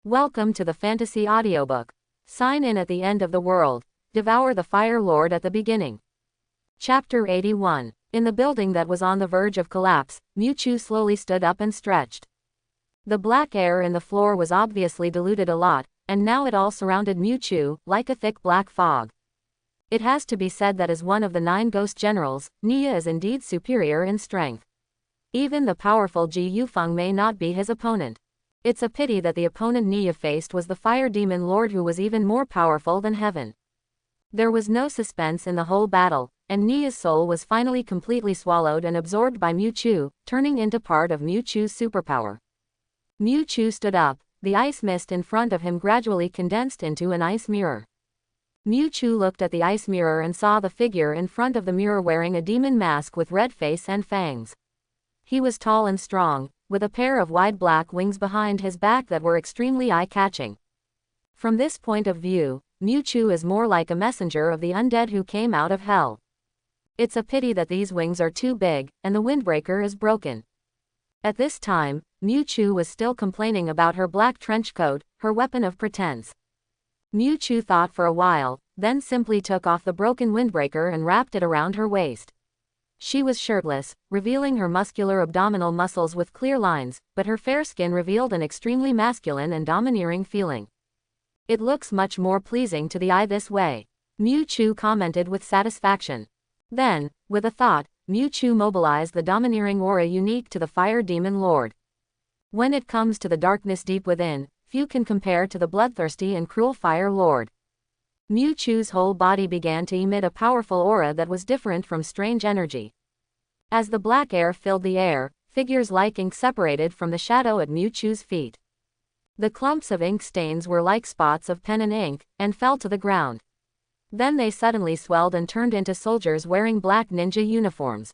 Welcome to the fantasy audiobook. Sign in at the end of the world. Devour the Fire Lord at the beginning. Chapter 81. In the building that was on the verge of collapse, Mewtwo slowly stood up and stretched. The black air in the floor was obviously diluted a lot, and now it all surrounded Mewtwo, like a thick black fog. It has to be said that as one of the 9 ghost generals, Nia is indeed superior in strength. Even the powerful Ji Yufeng may not be his opponent. It's a pity that the opponent Nia faced was the Fire Demon Lord, who was even more powerful than Heaven. There was no suspense in the whole battle, and Nia's soul was finally completely swallowed and absorbed by Mewtwo, turning into part of Mewtwo's superpower. Mewtwo stood up, the ice mist in front of him gradually condensed into an ice mirror. Mewtwo looked at the ice mirror and saw the figure in front of the mirror wearing a demon mask with red face and fangs. He was tall and strong, with a pair of wide black wings behind his back that were extremely eye-catching. From this point of view, Mewtwo is more like a messenger of the undead who came out of hell. It's a pity that these wings are too big, and the windbreaker is broken. At this time, Mewtwo was still complaining about her black trench coat, her weapon of pretense. Mewtwo thought for a while, then simply took off the broken windbreaker and wrapped it around her waist. She was shirtless, revealing her muscular abdominal muscles with clear lines, but her fair skin revealed an extremely masculine and domineering feeling. It looks much more pleasing to the eye this way, Mewtwo commented with satisfaction. Then, with a thought, Mewtwo mobilized the domineering aura unique to the Fire Demon Lord. When it comes to the darkness deep within, few can compare to the bloodthirsty and cruel Fire Lord. Mewtwo's whole body began to emit a powerful aura that was different from strange energy. As the black air filled the air, figures like ink separated from the shadow at Mewtwo's feet. The clumps of ink stains were like spots of pen and ink, and fell to the ground. Then they suddenly swelled and turned into soldiers wearing black ninja uniforms.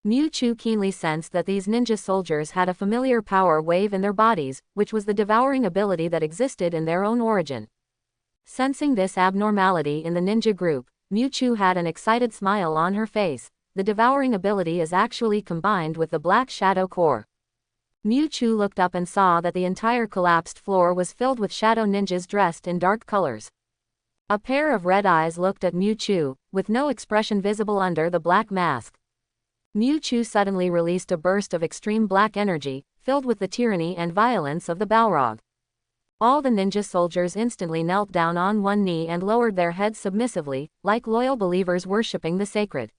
Mewtwo keenly sensed that these ninja soldiers had a familiar power wave in their bodies, which was the devouring ability that existed in their own origin. Sensing this abnormality in the ninja group, Mewtwo had an excited smile on her face. The devouring ability is actually combined with the black shadow core. Mewtwo looked up and saw that the entire collapsed floor was filled with shadow ninjas dressed in dark colors. A pair of red eyes looked at Mewtwo, with no expression visible under the black mask. Mewtwo suddenly released a burst of extreme black energy, filled with the tyranny and violence of the Balrog. All the ninja soldiers instantly knelt down on one knee and lowered their heads submissively, like loyal believers worshipping the sacred.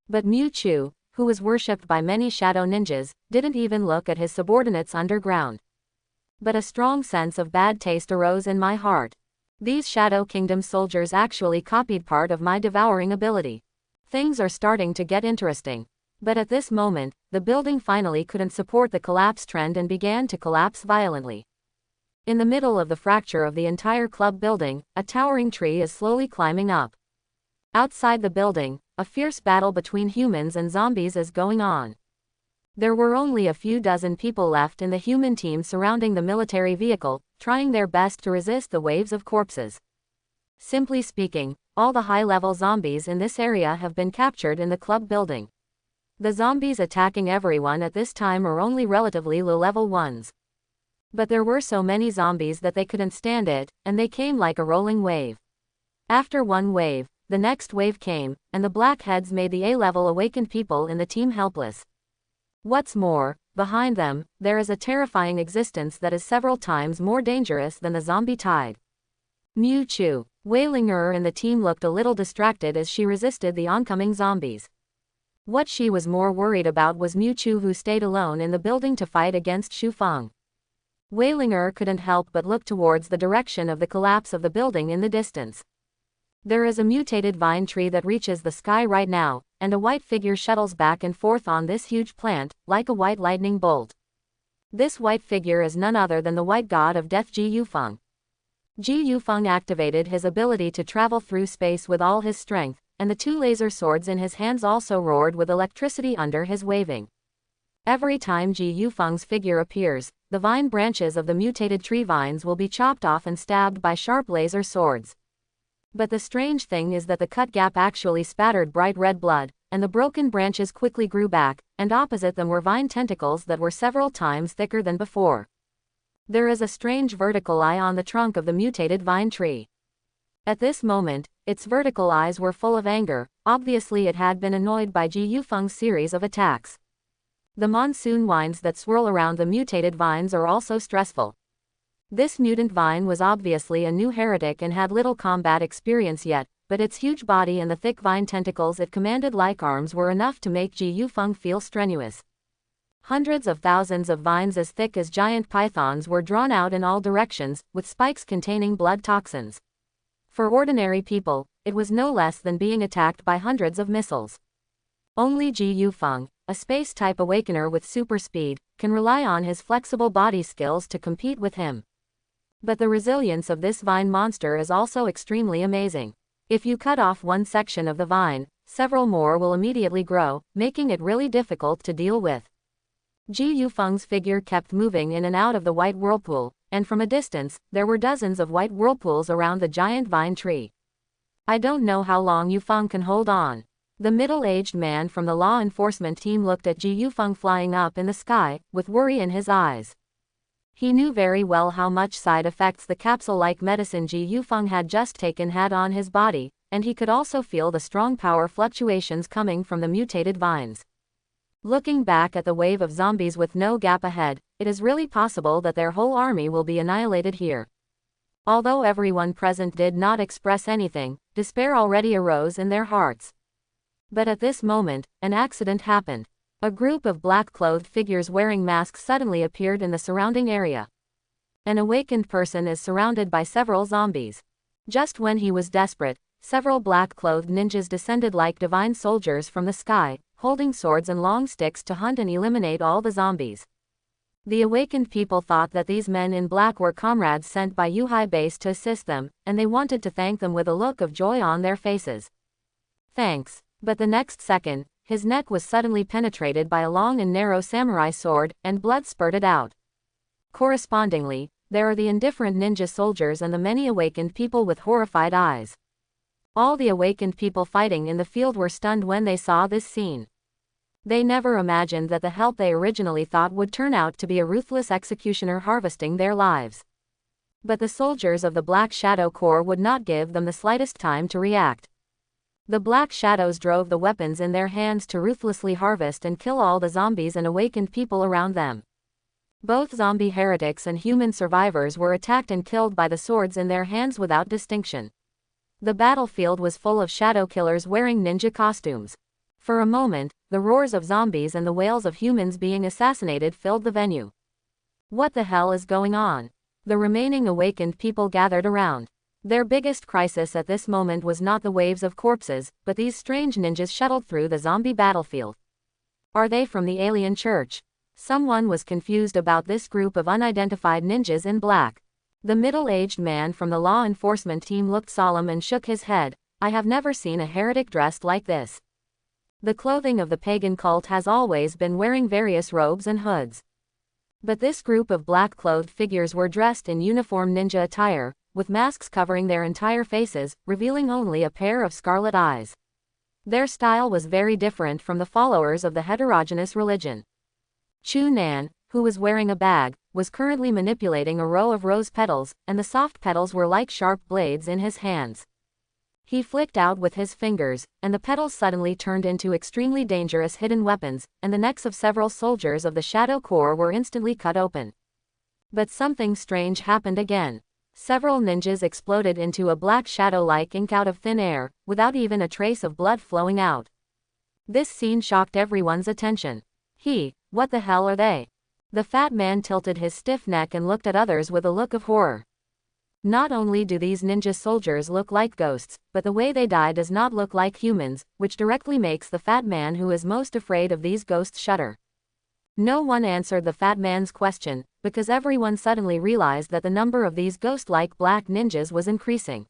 But Mewtwo, who was worshipped by many shadow ninjas, didn't even look at his subordinates underground. But a strong sense of bad taste arose in my heart. These Shadow Kingdom soldiers actually copied part of my devouring ability. Things are starting to get interesting. But at this moment, the building finally couldn't support the collapse trend and began to collapse violently. In the middle of the fracture of the entire club building, a towering tree is slowly climbing up. Outside the building, a fierce battle between humans and zombies is going on. There were only a few dozen people left in the human team surrounding the military vehicle, trying their best to resist the waves of corpses. Simply speaking, all the high-level zombies in this area have been captured in the club building. The zombies attacking everyone at this time are only relatively low-level ones. But there were so many zombies that they couldn't stand it, and they came like a rolling wave. After one wave, the next wave came, and the blackheads made the A-level awakened people in the team helpless. What's more, behind them, there is a terrifying existence that is several times more dangerous than the zombie tide. Mewtwo, Weilinger and the team looked a little distracted as she resisted the oncoming zombies. What she was more worried about was Mewtwo, who stayed alone in the building to fight against Shufeng. Weilinger couldn't help but look towards the direction of the collapse of the building in the distance. There is a mutated vine tree that reaches the sky right now, and a white figure shuttles back and forth on this huge plant, like a white lightning bolt. This white figure is none other than the white god of death, Ji Yufeng. Ji Yufeng activated his ability to travel through space with all his strength, and the 2 laser swords in his hands also roared with electricity under his waving. Every time Ji Yufeng's figure appears, the vine branches of the mutated tree vines will be chopped off and stabbed by sharp laser swords. But the strange thing is that the cut gap actually spattered bright red blood, and the broken branches quickly grew back, and opposite them were vine tentacles that were several times thicker than before. There is a strange vertical eye on the trunk of the mutated vine tree. At this moment, its vertical eyes were full of anger. Obviously it had been annoyed by Ji Yufeng's series of attacks. The monsoon winds that swirl around the mutated vines are also stressful. This mutant vine was obviously a new heretic and had little combat experience yet, but its huge body and the thick vine tentacles it commanded like arms were enough to make Ji Yufeng feel strenuous. Hundreds of thousands of vines as thick as giant pythons were drawn out in all directions, with spikes containing blood toxins. For ordinary people, it was no less than being attacked by hundreds of missiles. Only Ji Yufeng, a space-type awakener with super speed, can rely on his flexible body skills to compete with him. But the resilience of this vine monster is also extremely amazing. If you cut off one section of the vine, several more will immediately grow, making it really difficult to deal with. Ji Yufeng's figure kept moving in and out of the white whirlpool, and from a distance, there were dozens of white whirlpools around the giant vine tree. I don't know how long Yufeng can hold on. The middle-aged man from the law enforcement team looked at Ji Yufeng flying up in the sky, with worry in his eyes. He knew very well how much side effects the capsule-like medicine Ji Yufeng had just taken had on his body, and he could also feel the strong power fluctuations coming from the mutated vines. Looking back at the wave of zombies with no gap ahead, it is really possible that their whole army will be annihilated here. Although everyone present did not express anything, despair already arose in their hearts. But at this moment, an accident happened. A group of black-clothed figures wearing masks suddenly appeared in the surrounding area. An awakened person is surrounded by several zombies. Just when he was desperate, several black-clothed ninjas descended like divine soldiers from the sky, holding swords and long sticks to hunt and eliminate all the zombies. The awakened people thought that these men in black were comrades sent by Yuhai Base to assist them, and they wanted to thank them with a look of joy on their faces. Thanks. But the next second, his neck was suddenly penetrated by a long and narrow samurai sword, and blood spurted out. Correspondingly, there are the indifferent ninja soldiers and the many awakened people with horrified eyes. All the awakened people fighting in the field were stunned when they saw this scene. They never imagined that the help they originally thought would turn out to be a ruthless executioner harvesting their lives. But the soldiers of the Black Shadow Corps would not give them the slightest time to react. The Black Shadows drove the weapons in their hands to ruthlessly harvest and kill all the zombies and awakened people around them. Both zombie heretics and human survivors were attacked and killed by the swords in their hands without distinction. The battlefield was full of shadow killers wearing ninja costumes. For a moment, the roars of zombies and the wails of humans being assassinated filled the venue. What the hell is going on? The remaining awakened people gathered around. Their biggest crisis at this moment was not the waves of corpses, but these strange ninjas shuttled through the zombie battlefield. Are they from the alien church? Someone was confused about this group of unidentified ninjas in black. The middle-aged man from the law enforcement team looked solemn and shook his head. I have never seen a heretic dressed like this. The clothing of the pagan cult has always been wearing various robes and hoods. But this group of black-clothed figures were dressed in uniform ninja attire, with masks covering their entire faces, revealing only a pair of scarlet eyes. Their style was very different from the followers of the heterogeneous religion. Chu Nan, who was wearing a bag, was currently manipulating a row of rose petals, and the soft petals were like sharp blades in his hands. He flicked out with his fingers, and the petals suddenly turned into extremely dangerous hidden weapons, and the necks of several soldiers of the Shadow Corps were instantly cut open. But something strange happened again. Several ninjas exploded into a black shadow-like ink out of thin air, without even a trace of blood flowing out. This scene shocked everyone's attention. What the hell are they? The fat man tilted his stiff neck and looked at others with a look of horror. Not only do these ninja soldiers look like ghosts, but the way they die does not look like humans, which directly makes the fat man who is most afraid of these ghosts shudder. No one answered the fat man's question, because everyone suddenly realized that the number of these ghost-like black ninjas was increasing.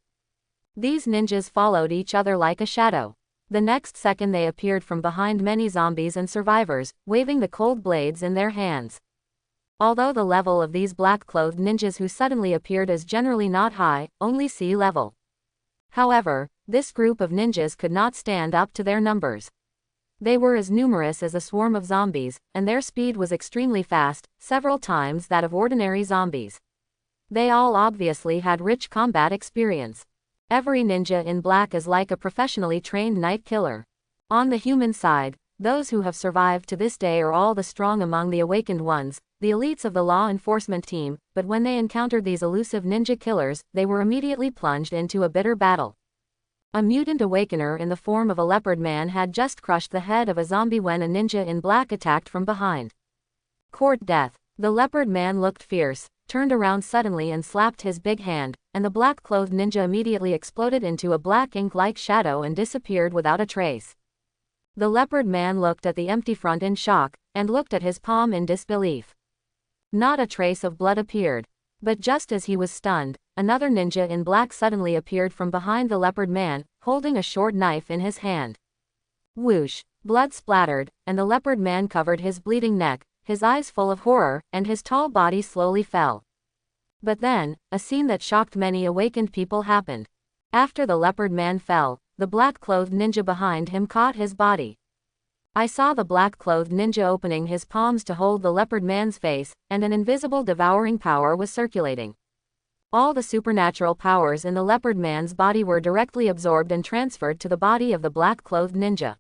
These ninjas followed each other like a shadow. The next second they appeared from behind many zombies and survivors, waving the cold blades in their hands. Although the level of these black-clothed ninjas who suddenly appeared is generally not high, only sea level. However, this group of ninjas could not stand up to their numbers. They were as numerous as a swarm of zombies, and their speed was extremely fast, several times that of ordinary zombies. They all obviously had rich combat experience. Every ninja in black is like a professionally trained night killer. On the human side, those who have survived to this day are all the strong among the awakened ones, the elites of the law enforcement team, but when they encountered these elusive ninja killers, they were immediately plunged into a bitter battle. A mutant awakener in the form of a leopard man had just crushed the head of a zombie when a ninja in black attacked from behind. Court death. The leopard man looked fierce, turned around suddenly and slapped his big hand, and the black-clothed ninja immediately exploded into a black ink-like shadow and disappeared without a trace. The leopard man looked at the empty front in shock, and looked at his palm in disbelief. Not a trace of blood appeared. But just as he was stunned, another ninja in black suddenly appeared from behind the leopard man, holding a short knife in his hand. Whoosh! Blood splattered, and the leopard man covered his bleeding neck, his eyes full of horror, and his tall body slowly fell. But then, a scene that shocked many awakened people happened. After the leopard man fell, the black-clothed ninja behind him caught his body. I saw the black-clothed ninja opening his palms to hold the leopard man's face, and an invisible devouring power was circulating. All the supernatural powers in the leopard man's body were directly absorbed and transferred to the body of the black-clothed ninja.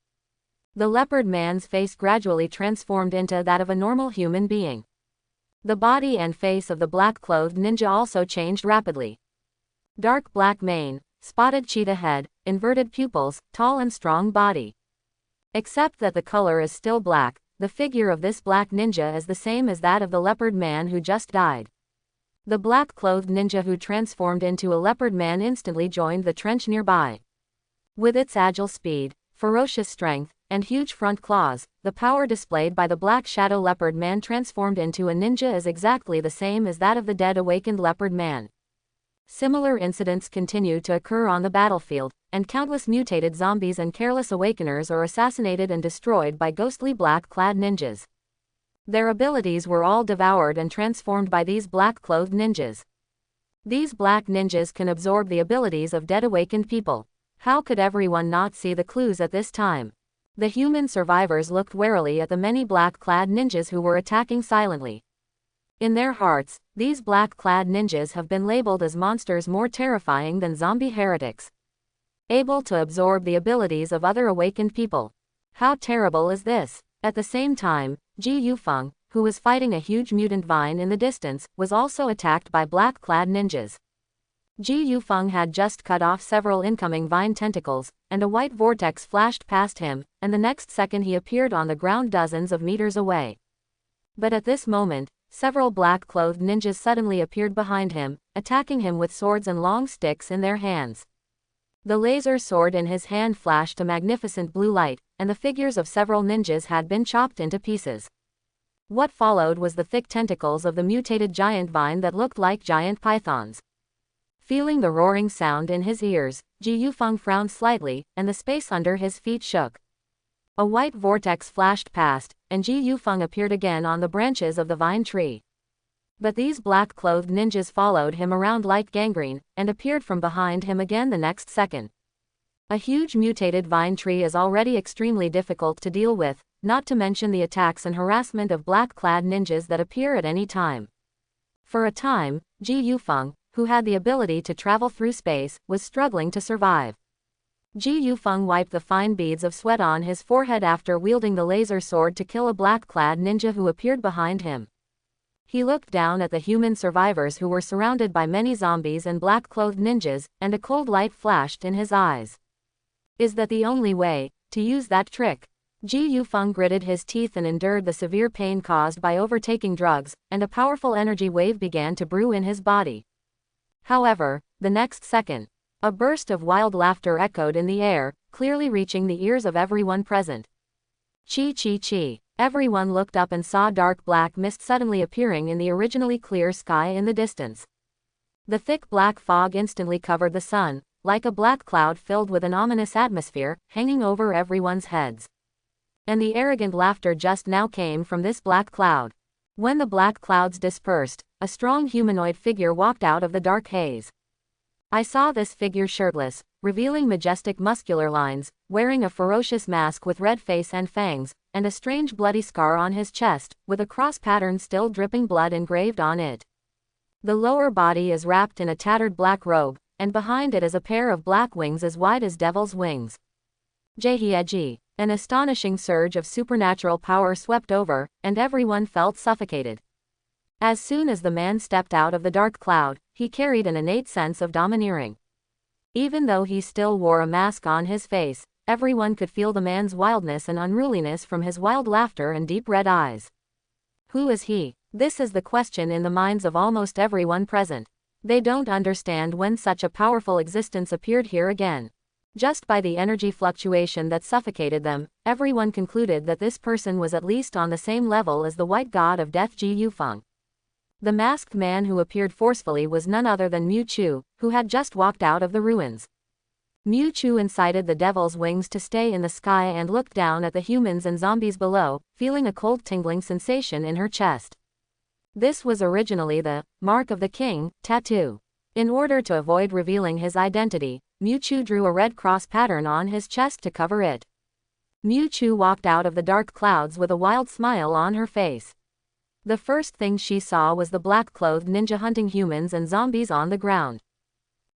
The leopard man's face gradually transformed into that of a normal human being. The body and face of the black-clothed ninja also changed rapidly. Dark black mane, spotted cheetah head, inverted pupils, tall and strong body. Except that the color is still black, the figure of this black ninja is the same as that of the leopard man who just died. The black-clothed ninja who transformed into a leopard man instantly joined the trench nearby. With its agile speed, ferocious strength, and huge front claws, the power displayed by the black shadow leopard man transformed into a ninja is exactly the same as that of the dead awakened leopard man. Similar incidents continue to occur on the battlefield, and countless mutated zombies and careless awakeners are assassinated and destroyed by ghostly black-clad ninjas. Their abilities were all devoured and transformed by these black-clothed ninjas. These black ninjas can absorb the abilities of dead awakened people. How could everyone not see the clues at this time? The human survivors looked warily at the many black-clad ninjas who were attacking silently. In their hearts, these black-clad ninjas have been labeled as monsters more terrifying than zombie heretics. Able to absorb the abilities of other awakened people. How terrible is this? At the same time, Ji Yufeng, who was fighting a huge mutant vine in the distance, was also attacked by black-clad ninjas. Ji Yufeng had just cut off several incoming vine tentacles, and a white vortex flashed past him, and the next second he appeared on the ground dozens of meters away. But at this moment, several black-clothed ninjas suddenly appeared behind him, attacking him with swords and long sticks in their hands. The laser sword in his hand flashed a magnificent blue light, and the figures of several ninjas had been chopped into pieces. What followed was the thick tentacles of the mutated giant vine that looked like giant pythons. Feeling the roaring sound in his ears, Ji Yufeng frowned slightly, and the space under his feet shook. A white vortex flashed past, and Ji Yufeng appeared again on the branches of the vine tree. But these black-clothed ninjas followed him around like gangrene, and appeared from behind him again the next second. A huge mutated vine tree is already extremely difficult to deal with, not to mention the attacks and harassment of black-clad ninjas that appear at any time. For a time, Ji Yufeng, who had the ability to travel through space, was struggling to survive. Ji Yufeng wiped the fine beads of sweat on his forehead after wielding the laser sword to kill a black-clad ninja who appeared behind him. He looked down at the human survivors who were surrounded by many zombies and black-clothed ninjas, and a cold light flashed in his eyes. Is that the only way to use that trick? Ji Yufeng gritted his teeth and endured the severe pain caused by overtaking drugs, and a powerful energy wave began to brew in his body. However, the next second, a burst of wild laughter echoed in the air, clearly reaching the ears of everyone present. Chi chi chi. Everyone looked up and saw dark black mist suddenly appearing in the originally clear sky in the distance. The thick black fog instantly covered the sun, like a black cloud filled with an ominous atmosphere, hanging over everyone's heads. And the arrogant laughter just now came from this black cloud. When the black clouds dispersed, a strong humanoid figure walked out of the dark haze. I saw this figure shirtless, revealing majestic muscular lines, wearing a ferocious mask with red face and fangs, and a strange bloody scar on his chest, with a cross pattern still dripping blood engraved on it. The lower body is wrapped in a tattered black robe, and behind it is a pair of black wings as wide as devil's wings. Jehi. An astonishing surge of supernatural power swept over, and everyone felt suffocated. As soon as the man stepped out of the dark cloud, he carried an innate sense of domineering. Even though he still wore a mask on his face, everyone could feel the man's wildness and unruliness from his wild laughter and deep red eyes. Who is he? This is the question in the minds of almost everyone present. They don't understand when such a powerful existence appeared here again. Just by the energy fluctuation that suffocated them, everyone concluded that this person was at least on the same level as the white god of death Ji Yufeng. The masked man who appeared forcefully was none other than Mu Chu, who had just walked out of the ruins. Mu Chu incited the devil's wings to stay in the sky and looked down at the humans and zombies below, feeling a cold tingling sensation in her chest. This was originally the mark of the king tattoo. In order to avoid revealing his identity, Mu Chu drew a red cross pattern on his chest to cover it. Mu Chu walked out of the dark clouds with a wild smile on her face. The first thing she saw was the black-clothed ninja hunting humans and zombies on the ground.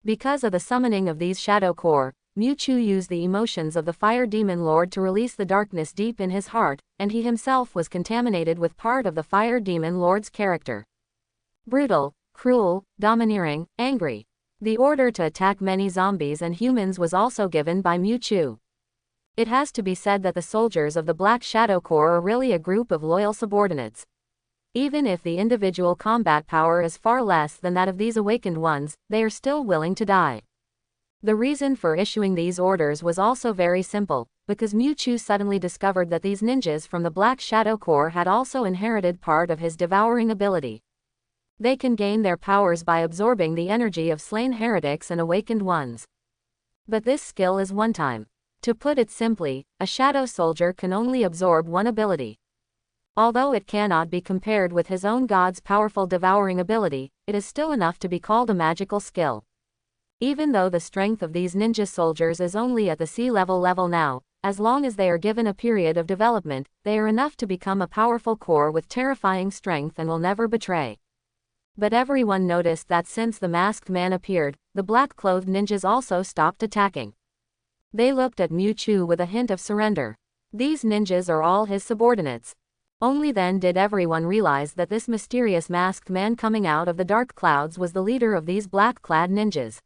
Because of the summoning of these shadow core, Mu Chu used the emotions of the fire demon lord to release the darkness deep in his heart, and he himself was contaminated with part of the fire demon lord's character. Brutal, cruel, domineering, angry. The order to attack many zombies and humans was also given by Mu Chu. It has to be said that the soldiers of the Black Shadow Corps are really a group of loyal subordinates. Even if the individual combat power is far less than that of these awakened ones, they are still willing to die. The reason for issuing these orders was also very simple, because Mu Chu suddenly discovered that these ninjas from the Black Shadow Corps had also inherited part of his devouring ability. They can gain their powers by absorbing the energy of slain heretics and awakened ones. But this skill is one-time. To put it simply, a shadow soldier can only absorb one ability. Although it cannot be compared with his own god's powerful devouring ability, it is still enough to be called a magical skill. Even though the strength of these ninja soldiers is only at the sea-level level now, as long as they are given a period of development, they are enough to become a powerful core with terrifying strength and will never betray. But everyone noticed that since the masked man appeared, the black-clothed ninjas also stopped attacking. They looked at Mu Chu with a hint of surrender. These ninjas are all his subordinates. Only then did everyone realize that this mysterious masked man coming out of the dark clouds was the leader of these black-clad ninjas.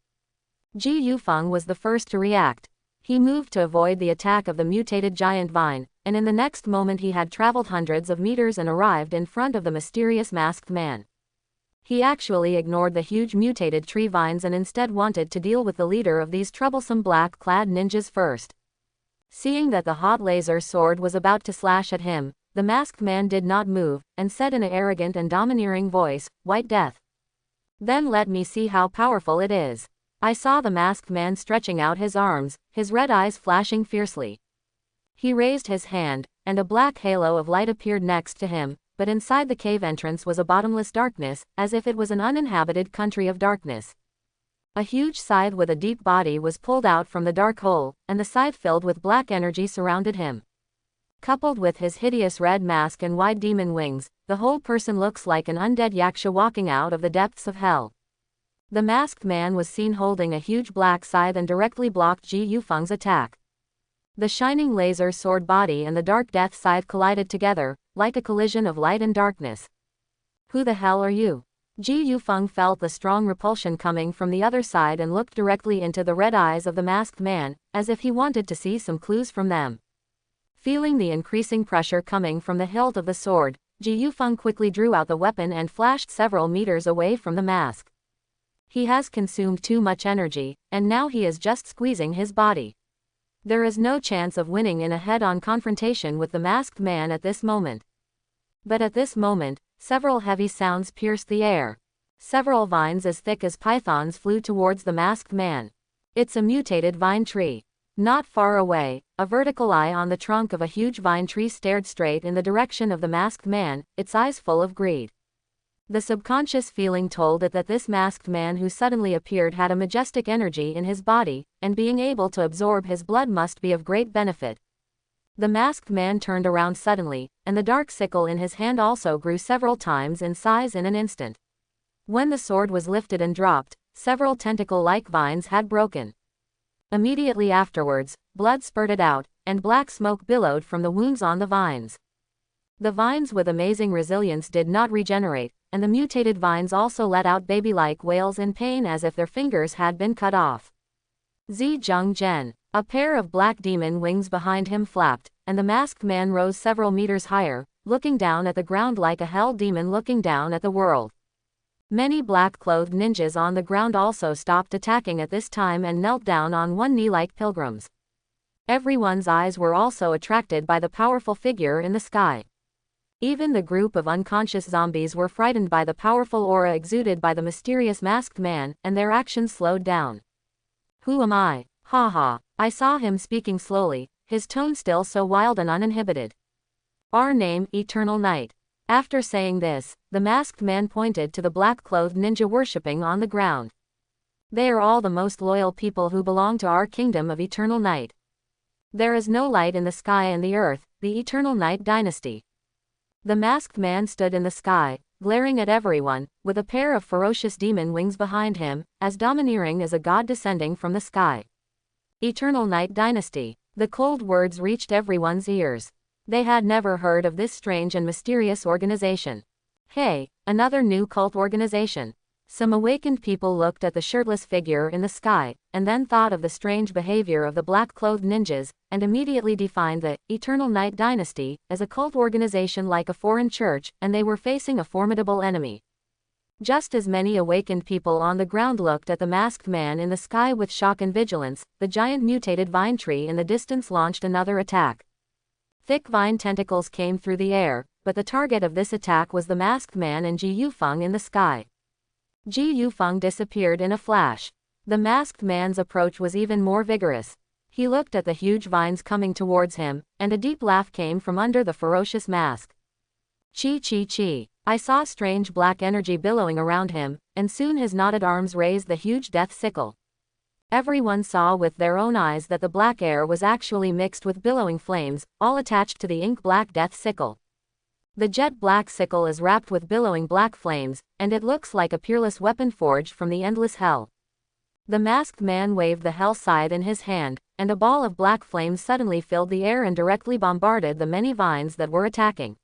Ji Yufeng was the first to react. He moved to avoid the attack of the mutated giant vine, and in the next moment he had traveled hundreds of meters and arrived in front of the mysterious masked man. He actually ignored the huge mutated tree vines and instead wanted to deal with the leader of these troublesome black-clad ninjas first. Seeing that the hot laser sword was about to slash at him, the masked man did not move, and said in an arrogant and domineering voice, "White Death. Then let me see how powerful it is." I saw the masked man stretching out his arms, his red eyes flashing fiercely. He raised his hand, and a black halo of light appeared next to him, but inside the cave entrance was a bottomless darkness, as if it was an uninhabited country of darkness. A huge scythe with a deep body was pulled out from the dark hole, and the scythe filled with black energy surrounded him. Coupled with his hideous red mask and wide demon wings, the whole person looks like an undead yaksha walking out of the depths of hell. The masked man was seen holding a huge black scythe and directly blocked Ji Yufeng's attack. The shining laser sword body and the dark death scythe collided together, like a collision of light and darkness. "Who the hell are you?" Ji Yufeng felt the strong repulsion coming from the other side and looked directly into the red eyes of the masked man, as if he wanted to see some clues from them. Feeling the increasing pressure coming from the hilt of the sword, Ji Yufeng quickly drew out the weapon and flashed several meters away from the mask. He has consumed too much energy, and now he is just squeezing his body. There is no chance of winning in a head-on confrontation with the masked man at this moment. But at this moment, several heavy sounds pierced the air. Several vines as thick as pythons flew towards the masked man. It's a mutated vine tree. Not far away, a vertical eye on the trunk of a huge vine tree stared straight in the direction of the masked man, its eyes full of greed. The subconscious feeling told it that this masked man who suddenly appeared had a majestic energy in his body, and being able to absorb his blood must be of great benefit. The masked man turned around suddenly, and the dark sickle in his hand also grew several times in size in an instant. When the sword was lifted and dropped, several tentacle-like vines had broken. Immediately afterwards, blood spurted out, and black smoke billowed from the wounds on the vines. The vines with amazing resilience did not regenerate, and the mutated vines also let out baby-like wails in pain as if their fingers had been cut off. Zheng Zhen. A pair of black demon wings behind him flapped, and the masked man rose several meters higher, looking down at the ground like a hell demon looking down at the world. Many black-clothed ninjas on the ground also stopped attacking at this time and knelt down on one knee like pilgrims. Everyone's eyes were also attracted by the powerful figure in the sky. Even the group of unconscious zombies were frightened by the powerful aura exuded by the mysterious masked man, and their actions slowed down. Who am I? Ha. I saw him speaking slowly, his tone still so wild and uninhibited. Our name, Eternal Night. After saying this, the masked man pointed to the black-clothed ninja worshipping on the ground. They are all the most loyal people who belong to our kingdom of Eternal Night. There is no light in the sky and the earth, the Eternal Night dynasty. The masked man stood in the sky, glaring at everyone, with a pair of ferocious demon wings behind him, as domineering as a god descending from the sky. Eternal Night dynasty. The cold words reached everyone's ears. They had never heard of this strange and mysterious organization. Hey, another new cult organization. Some awakened people looked at the shirtless figure in the sky, and then thought of the strange behavior of the black-clothed ninjas, and immediately defined the Eternal Night dynasty as a cult organization like a foreign church, and they were facing a formidable enemy. Just as many awakened people on the ground looked at the masked man in the sky with shock and vigilance, the giant mutated vine tree in the distance launched another attack. Thick vine tentacles came through the air, but the target of this attack was the masked man and Ji Yufeng in the sky. Ji Yufeng disappeared in a flash. The masked man's approach was even more vigorous. He looked at the huge vines coming towards him, and a deep laugh came from under the ferocious mask. Chi. I saw strange black energy billowing around him, and soon his knotted arms raised the huge death sickle. Everyone saw with their own eyes that the black air was actually mixed with billowing flames, all attached to the ink-black death sickle. The jet-black sickle is wrapped with billowing black flames, and it looks like a peerless weapon forged from the endless hell. The masked man waved the hell scythe in his hand, and a ball of black flames suddenly filled the air and directly bombarded the many vines that were attacking.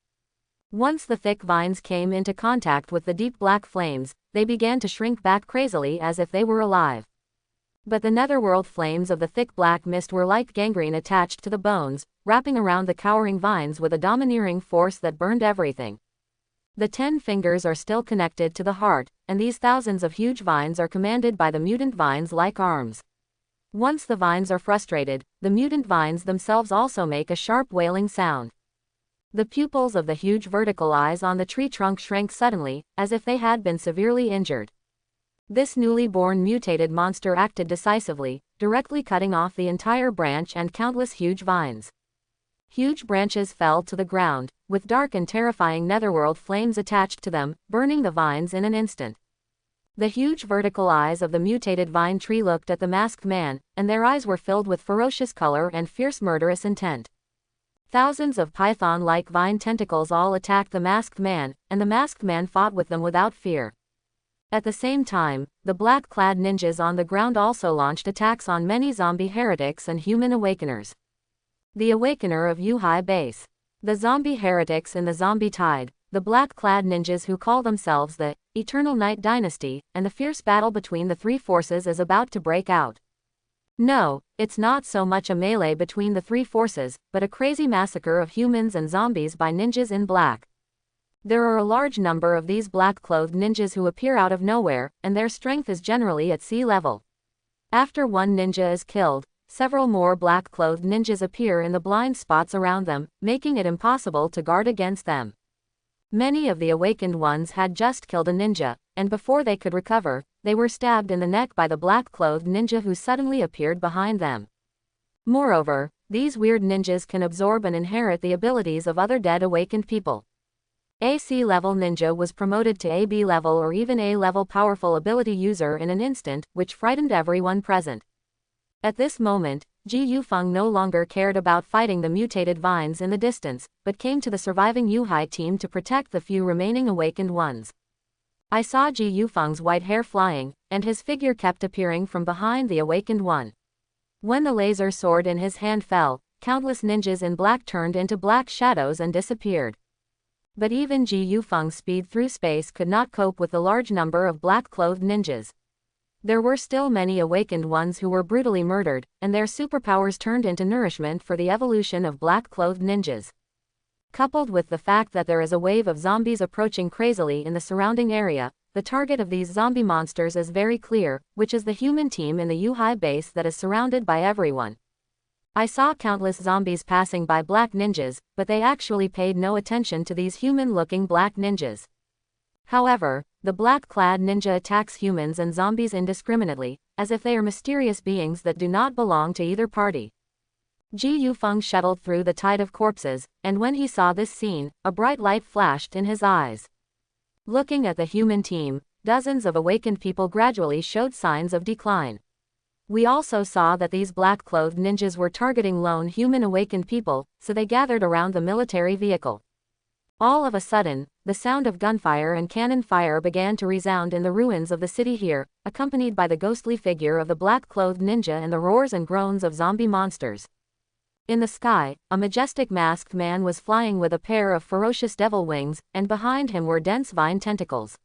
Once the thick vines came into contact with the deep black flames, they began to shrink back crazily as if they were alive. But the netherworld flames of the thick black mist were like gangrene attached to the bones, wrapping around the cowering vines with a domineering force that burned everything. The 10 fingers are still connected to the heart, and these thousands of huge vines are commanded by the mutant vines like arms. Once the vines are frustrated, the mutant vines themselves also make a sharp wailing sound. The pupils of the huge vertical eyes on the tree trunk shrank suddenly, as if they had been severely injured. This newly born mutated monster acted decisively, directly cutting off the entire branch and countless huge vines. Huge branches fell to the ground, with dark and terrifying netherworld flames attached to them, burning the vines in an instant. The huge vertical eyes of the mutated vine tree looked at the masked man, and their eyes were filled with ferocious color and fierce murderous intent. Thousands of python-like vine tentacles all attacked the masked man, and the masked man fought with them without fear. At the same time, the black-clad ninjas on the ground also launched attacks on many zombie heretics and human awakeners. The Awakener of Yuhai Base. The zombie heretics in the zombie tide, the black-clad ninjas who call themselves the Eternal Night Dynasty, and the fierce battle between the three forces is about to break out. No, it's not so much a melee between the three forces, but a crazy massacre of humans and zombies by ninjas in black. There are a large number of these black-clothed ninjas who appear out of nowhere, and their strength is generally at sea level. After one ninja is killed, several more black-clothed ninjas appear in the blind spots around them, making it impossible to guard against them. Many of the awakened ones had just killed a ninja, and before they could recover, they were stabbed in the neck by the black-clothed ninja who suddenly appeared behind them. Moreover, these weird ninjas can absorb and inherit the abilities of other dead awakened people. AC level ninja was promoted to AB level or even A level powerful ability user in an instant, which frightened everyone present. At this moment, Ji Yufeng no longer cared about fighting the mutated vines in the distance, but came to the surviving Yuhai team to protect the few remaining awakened ones. I saw Ji Yufeng's white hair flying, and his figure kept appearing from behind the awakened one. When the laser sword in his hand fell, countless ninjas in black turned into black shadows and disappeared. But even Ji Yufeng's speed through space could not cope with the large number of black-clothed ninjas. There were still many awakened ones who were brutally murdered, and their superpowers turned into nourishment for the evolution of black-clothed ninjas. Coupled with the fact that there is a wave of zombies approaching crazily in the surrounding area, the target of these zombie monsters is very clear, which is the human team in the Yuhai base that is surrounded by everyone. I saw countless zombies passing by black ninjas, but they actually paid no attention to these human-looking black ninjas. However, the black-clad ninja attacks humans and zombies indiscriminately, as if they are mysterious beings that do not belong to either party. Ji Yufeng shuttled through the tide of corpses, and when he saw this scene, a bright light flashed in his eyes. Looking at the human team, dozens of awakened people gradually showed signs of decline. We also saw that these black-clothed ninjas were targeting lone human awakened people, so they gathered around the military vehicle. All of a sudden, the sound of gunfire and cannon fire began to resound in the ruins of the city here, accompanied by the ghostly figure of the black-clothed ninja and the roars and groans of zombie monsters. In the sky, a majestic masked man was flying with a pair of ferocious devil wings, and behind him were dense vine tentacles.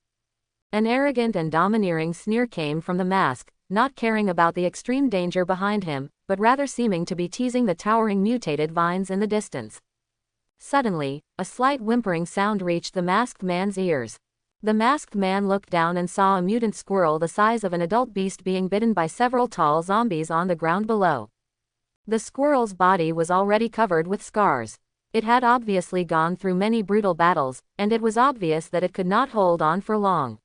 An arrogant and domineering sneer came from the mask, not caring about the extreme danger behind him, but rather seeming to be teasing the towering mutated vines in the distance. Suddenly, a slight whimpering sound reached the masked man's ears. The masked man looked down and saw a mutant squirrel the size of an adult beast being bitten by several tall zombies on the ground below. The squirrel's body was already covered with scars. It had obviously gone through many brutal battles, and it was obvious that it could not hold on for long.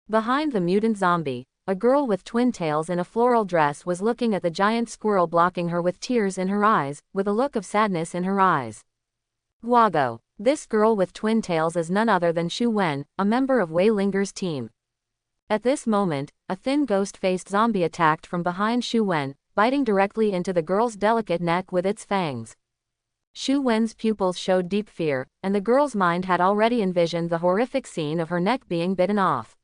Behind the mutant zombie, a girl with twin tails in a floral dress was looking at the giant squirrel blocking her with tears in her eyes, with a look of sadness in her eyes. Guago. This girl with twin tails is none other than Shu Wen, a member of Wei Linger's team. At this moment, a thin ghost-faced zombie attacked from behind Shu Wen, biting directly into the girl's delicate neck with its fangs. Shu Wen's pupils showed deep fear, and the girl's mind had already envisioned the horrific scene of her neck being bitten off.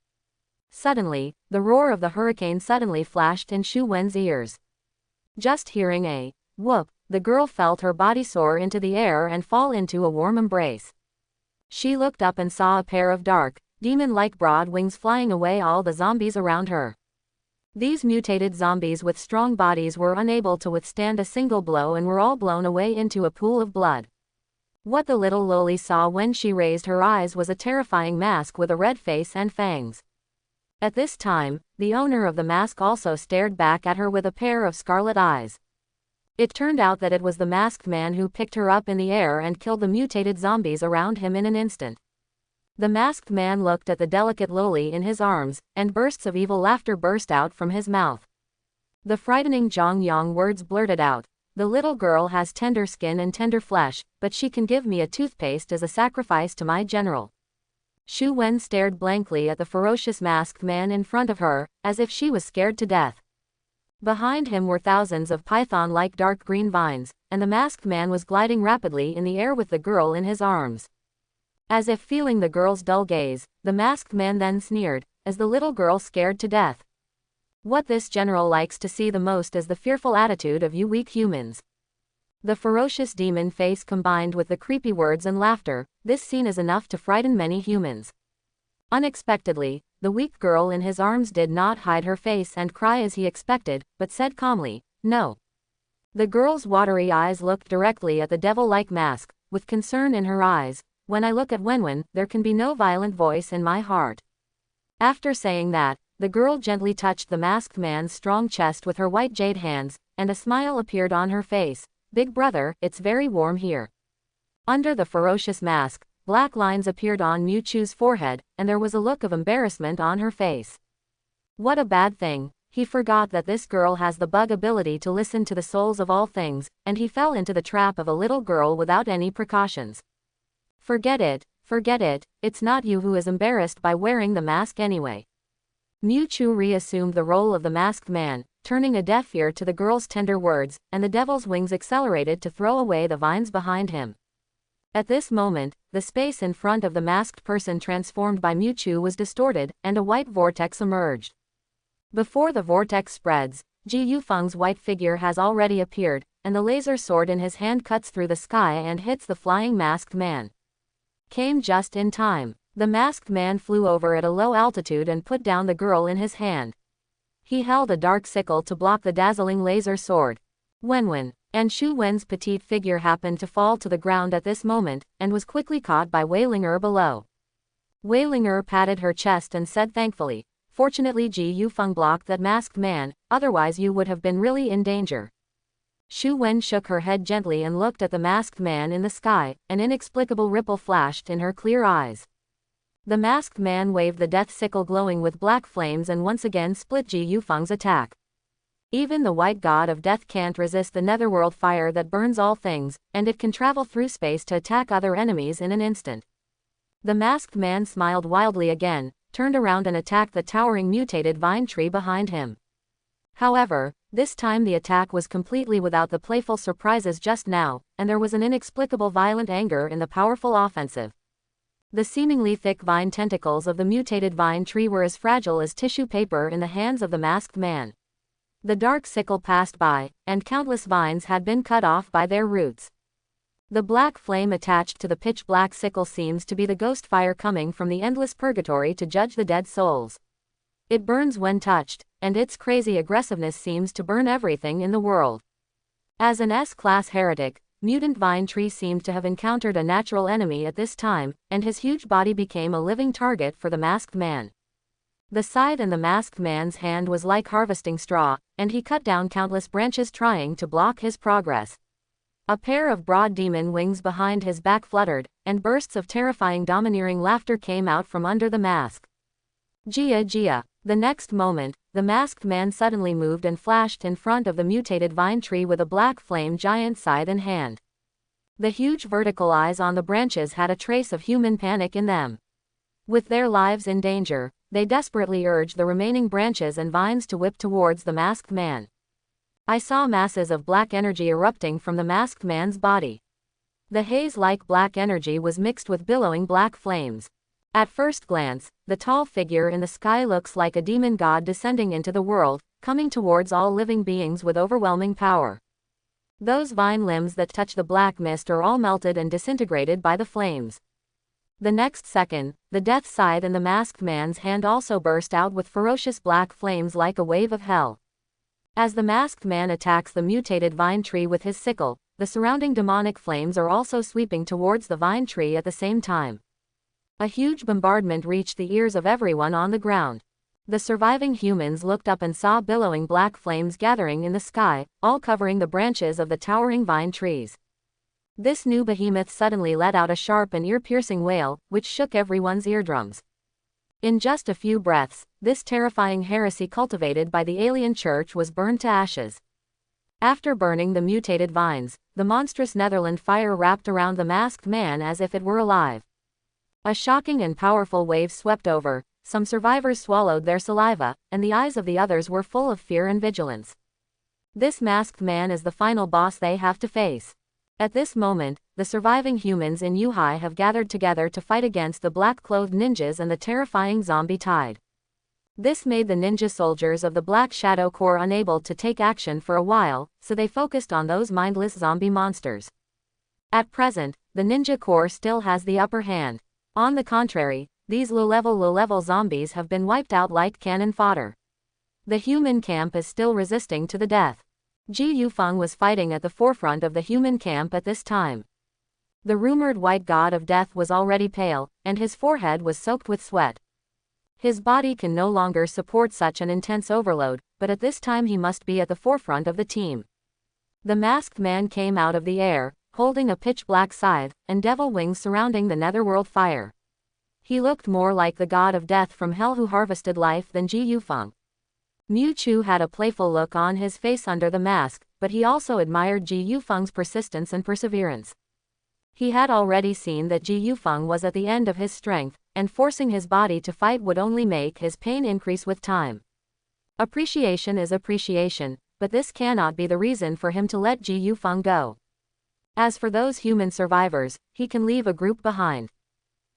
Suddenly, the roar of the hurricane suddenly flashed in Shu Wen's ears. Just hearing a whoop, the girl felt her body soar into the air and fall into a warm embrace. She looked up and saw a pair of dark, demon-like broad wings flying away all the zombies around her. These mutated zombies with strong bodies were unable to withstand a single blow and were all blown away into a pool of blood. What the little loli saw when she raised her eyes was a terrifying mask with a red face and fangs. At this time, the owner of the mask also stared back at her with a pair of scarlet eyes. It turned out that it was the masked man who picked her up in the air and killed the mutated zombies around him in an instant. The masked man looked at the delicate loli in his arms, and bursts of evil laughter burst out from his mouth. The frightening Zhang Yang words blurted out, "The little girl has tender skin and tender flesh, but she can give me a toothpaste as a sacrifice to my general." Shu Wen stared blankly at the ferocious masked man in front of her, as if she was scared to death. Behind him were thousands of python-like dark green vines, and the masked man was gliding rapidly in the air with the girl in his arms. As if feeling the girl's dull gaze, the masked man then sneered, as the little girl scared to death. What this general likes to see the most is the fearful attitude of you weak humans. The ferocious demon face combined with the creepy words and laughter, this scene is enough to frighten many humans. Unexpectedly, the weak girl in his arms did not hide her face and cry as he expected, but said calmly, "No." The girl's watery eyes looked directly at the devil-like mask, with concern in her eyes. "When I look at Wenwen, there can be no violent voice in my heart." After saying that, the girl gently touched the masked man's strong chest with her white jade hands, and a smile appeared on her face. "Big brother, it's very warm here." Under the ferocious mask, black lines appeared on Mu Chu's forehead, and there was a look of embarrassment on her face. What a bad thing. He forgot that this girl has the bug ability to listen to the souls of all things, and he fell into the trap of a little girl without any precautions. Forget it, Forget it, it's not you who is embarrassed by wearing the mask anyway. Chu reassumed the role of the masked man, turning a deaf ear to the girl's tender words, and the devil's wings accelerated to throw away the vines behind him. At this moment, the space in front of the masked person transformed by Chu was distorted, and a white vortex emerged. Before the vortex spreads, Ji Yufeng's white figure has already appeared, and the laser sword in his hand cuts through the sky and hits the flying masked man. Came just in time. The masked man flew over at a low altitude and put down the girl in his hand. He held a dark sickle to block the dazzling laser sword. Wenwen and Shu Wen's petite figure happened to fall to the ground at this moment, and was quickly caught by Wei Ling'er below. Wei Ling'er patted her chest and said thankfully, "Fortunately Ji Yufeng blocked that masked man, otherwise you would have been really in danger." Shu Wen shook her head gently and looked at the masked man in the sky. An inexplicable ripple flashed in her clear eyes. The masked man waved the death sickle glowing with black flames and once again split Ji Yufeng's attack. Even the white god of death can't resist the netherworld fire that burns all things, and it can travel through space to attack other enemies in an instant. The masked man smiled wildly again, turned around and attacked the towering mutated vine tree behind him. However, this time the attack was completely without the playful surprises just now, and there was an inexplicable violent anger in the powerful offensive. The seemingly thick vine tentacles of the mutated vine tree were as fragile as tissue paper in the hands of the masked man. The dark sickle passed by, and countless vines had been cut off by their roots. The black flame attached to the pitch-black sickle seems to be the ghost fire coming from the endless purgatory to judge the dead souls. It burns when touched, and its crazy aggressiveness seems to burn everything in the world. As an S-class heretic, Mutant Vine Tree seemed to have encountered a natural enemy at this time, and his huge body became a living target for the masked man. The scythe in the masked man's hand was like harvesting straw, and he cut down countless branches trying to block his progress. A pair of broad demon wings behind his back fluttered, and bursts of terrifying domineering laughter came out from under the mask. Jia Jia. The next moment, the masked man suddenly moved and flashed in front of the mutated vine tree with a black flame giant scythe in hand. The huge vertical eyes on the branches had a trace of human panic in them. With their lives in danger, they desperately urged the remaining branches and vines to whip towards the masked man. I saw masses of black energy erupting from the masked man's body. The haze-like black energy was mixed with billowing black flames. At first glance, the tall figure in the sky looks like a demon god descending into the world, coming towards all living beings with overwhelming power. Those vine limbs that touch the black mist are all melted and disintegrated by the flames. The next second, the death scythe in the masked man's hand also burst out with ferocious black flames like a wave of hell. As the masked man attacks the mutated vine tree with his sickle, the surrounding demonic flames are also sweeping towards the vine tree at the same time. A huge bombardment reached the ears of everyone on the ground. The surviving humans looked up and saw billowing black flames gathering in the sky, all covering the branches of the towering vine trees. This new behemoth suddenly let out a sharp and ear-piercing wail, which shook everyone's eardrums. In just a few breaths, this terrifying heresy cultivated by the alien church was burned to ashes. After burning the mutated vines, the monstrous Netherland fire wrapped around the masked man as if it were alive. A shocking and powerful wave swept over, some survivors swallowed their saliva, and the eyes of the others were full of fear and vigilance. This masked man is the final boss they have to face. At this moment, the surviving humans in Yuhai have gathered together to fight against the black-clothed ninjas and the terrifying zombie tide. This made the ninja soldiers of the Black Shadow Corps unable to take action for a while, so they focused on those mindless zombie monsters. At present, the ninja corps still has the upper hand. On the contrary, these low-level zombies have been wiped out like cannon fodder. The human camp is still resisting to the death. Ji Yufeng was fighting at the forefront of the human camp at this time. The rumored white god of death was already pale, and his forehead was soaked with sweat. His body can no longer support such an intense overload, but at this time he must be at the forefront of the team. The masked man came out of the air, holding a pitch-black scythe, and devil wings surrounding the netherworld fire. He looked more like the god of death from hell who harvested life than Ji Yufeng. Chu had a playful look on his face under the mask, but he also admired Ji Yufeng's persistence and perseverance. He had already seen that Ji Yufeng was at the end of his strength, and forcing his body to fight would only make his pain increase with time. Appreciation is appreciation, but this cannot be the reason for him to let Ji Yufeng go. As for those human survivors, he can leave a group behind.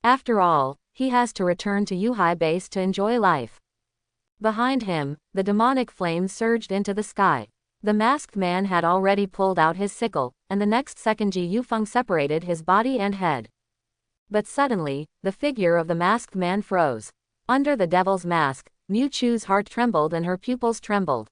After all, he has to return to Yuhai base to enjoy life. Behind him, the demonic flames surged into the sky. The masked man had already pulled out his sickle, and the next second Ji Yufeng separated his body and head. But suddenly, the figure of the masked man froze. Under the devil's mask, Miu Chu's heart trembled and her pupils trembled.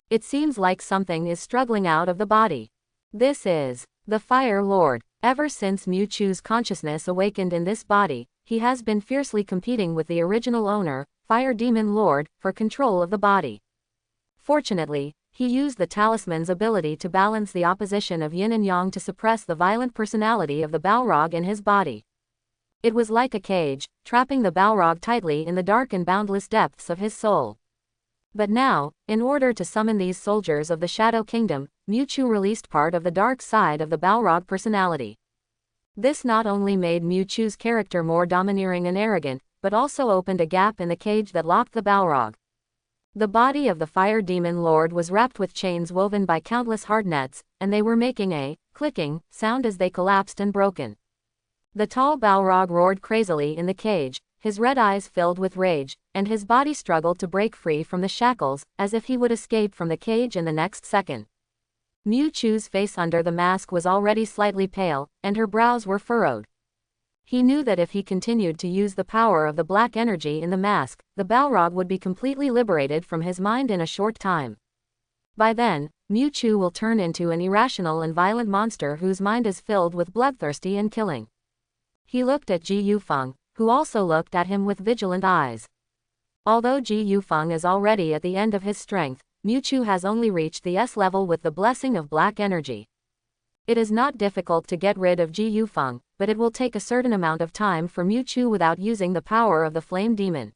It seems like something is struggling out of the body. This is the Fire Lord. Ever since Miu Chu's consciousness awakened in this body, he has been fiercely competing with the original owner, Fire Demon Lord, for control of the body. Fortunately, he used the talisman's ability to balance the opposition of yin and yang to suppress the violent personality of the Balrog in his body. It was like a cage, trapping the Balrog tightly in the dark and boundless depths of his soul. But now, in order to summon these soldiers of the Shadow Kingdom, Miu Chu released part of the dark side of the Balrog personality. This not only made Miu Chu's character more domineering and arrogant, but also opened a gap in the cage that locked the Balrog. The body of the Fire Demon Lord was wrapped with chains woven by countless hard nets, and they were making a clicking sound as they collapsed and broken. The tall Balrog roared crazily in the cage, his red eyes filled with rage, and his body struggled to break free from the shackles, as if he would escape from the cage in the next second. Miu Chu's face under the mask was already slightly pale, and her brows were furrowed. He knew that if he continued to use the power of the black energy in the mask, the Balrog would be completely liberated from his mind in a short time. By then, Miu Chu will turn into an irrational and violent monster whose mind is filled with bloodthirsty and killing. He looked at Ji Yufeng, who also looked at him with vigilant eyes. Although Ji Yufeng is already at the end of his strength, Miu Chu has only reached the S level with the blessing of black energy. It is not difficult to get rid of Ji Yufeng, but it will take a certain amount of time for Miu Chu without using the power of the flame demon.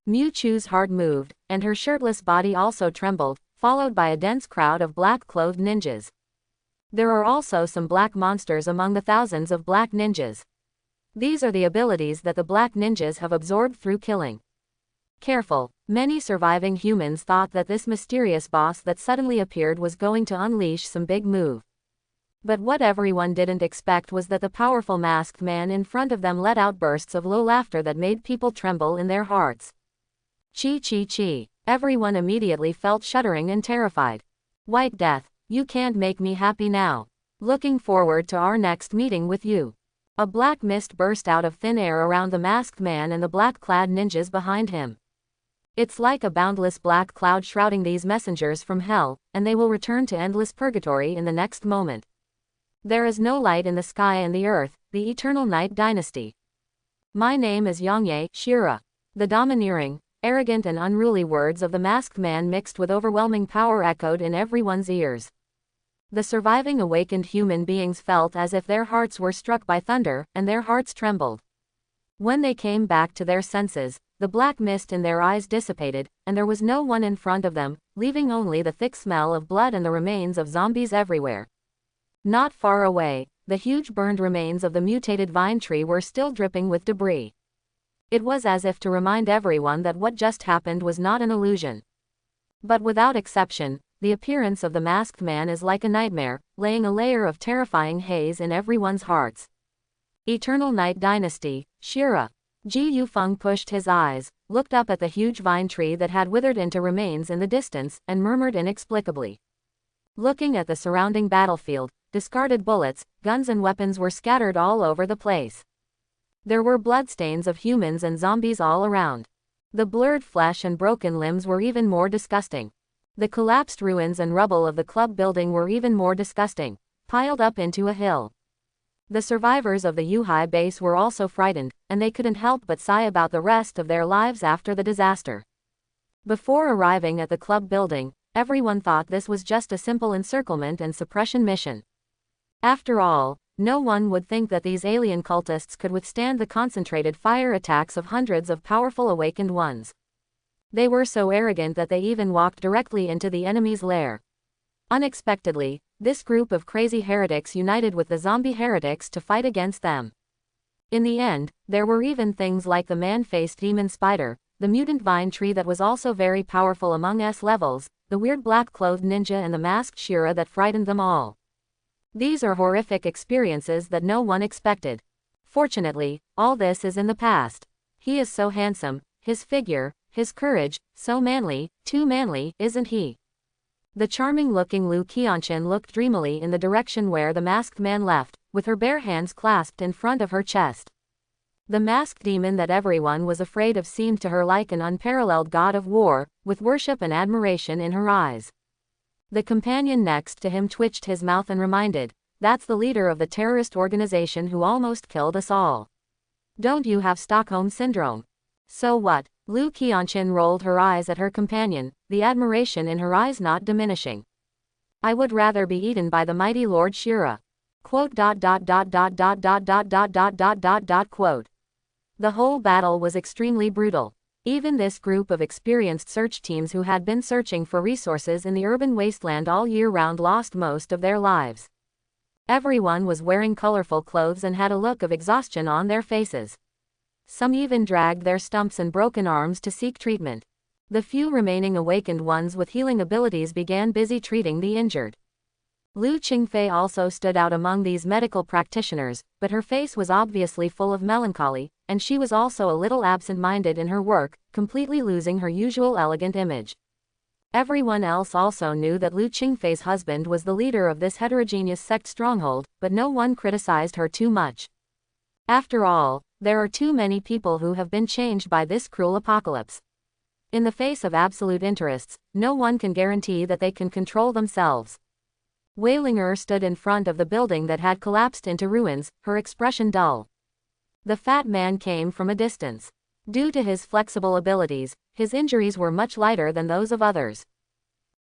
Miu Chu's heart moved, and her shirtless body also trembled, followed by a dense crowd of black-clothed ninjas. There are also some black monsters among the thousands of black ninjas. These are the abilities that the black ninjas have absorbed through killing. Careful, many surviving humans thought that this mysterious boss that suddenly appeared was going to unleash some big move. But what everyone didn't expect was that the powerful masked man in front of them let out bursts of low laughter that made people tremble in their hearts. Chi chi chi. Everyone immediately felt shuddering and terrified. White Death, you can't make me happy now. Looking forward to our next meeting with you. A black mist burst out of thin air around the masked man and the black-clad ninjas behind him. It's like a boundless black cloud shrouding these messengers from hell, and they will return to endless purgatory in the next moment. There is no light in the sky and the earth, the eternal night dynasty. My name is Yangye Shira. The domineering, arrogant and unruly words of the masked man mixed with overwhelming power echoed in everyone's ears. The surviving awakened human beings felt as if their hearts were struck by thunder, and their hearts trembled. When they came back to their senses, the black mist in their eyes dissipated, and there was no one in front of them, leaving only the thick smell of blood and the remains of zombies everywhere. Not far away, the huge burned remains of the mutated vine tree were still dripping with debris. It was as if to remind everyone that what just happened was not an illusion. But without exception, the appearance of the masked man is like a nightmare, laying a layer of terrifying haze in everyone's hearts. Eternal Night Dynasty, Shira. Ji Yufeng pushed his eyes, looked up at the huge vine tree that had withered into remains in the distance, and murmured inexplicably. Looking at the surrounding battlefield, discarded bullets, guns and weapons were scattered all over the place. There were bloodstains of humans and zombies all around. The blurred flesh and broken limbs were even more disgusting. The collapsed ruins and rubble of the club building were even more disgusting, piled up into a hill. The survivors of the Yuhai base were also frightened, and they couldn't help but sigh about the rest of their lives after the disaster. Before arriving at the club building, everyone thought this was just a simple encirclement and suppression mission. After all, no one would think that these alien cultists could withstand the concentrated fire attacks of hundreds of powerful awakened ones. They were so arrogant that they even walked directly into the enemy's lair. Unexpectedly, This group of crazy heretics united with the zombie heretics to fight against them. In the end, there were even things like the man-faced demon spider, the mutant vine tree that was also very powerful among S-levels, the weird black-clothed ninja and the masked Shira that frightened them all. These are horrific experiences that no one expected. Fortunately, all this is in the past. He is so handsome, his figure, his courage, so manly, too manly, isn't he? The charming-looking Liu Qianchen looked dreamily in the direction where the masked man left, with her bare hands clasped in front of her chest. The masked demon that everyone was afraid of seemed to her like an unparalleled god of war, with worship and admiration in her eyes. The companion next to him twitched his mouth and reminded, "That's the leader of the terrorist organization who almost killed us all. Don't you have Stockholm Syndrome?" "So what?" Liu Qianchen rolled her eyes at her companion, the admiration in her eyes not diminishing. "I would rather be eaten by the mighty Lord Shira." Quote. The whole battle was extremely brutal. Even this group of experienced search teams who had been searching for resources in the urban wasteland all year round lost most of their lives. Everyone was wearing colorful clothes and had a look of exhaustion on their faces. Some even dragged their stumps and broken arms to seek treatment. The few remaining awakened ones with healing abilities began busy treating the injured. Lu Qingfei also stood out among these medical practitioners, but her face was obviously full of melancholy, and she was also a little absent-minded in her work, completely losing her usual elegant image. Everyone else also knew that Lu Qingfei's husband was the leader of this heterogeneous sect stronghold, but no one criticized her too much. After all, there are too many people who have been changed by this cruel apocalypse. In the face of absolute interests, no one can guarantee that they can control themselves. Weilinger stood in front of the building that had collapsed into ruins, her expression dull. The fat man came from a distance. Due to his flexible abilities, his injuries were much lighter than those of others.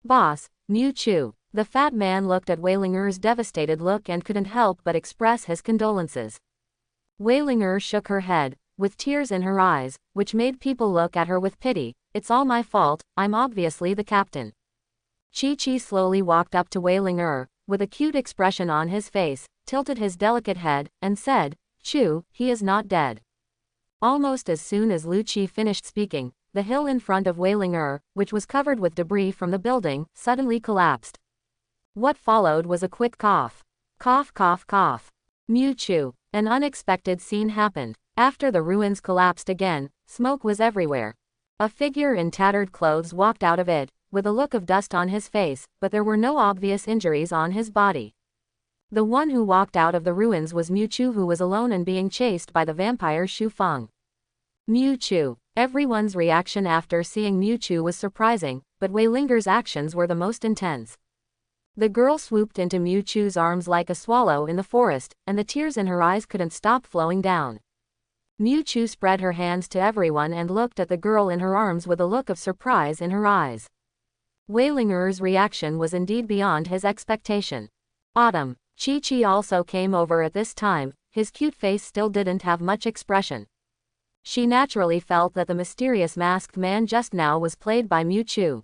"Boss, Mu Chu." The fat man looked at Weilinger's devastated look and couldn't help but express his condolences. Weilinger shook her head, with tears in her eyes, which made people look at her with pity. "It's all my fault, I'm obviously the captain." Chi-Chi slowly walked up to Weilinger, with a cute expression on his face, tilted his delicate head, and said, "Chu, he is not dead." Almost as soon as Lu Qi finished speaking, the hill in front of Weilinger, which was covered with debris from the building, suddenly collapsed. What followed was a quick cough. Cough, cough, cough. Mu Chu. An unexpected scene happened. After the ruins collapsed again, smoke was everywhere. A figure in tattered clothes walked out of it, with a look of dust on his face, but there were no obvious injuries on his body. The one who walked out of the ruins was Mu Chu, who was alone and being chased by the vampire Xu Feng. Mu Chu. Everyone's reaction after seeing Mu Chu was surprising, but Weilinger's actions were the most intense. The girl swooped into Mu Chu's arms like a swallow in the forest, and the tears in her eyes couldn't stop flowing down. Mu Chu spread her hands to everyone and looked at the girl in her arms with a look of surprise in her eyes. Weilinger's reaction was indeed beyond his expectation. Autumn. Chi-Chi also came over at this time, his cute face still didn't have much expression. She naturally felt that the mysterious masked man just now was played by Mu Chu.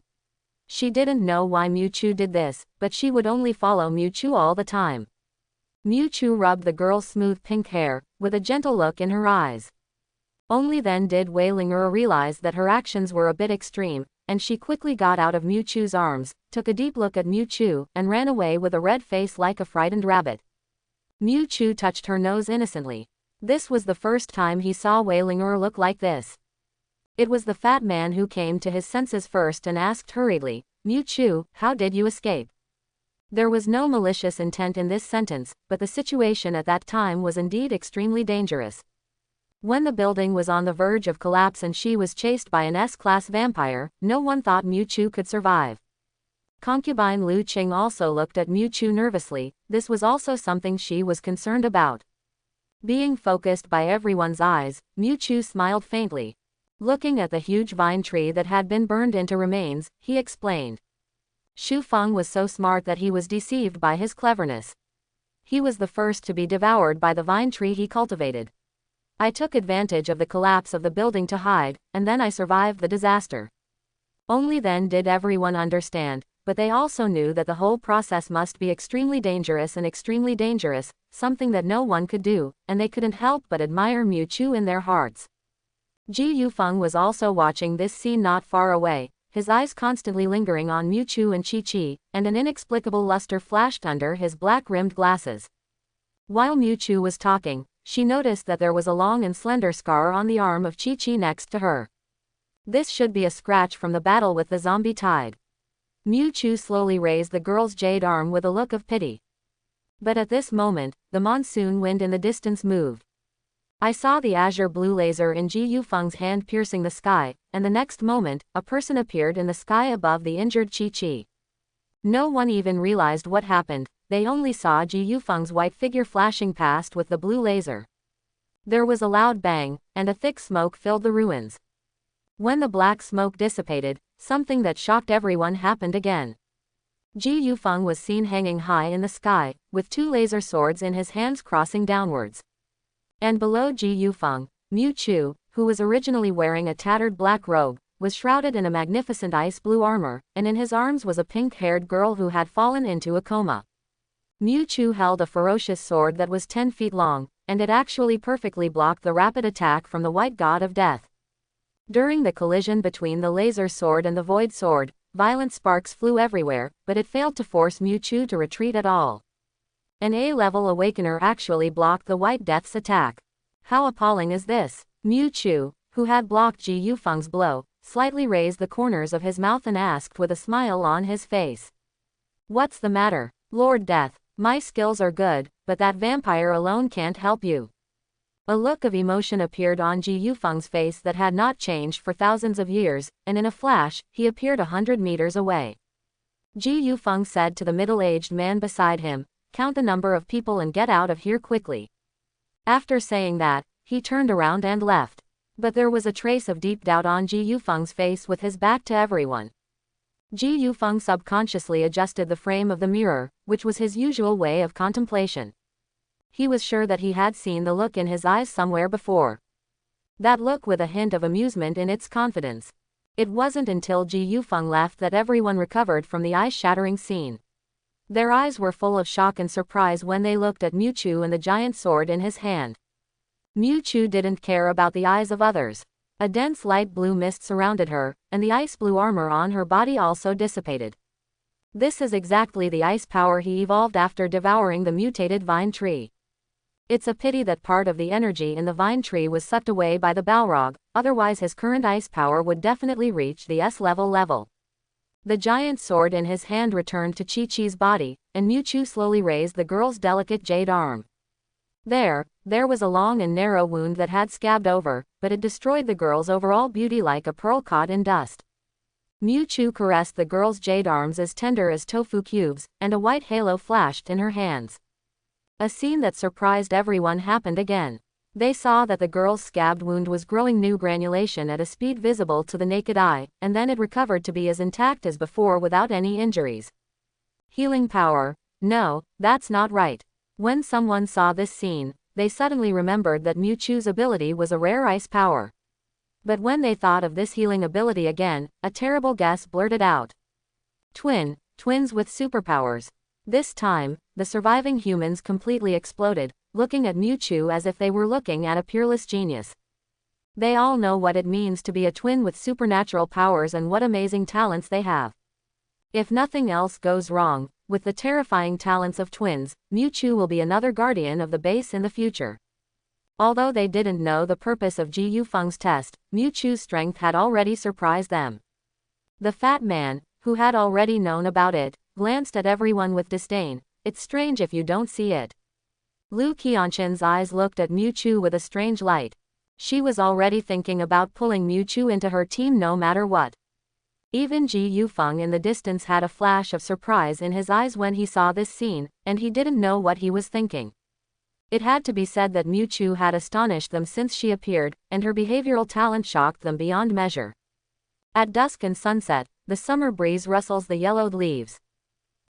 She didn't know why Mu Chu did this, but she would only follow Mu Chu all the time. Mu Chu rubbed the girl's smooth pink hair, with a gentle look in her eyes. Only then did Weilinger realize that her actions were a bit extreme, and she quickly got out of Mu Chu's arms, took a deep look at Mu Chu, and ran away with a red face like a frightened rabbit. Mu Chu touched her nose innocently. This was the first time he saw Weilinger look like this. It was the fat man who came to his senses first and asked hurriedly, "Mu Chu, how did you escape?" There was no malicious intent in this sentence, but the situation at that time was indeed extremely dangerous. When the building was on the verge of collapse and she was chased by an S-class vampire, no one thought Mu Chu could survive. Concubine Lu Qing also looked at Mu Chu nervously. This was also something she was concerned about. Being focused by everyone's eyes, Mu Chu smiled faintly. Looking at the huge vine tree that had been burned into remains, he explained. Xu Feng was so smart that he was deceived by his cleverness. He was the first to be devoured by the vine tree he cultivated. I took advantage of the collapse of the building to hide, and then I survived the disaster. Only then did everyone understand, but they also knew that the whole process must be extremely dangerous, something that no one could do, and they couldn't help but admire Mu Chu in their hearts. Ji Yufeng was also watching this scene not far away, his eyes constantly lingering on Mu Chu and Chi-Chi, and an inexplicable luster flashed under his black-rimmed glasses. While Mu Chu was talking, she noticed that there was a long and slender scar on the arm of Chi-Chi next to her. This should be a scratch from the battle with the zombie tide. Mu Chu slowly raised the girl's jade arm with a look of pity. But at this moment, the monsoon wind in the distance moved. I saw the azure blue laser in Ji Yufeng's hand piercing the sky, and the next moment, a person appeared in the sky above the injured Chi-Chi. No one even realized what happened, they only saw Ji Yufeng's white figure flashing past with the blue laser. There was a loud bang, and a thick smoke filled the ruins. When the black smoke dissipated, something that shocked everyone happened again. Ji Yufeng was seen hanging high in the sky, with two laser swords in his hands crossing downwards. And below Ji Yufeng, Mu Chu, who was originally wearing a tattered black robe, was shrouded in a magnificent ice blue armor, and in his arms was a pink-haired girl who had fallen into a coma. Mu Chu held a ferocious sword that was 10 feet long, and it actually perfectly blocked the rapid attack from the white god of death. During the collision between the laser sword and the void sword, violent sparks flew everywhere, but it failed to force Mu Chu to retreat at all. An A-level awakener actually blocked the White Death's attack. How appalling is this? Mu Chu, who had blocked Ji Yufeng's blow, slightly raised the corners of his mouth and asked with a smile on his face. "What's the matter, Lord Death? My skills are good, but that vampire alone can't help you." A look of emotion appeared on Ji Yufeng's face that had not changed for thousands of years, and in a flash, he appeared 100 meters away. Ji Yufeng said to the middle-aged man beside him, "Count the number of people and get out of here quickly." After saying that, he turned around and left. But there was a trace of deep doubt on Ji Yufeng's face with his back to everyone. Ji Yufeng subconsciously adjusted the frame of the mirror, which was his usual way of contemplation. He was sure that he had seen the look in his eyes somewhere before. That look with a hint of amusement in its confidence. It wasn't until Ji Yufeng left that everyone recovered from the eye-shattering scene. Their eyes were full of shock and surprise when they looked at Mu Chu and the giant sword in his hand. Mu Chu didn't care about the eyes of others. A dense light blue mist surrounded her, and the ice blue armor on her body also dissipated. This is exactly the ice power he evolved after devouring the mutated vine tree. It's a pity that part of the energy in the vine tree was sucked away by the Balrog, otherwise his current ice power would definitely reach the S-level. The giant sword in his hand returned to Chi-Chi's body, and Mu Chu slowly raised the girl's delicate jade arm. There was a long and narrow wound that had scabbed over, but it destroyed the girl's overall beauty like a pearl caught in dust. Mu Chu caressed the girl's jade arms as tender as tofu cubes, and a white halo flashed in her hands. A scene that surprised everyone happened again. They saw that the girl's scabbed wound was growing new granulation at a speed visible to the naked eye, and then it recovered to be as intact as before without any injuries. Healing power? No, that's not right. When someone saw this scene, they suddenly remembered that Mu Chu's ability was a rare ice power. But when they thought of this healing ability again, a terrible guess blurted out. Twins with superpowers. This time, the surviving humans completely exploded, looking at Mu Chu as if they were looking at a peerless genius. They all know what it means to be a twin with supernatural powers and what amazing talents they have. If nothing else goes wrong, with the terrifying talents of twins, Mu Chu will be another guardian of the base in the future. Although they didn't know the purpose of Ji Yufeng's test, Mu Chu's strength had already surprised them. The fat man, who had already known about it, glanced at everyone with disdain. "It's strange if you don't see it." Lu Qianshen's eyes looked at Mu Chu with a strange light. She was already thinking about pulling Mu Chu into her team no matter what. Even Ji Yufeng in the distance had a flash of surprise in his eyes when he saw this scene, and he didn't know what he was thinking. It had to be said that Mu Chu had astonished them since she appeared, and her behavioral talent shocked them beyond measure. At dusk and sunset, the summer breeze rustles the yellowed leaves.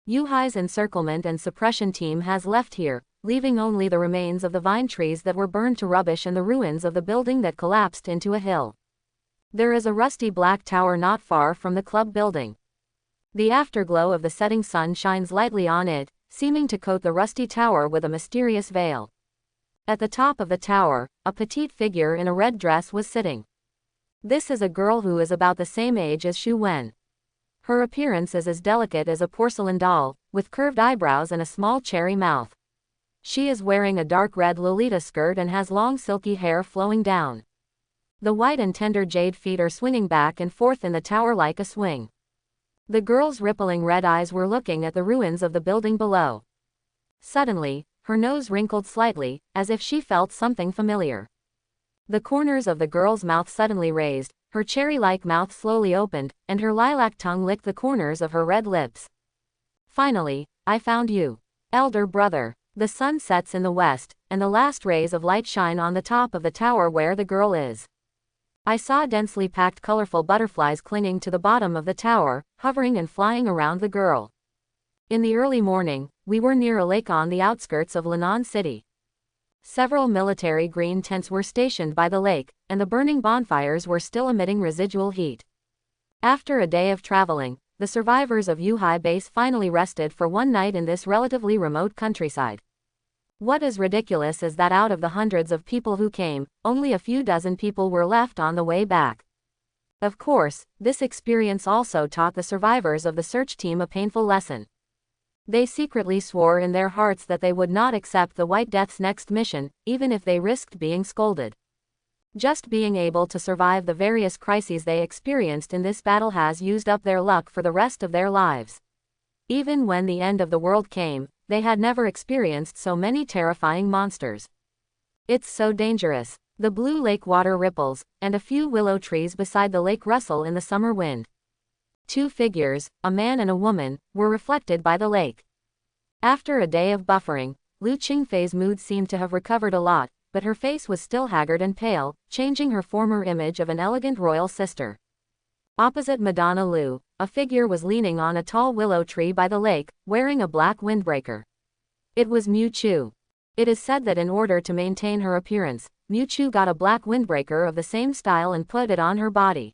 Yuhai's encirclement and suppression team has left here, leaving only the remains of the vine trees that were burned to rubbish and the ruins of the building that collapsed into a hill. There is a rusty black tower not far from the club building. The afterglow of the setting sun shines lightly on it, seeming to coat the rusty tower with a mysterious veil. At the top of the tower, a petite figure in a red dress was sitting. This is a girl who is about the same age as Xu Wen. Her appearance is as delicate as a porcelain doll, with curved eyebrows and a small cherry mouth. She is wearing a dark red Lolita skirt and has long silky hair flowing down. The white and tender jade feet are swinging back and forth in the tower like a swing. The girl's rippling red eyes were looking at the ruins of the building below. Suddenly, her nose wrinkled slightly, as if she felt something familiar. The corners of the girl's mouth suddenly raised, her cherry-like mouth slowly opened, and her lilac tongue licked the corners of her red lips. Finally, I found you. Elder brother. The sun sets in the west, and the last rays of light shine on the top of the tower where the girl is. I saw densely packed colorful butterflies clinging to the bottom of the tower, hovering and flying around the girl. In the early morning, we were near a lake on the outskirts of Linan City. Several military green tents were stationed by the lake, and the burning bonfires were still emitting residual heat. After a day of traveling, the survivors of Yuhai Base finally rested for one night in this relatively remote countryside. What is ridiculous is that out of the hundreds of people who came, only a few dozen people were left on the way back. Of course, this experience also taught the survivors of the search team a painful lesson. They secretly swore in their hearts that they would not accept the White Death's next mission, even if they risked being scolded. Just being able to survive the various crises they experienced in this battle has used up their luck for the rest of their lives. Even when the end of the world came, they had never experienced so many terrifying monsters. It's so dangerous. The blue lake water ripples, and a few willow trees beside the lake rustle in the summer wind. Two figures, a man and a woman, were reflected by the lake. After a day of buffering, Lu Qingfei's mood seemed to have recovered a lot, but her face was still haggard and pale, changing her former image of an elegant royal sister. Opposite Madonna Lu, a figure was leaning on a tall willow tree by the lake, wearing a black windbreaker. It was Mu Chu. It is said that in order to maintain her appearance, Mu Chu got a black windbreaker of the same style and put it on her body.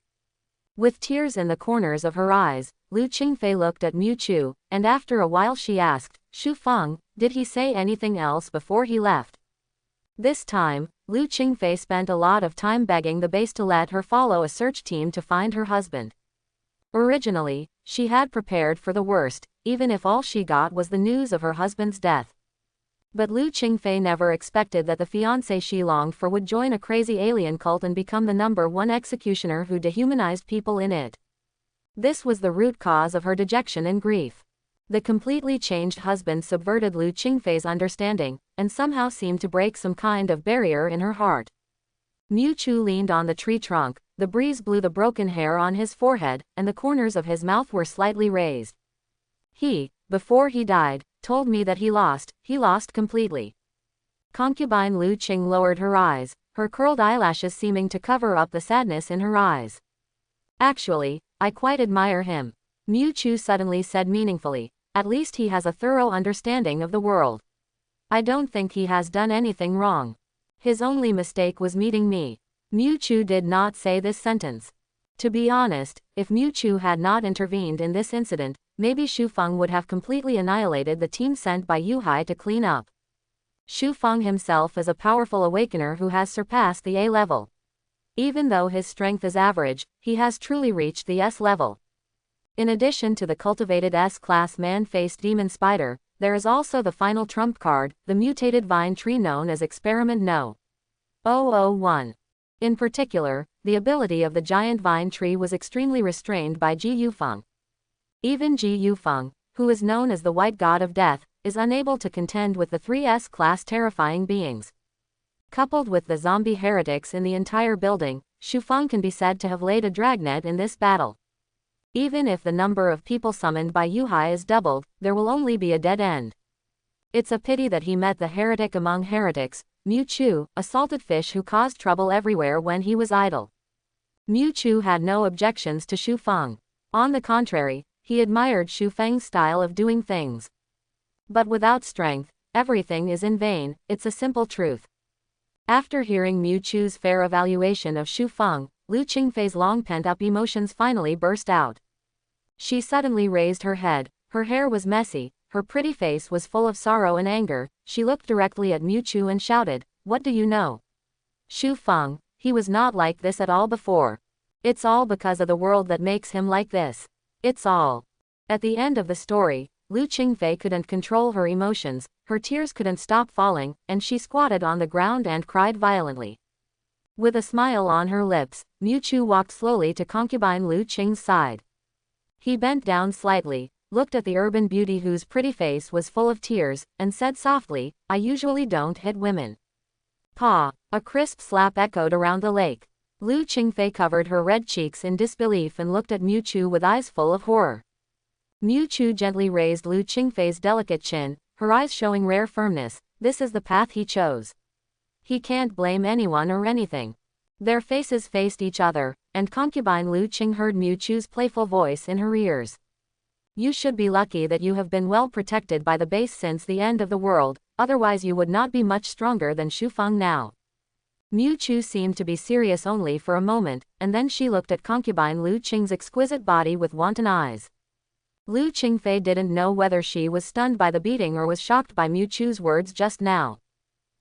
With tears in the corners of her eyes, Lu Qingfei looked at Mu Chu, and after a while she asked, "Xu Feng, did he say anything else before he left?" This time, Lu Qingfei spent a lot of time begging the base to let her follow a search team to find her husband. Originally, she had prepared for the worst, even if all she got was the news of her husband's death. But Lu Qingfei never expected that the fiancé she longed for would join a crazy alien cult and become the #1 executioner who dehumanized people in it. This was the root cause of her dejection and grief. The completely changed husband subverted Lu Qingfei's understanding, and somehow seemed to break some kind of barrier in her heart. Mu Chu leaned on the tree trunk, the breeze blew the broken hair on his forehead, and the corners of his mouth were slightly raised. He, before he died, told me that he lost completely. Concubine Lu Qing lowered her eyes, her curled eyelashes seeming to cover up the sadness in her eyes. Actually, I quite admire him. Mu Chu suddenly said meaningfully. At least he has a thorough understanding of the world. I don't think he has done anything wrong. His only mistake was meeting me. Mu Chu did not say this sentence. To be honest, if Mu Chu had not intervened in this incident, maybe Xu Feng would have completely annihilated the team sent by Yuhai to clean up. Xu Feng himself is a powerful awakener who has surpassed the A level. Even though his strength is average, he has truly reached the S level. In addition to the cultivated S-class man-faced demon spider, there is also the final trump card, the mutated vine tree known as Experiment No. 001. In particular, the ability of the giant vine tree was extremely restrained by Ji Yufeng. Even Ji Yufeng, who is known as the White God of Death, is unable to contend with the 3S-class terrifying beings. Coupled with the zombie heretics in the entire building, Xu Feng can be said to have laid a dragnet in this battle. Even if the number of people summoned by Yuhai is doubled, there will only be a dead end. It's a pity that he met the heretic among heretics, Mu Chu, a salted fish who caused trouble everywhere when he was idle. Mu Chu had no objections to Xu Feng. On the contrary, he admired Xu Feng's style of doing things. But without strength, everything is in vain, it's a simple truth. After hearing Mu Chu's fair evaluation of Xu Feng, Lu Qingfei's long pent-up emotions finally burst out. She suddenly raised her head. Her hair was messy, her pretty face was full of sorrow and anger. She looked directly at Mu Chu and shouted, "What do you know? Xu Feng, he was not like this at all before. It's all because of the world that makes him like this. It's all." At the end of the story, Lu Qingfei couldn't control her emotions, her tears couldn't stop falling, and she squatted on the ground and cried violently. With a smile on her lips, Mu Chu walked slowly to concubine Lu Qing's side. He bent down slightly, looked at the urban beauty whose pretty face was full of tears, and said softly, "I usually don't hit women." "Pa!" A crisp slap echoed around the lake. Lu Qingfei covered her red cheeks in disbelief and looked at Mu Chu with eyes full of horror. Mu Chu gently raised Lu Qingfei's delicate chin, her eyes showing rare firmness. This is the path he chose. He can't blame anyone or anything. Their faces faced each other, and concubine Lu Qing heard Mu Chu's playful voice in her ears. "You should be lucky that you have been well protected by the base since the end of the world, otherwise you would not be much stronger than Xu Feng now." Mu Chu seemed to be serious only for a moment, and then she looked at concubine Lu Qing's exquisite body with wanton eyes. Lu Qingfei didn't know whether she was stunned by the beating or was shocked by Mu Chu's words just now.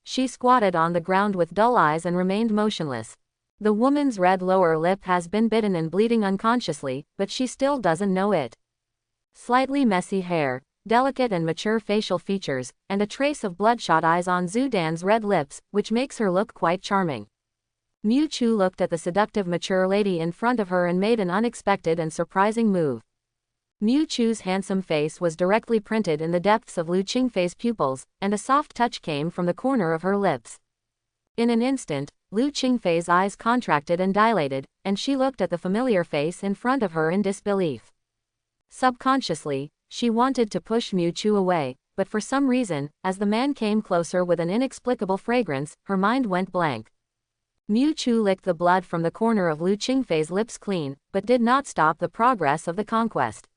She squatted on the ground with dull eyes and remained motionless. The woman's red lower lip has been bitten and bleeding unconsciously, but she still doesn't know it. Slightly messy hair, delicate and mature facial features, and a trace of bloodshot eyes on Zhu Dan's red lips, which makes her look quite charming. Mu Chu looked at the seductive mature lady in front of her and made an unexpected and surprising move. Mu Chu's handsome face was directly printed in the depths of Lu Qingfei's pupils, and a soft touch came from the corner of her lips. In an instant, Lu Qingfei's eyes contracted and dilated, and she looked at the familiar face in front of her in disbelief. Subconsciously, she wanted to push Mu Chu away, but for some reason, as the man came closer with an inexplicable fragrance, her mind went blank. Mu Chu licked the blood from the corner of Lu Qingfei's lips clean, but did not stop the progress of the conquest.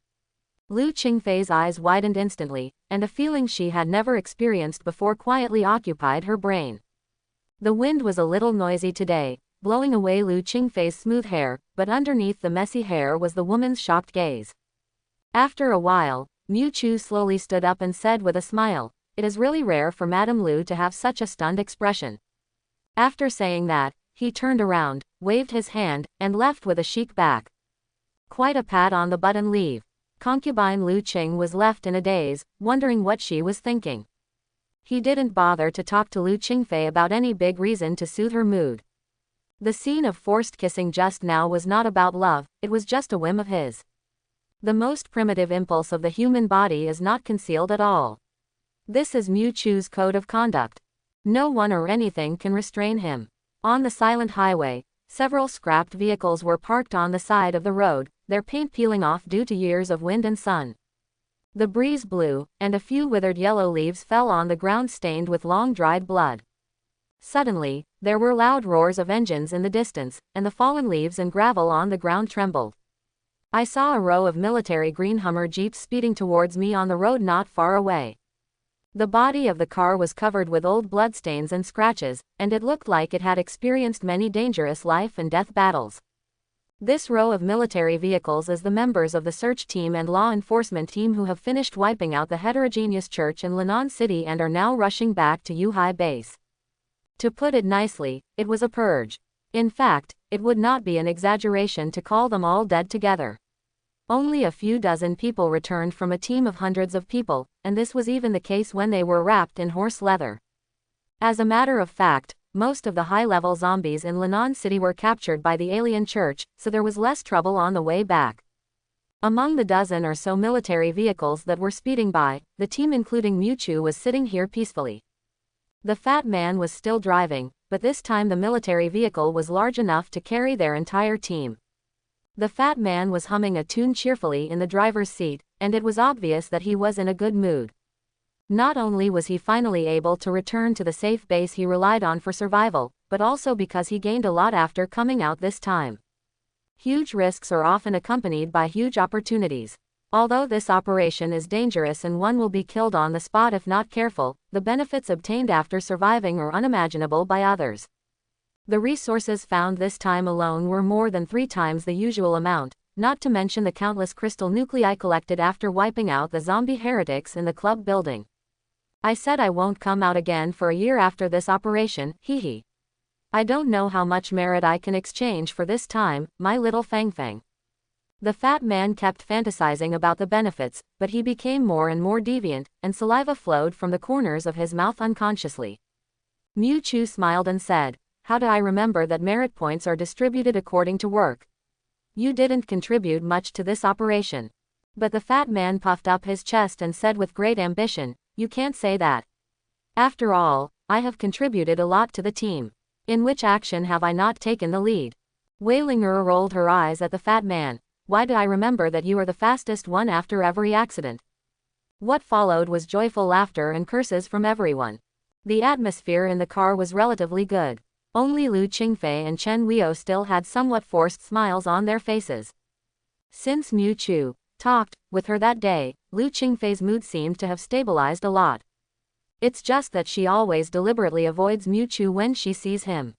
Lu Qingfei's eyes widened instantly, and a feeling she had never experienced before quietly occupied her brain. The wind was a little noisy today, blowing away Lu Qingfei's smooth hair, but underneath the messy hair was the woman's shocked gaze. After a while, Mu Chu slowly stood up and said with a smile, "It is really rare for Madame Lu to have such a stunned expression." After saying that, he turned around, waved his hand, and left with a chic back. Quite a pat on the butt and leave. Concubine Lu Qing was left in a daze, wondering what she was thinking. He didn't bother to talk to Lu Qingfei about any big reason to soothe her mood. The scene of forced kissing just now was not about love, it was just a whim of his. The most primitive impulse of the human body is not concealed at all. This is Mu Chu's code of conduct. No one or anything can restrain him. On the silent highway, several scrapped vehicles were parked on the side of the road, their paint peeling off due to years of wind and sun. The breeze blew, and a few withered yellow leaves fell on the ground stained with long-dried blood. Suddenly, there were loud roars of engines in the distance, and the fallen leaves and gravel on the ground trembled. I saw a row of military green Hummer jeeps speeding towards me on the road not far away. The body of the car was covered with old bloodstains and scratches, and it looked like it had experienced many dangerous life and death battles. This row of military vehicles is the members of the search team and law enforcement team who have finished wiping out the heterogeneous church in Linan City and are now rushing back to Yuhai base. To put it nicely, it was a purge. In fact, it would not be an exaggeration to call them all dead together. Only a few dozen people returned from a team of hundreds of people, and this was even the case when they were wrapped in horse leather. As a matter of fact, most of the high-level zombies in Linan City were captured by the alien church, so there was less trouble on the way back. Among the dozen or so military vehicles that were speeding by, the team including Mu Chu was sitting here peacefully. The fat man was still driving, but this time the military vehicle was large enough to carry their entire team. The fat man was humming a tune cheerfully in the driver's seat, and it was obvious that he was in a good mood. Not only was he finally able to return to the safe base he relied on for survival, but also because he gained a lot after coming out this time. Huge risks are often accompanied by huge opportunities. Although this operation is dangerous and one will be killed on the spot if not careful, the benefits obtained after surviving are unimaginable by others. The resources found this time alone were more than 3 times the usual amount, not to mention the countless crystal nuclei collected after wiping out the zombie heretics in the club building. I said I won't come out again for a year after this operation, hee. I don't know how much merit I can exchange for this time, my little Fang. The fat man kept fantasizing about the benefits, but he became more and more deviant, and saliva flowed from the corners of his mouth unconsciously. Miu Chu smiled and said, "How do I remember that merit points are distributed according to work? You didn't contribute much to this operation." But the fat man puffed up his chest and said with great ambition, "You can't say that. After all, I have contributed a lot to the team. In which action have I not taken the lead?" Wei Ling rolled her eyes at the fat man. "Why do I remember that you are the fastest one after every accident?" What followed was joyful laughter and curses from everyone. The atmosphere in the car was relatively good. Only Lu Qingfei and Chen Weio still had somewhat forced smiles on their faces. Since Miu Chu talked with her that day, Lu Qingfei's mood seemed to have stabilized a lot. It's just that she always deliberately avoids Miu Chu when she sees him.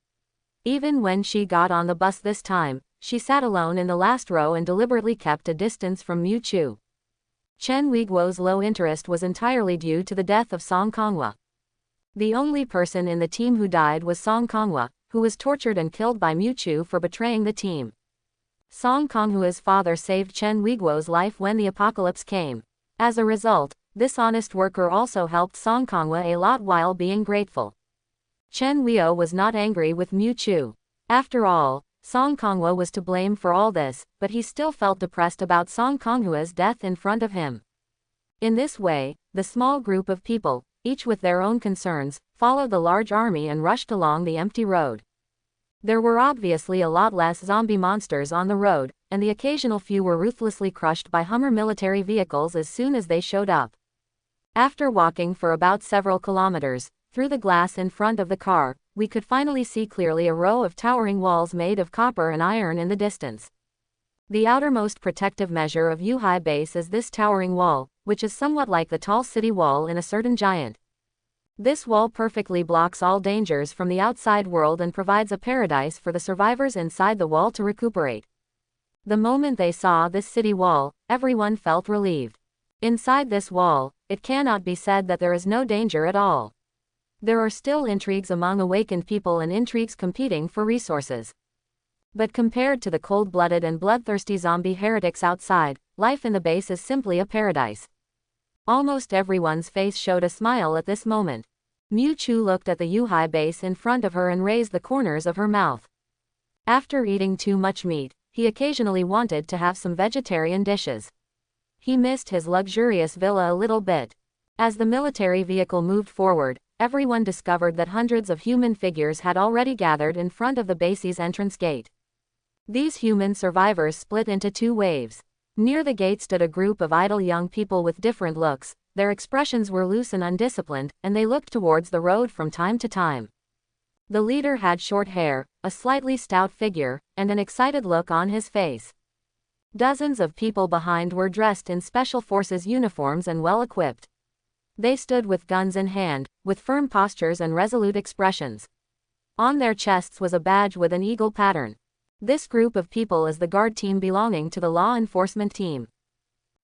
Even when she got on the bus this time, she sat alone in the last row and deliberately kept a distance from Miu Chu. Chen Weiguo's low interest was entirely due to the death of Song Konghua. The only person in the team who died was Song Konghua, who was tortured and killed by Miu Chu for betraying the team. Song Konghua's father saved Chen Weiguo's life when the apocalypse came. As a result, this honest worker also helped Song Konghua a lot while being grateful. Chen Weio was not angry with Miu Chu. After all, Song Konghua was to blame for all this, but he still felt depressed about Song Konghua's death in front of him. In this way, the small group of people, each with their own concerns, followed the large army and rushed along the empty road. There were obviously a lot less zombie monsters on the road, and the occasional few were ruthlessly crushed by Hummer military vehicles as soon as they showed up. After walking for about several kilometers, through the glass in front of the car, we could finally see clearly a row of towering walls made of copper and iron in the distance. The outermost protective measure of Yuhai Base is this towering wall, which is somewhat like the tall city wall in A Certain Giant. This wall perfectly blocks all dangers from the outside world and provides a paradise for the survivors inside the wall to recuperate. The moment they saw this city wall, everyone felt relieved. Inside this wall, it cannot be said that there is no danger at all. There are still intrigues among awakened people and intrigues competing for resources. But compared to the cold-blooded and bloodthirsty zombie heretics outside, life in the base is simply a paradise. Almost everyone's face showed a smile at this moment. Miu Chu looked at the Yuhai base in front of her and raised the corners of her mouth. After eating too much meat, he occasionally wanted to have some vegetarian dishes. He missed his luxurious villa a little bit. As the military vehicle moved forward, everyone discovered that hundreds of human figures had already gathered in front of the base's entrance gate. These human survivors split into two waves. Near the gate stood a group of idle young people with different looks. Their expressions were loose and undisciplined, and they looked towards the road from time to time. The leader had short hair, a slightly stout figure, and an excited look on his face. Dozens of people behind were dressed in special forces uniforms and well equipped. They stood with guns in hand, with firm postures and resolute expressions. On their chests was a badge with an eagle pattern. This group of people is the guard team belonging to the law enforcement team.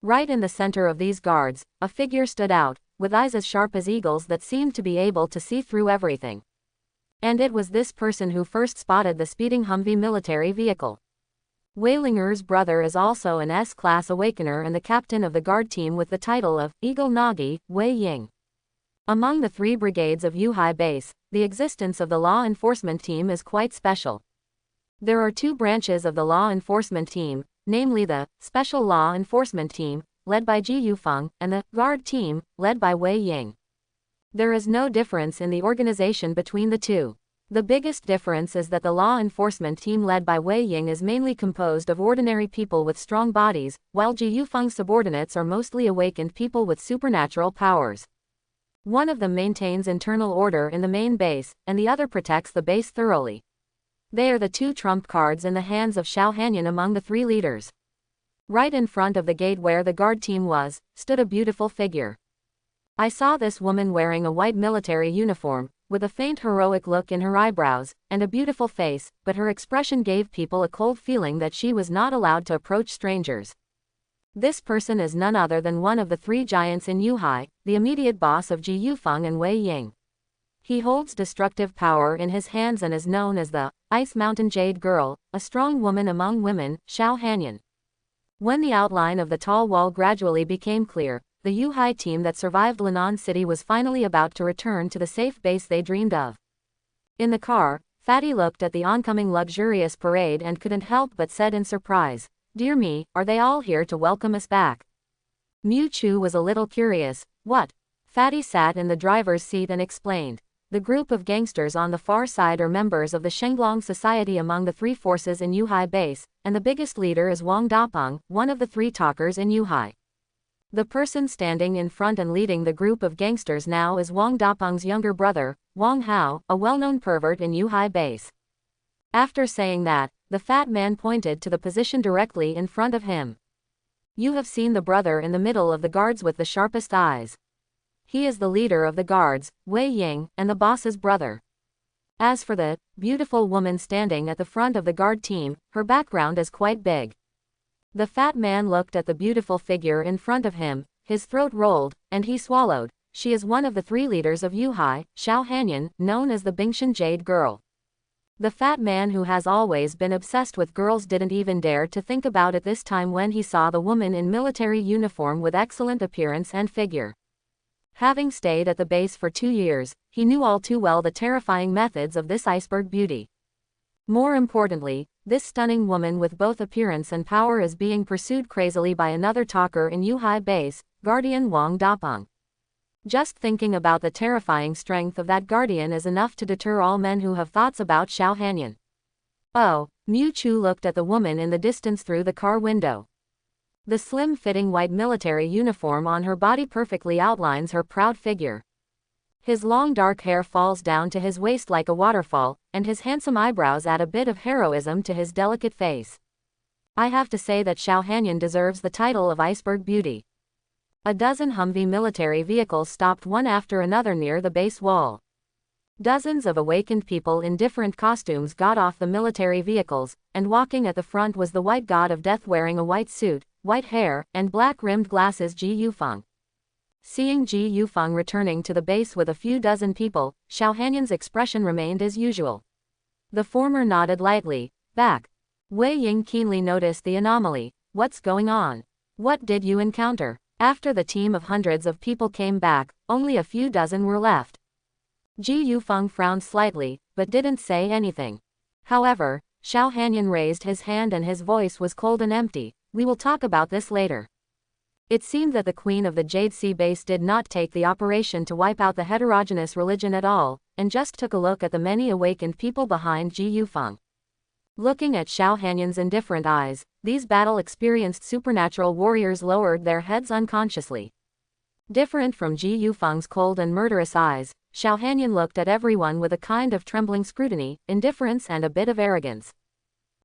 Right in the center of these guards, a figure stood out, with eyes as sharp as eagles that seemed to be able to see through everything. And it was this person who first spotted the speeding Humvee military vehicle. Wei Linger's brother is also an S-class awakener and the captain of the guard team with the title of Eagle Nagi, Wei Ying. Among the 3 brigades of Yuhai Base, the existence of the law enforcement team is quite special. There are 2 branches of the law enforcement team, namely the Special Law Enforcement Team, led by Ji Yufeng, and the Guard Team, led by Wei Ying. There is no difference in the organization between the 2. The biggest difference is that the law enforcement team led by Wei Ying is mainly composed of ordinary people with strong bodies, while Ji Yufeng's subordinates are mostly awakened people with supernatural powers. One of them maintains internal order in the main base, and the other protects the base thoroughly. They are the 2 trump cards in the hands of Xiao Hanyan among the 3 leaders. Right in front of the gate where the guard team was, stood a beautiful figure. I saw this woman wearing a white military uniform, with a faint heroic look in her eyebrows, and a beautiful face, but her expression gave people a cold feeling that she was not allowed to approach strangers. This person is none other than one of the three giants in Yuhai, the immediate boss of Ji Yufeng and Wei Ying. He holds destructive power in his hands and is known as the Ice Mountain Jade Girl, a strong woman among women, Xiao Hanyan. When the outline of the tall wall gradually became clear, the Yuhai team that survived Linan City was finally about to return to the safe base they dreamed of. In the car, Fatty looked at the oncoming luxurious parade and couldn't help but said in surprise, "Dear me, are they all here to welcome us back?" Miu Chu was a little curious. "What?" Fatty sat in the driver's seat and explained. The group of gangsters on the far side are members of the Shenglong Society among the three forces in Yuhai base, and the biggest leader is Wang Dapeng, one of the three talkers in Yuhai. The person standing in front and leading the group of gangsters now is Wang Dapeng's younger brother, Wang Hao, a well-known pervert in Yuhai base. After saying that, the fat man pointed to the position directly in front of him. "You have seen the brother in the middle of the guards with the sharpest eyes. He is the leader of the guards, Wei Ying, and the boss's brother. As for the beautiful woman standing at the front of the guard team, her background is quite big." The fat man looked at the beautiful figure in front of him, his throat rolled, and he swallowed. "She is one of the three leaders of Yuhai, Xiao Hanyan, known as the Bingshan Jade Girl." The fat man, who has always been obsessed with girls, didn't even dare to think about it this time when he saw the woman in military uniform with excellent appearance and figure. Having stayed at the base for 2 years, he knew all too well the terrifying methods of this iceberg beauty. More importantly, this stunning woman with both appearance and power is being pursued crazily by another talker in Yuhai base, Guardian Wang Dapeng. Just thinking about the terrifying strength of that guardian is enough to deter all men who have thoughts about Xiao Hanyan. "Oh," Miu Chu looked at the woman in the distance through the car window. The slim-fitting white military uniform on her body perfectly outlines her proud figure. His long dark hair falls down to his waist like a waterfall, and his handsome eyebrows add a bit of heroism to his delicate face. I have to say that Xiao Hanyan deserves the title of Iceberg Beauty. A dozen Humvee military vehicles stopped one after another near the base wall. Dozens of awakened people in different costumes got off the military vehicles, and walking at the front was the white god of death wearing a white suit, white hair, and black-rimmed glasses, Ji Yufeng. Seeing Ji Yufeng returning to the base with a few dozen people, Xiao Hanyan's expression remained as usual. The former nodded lightly. "Back." Wei Ying keenly noticed the anomaly. "What's going on? What did you encounter?" After the team of hundreds of people came back, only a few dozen were left. Ji Yufeng frowned slightly, but didn't say anything. However, Xiao Hanyan raised his hand and his voice was cold and empty. "We will talk about this later." It seemed that the queen of the Jade Sea base did not take the operation to wipe out the heterogeneous religion at all, and just took a look at the many awakened people behind Ji Yufeng. Looking at Xiao Hanyan's indifferent eyes, these battle-experienced supernatural warriors lowered their heads unconsciously. Different from Ji Yufeng's cold and murderous eyes, Xiao Hanyan looked at everyone with a kind of trembling scrutiny, indifference and a bit of arrogance.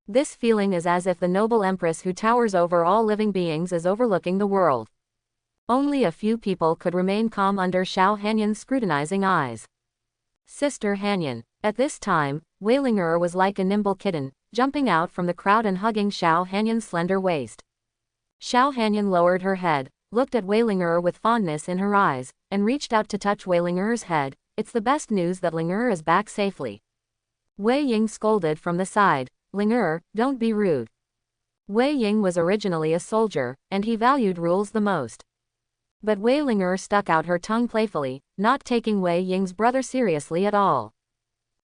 This feeling is as if the noble empress who towers over all living beings is overlooking the world. Only a few people could remain calm under Xiao Hanyan's scrutinizing eyes. Sister Hanyan. At this time, Weilinger was like a nimble kitten, jumping out from the crowd and hugging Xiao Hanyan's slender waist. Xiao Hanyan lowered her head, looked at Weilinger with fondness in her eyes, and reached out to touch Weilinger's head. "It's the best news that Linger is back safely." Wei Ying scolded from the side. "Linger, don't be rude." Wei Ying was originally a soldier, and he valued rules the most. But Weilinger stuck out her tongue playfully, not taking Wei Ying's brother seriously at all.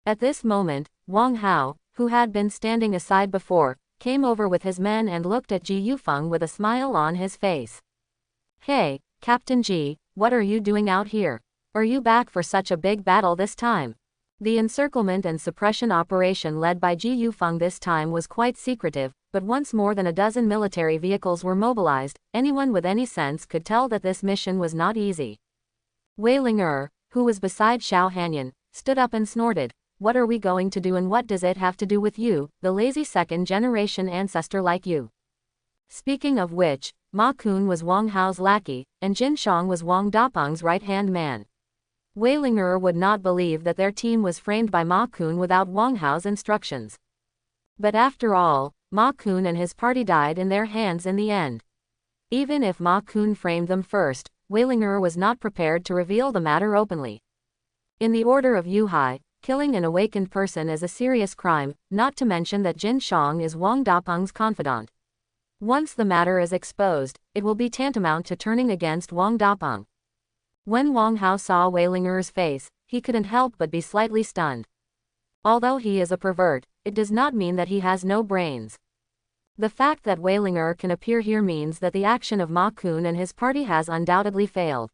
At this moment, Wang Hao, who had been standing aside before, came over with his men and looked at Ji Yufeng with a smile on his face. "Hey, Captain Ji, what are you doing out here? Are you back for such a big battle this time?" The encirclement and suppression operation led by Ji Yufeng this time was quite secretive, but once more than a dozen military vehicles were mobilized, anyone with any sense could tell that this mission was not easy. Weilinger, who was beside Xiao Hanyan, stood up and snorted. "What are we going to do and what does it have to do with you, the lazy second-generation ancestor like you?" Speaking of which, Ma Kun was Wang Hao's lackey, and Jin Shang was Wang Dapeng's right-hand man. Wei Ling'er would not believe that their team was framed by Ma Kun without Wang Hao's instructions. But after all, Ma Kun and his party died in their hands in the end. Even if Ma Kun framed them first, Wei Ling'er was not prepared to reveal the matter openly. In the order of Yuhai, killing an awakened person is a serious crime, not to mention that Jin Shang is Wang Dapeng's confidant. Once the matter is exposed, it will be tantamount to turning against Wang Dapeng. When Wang Hao saw Wei Ling'er's face, he couldn't help but be slightly stunned. Although he is a pervert, it does not mean that he has no brains. The fact that Wei Ling'er can appear here means that the action of Ma Kun and his party has undoubtedly failed.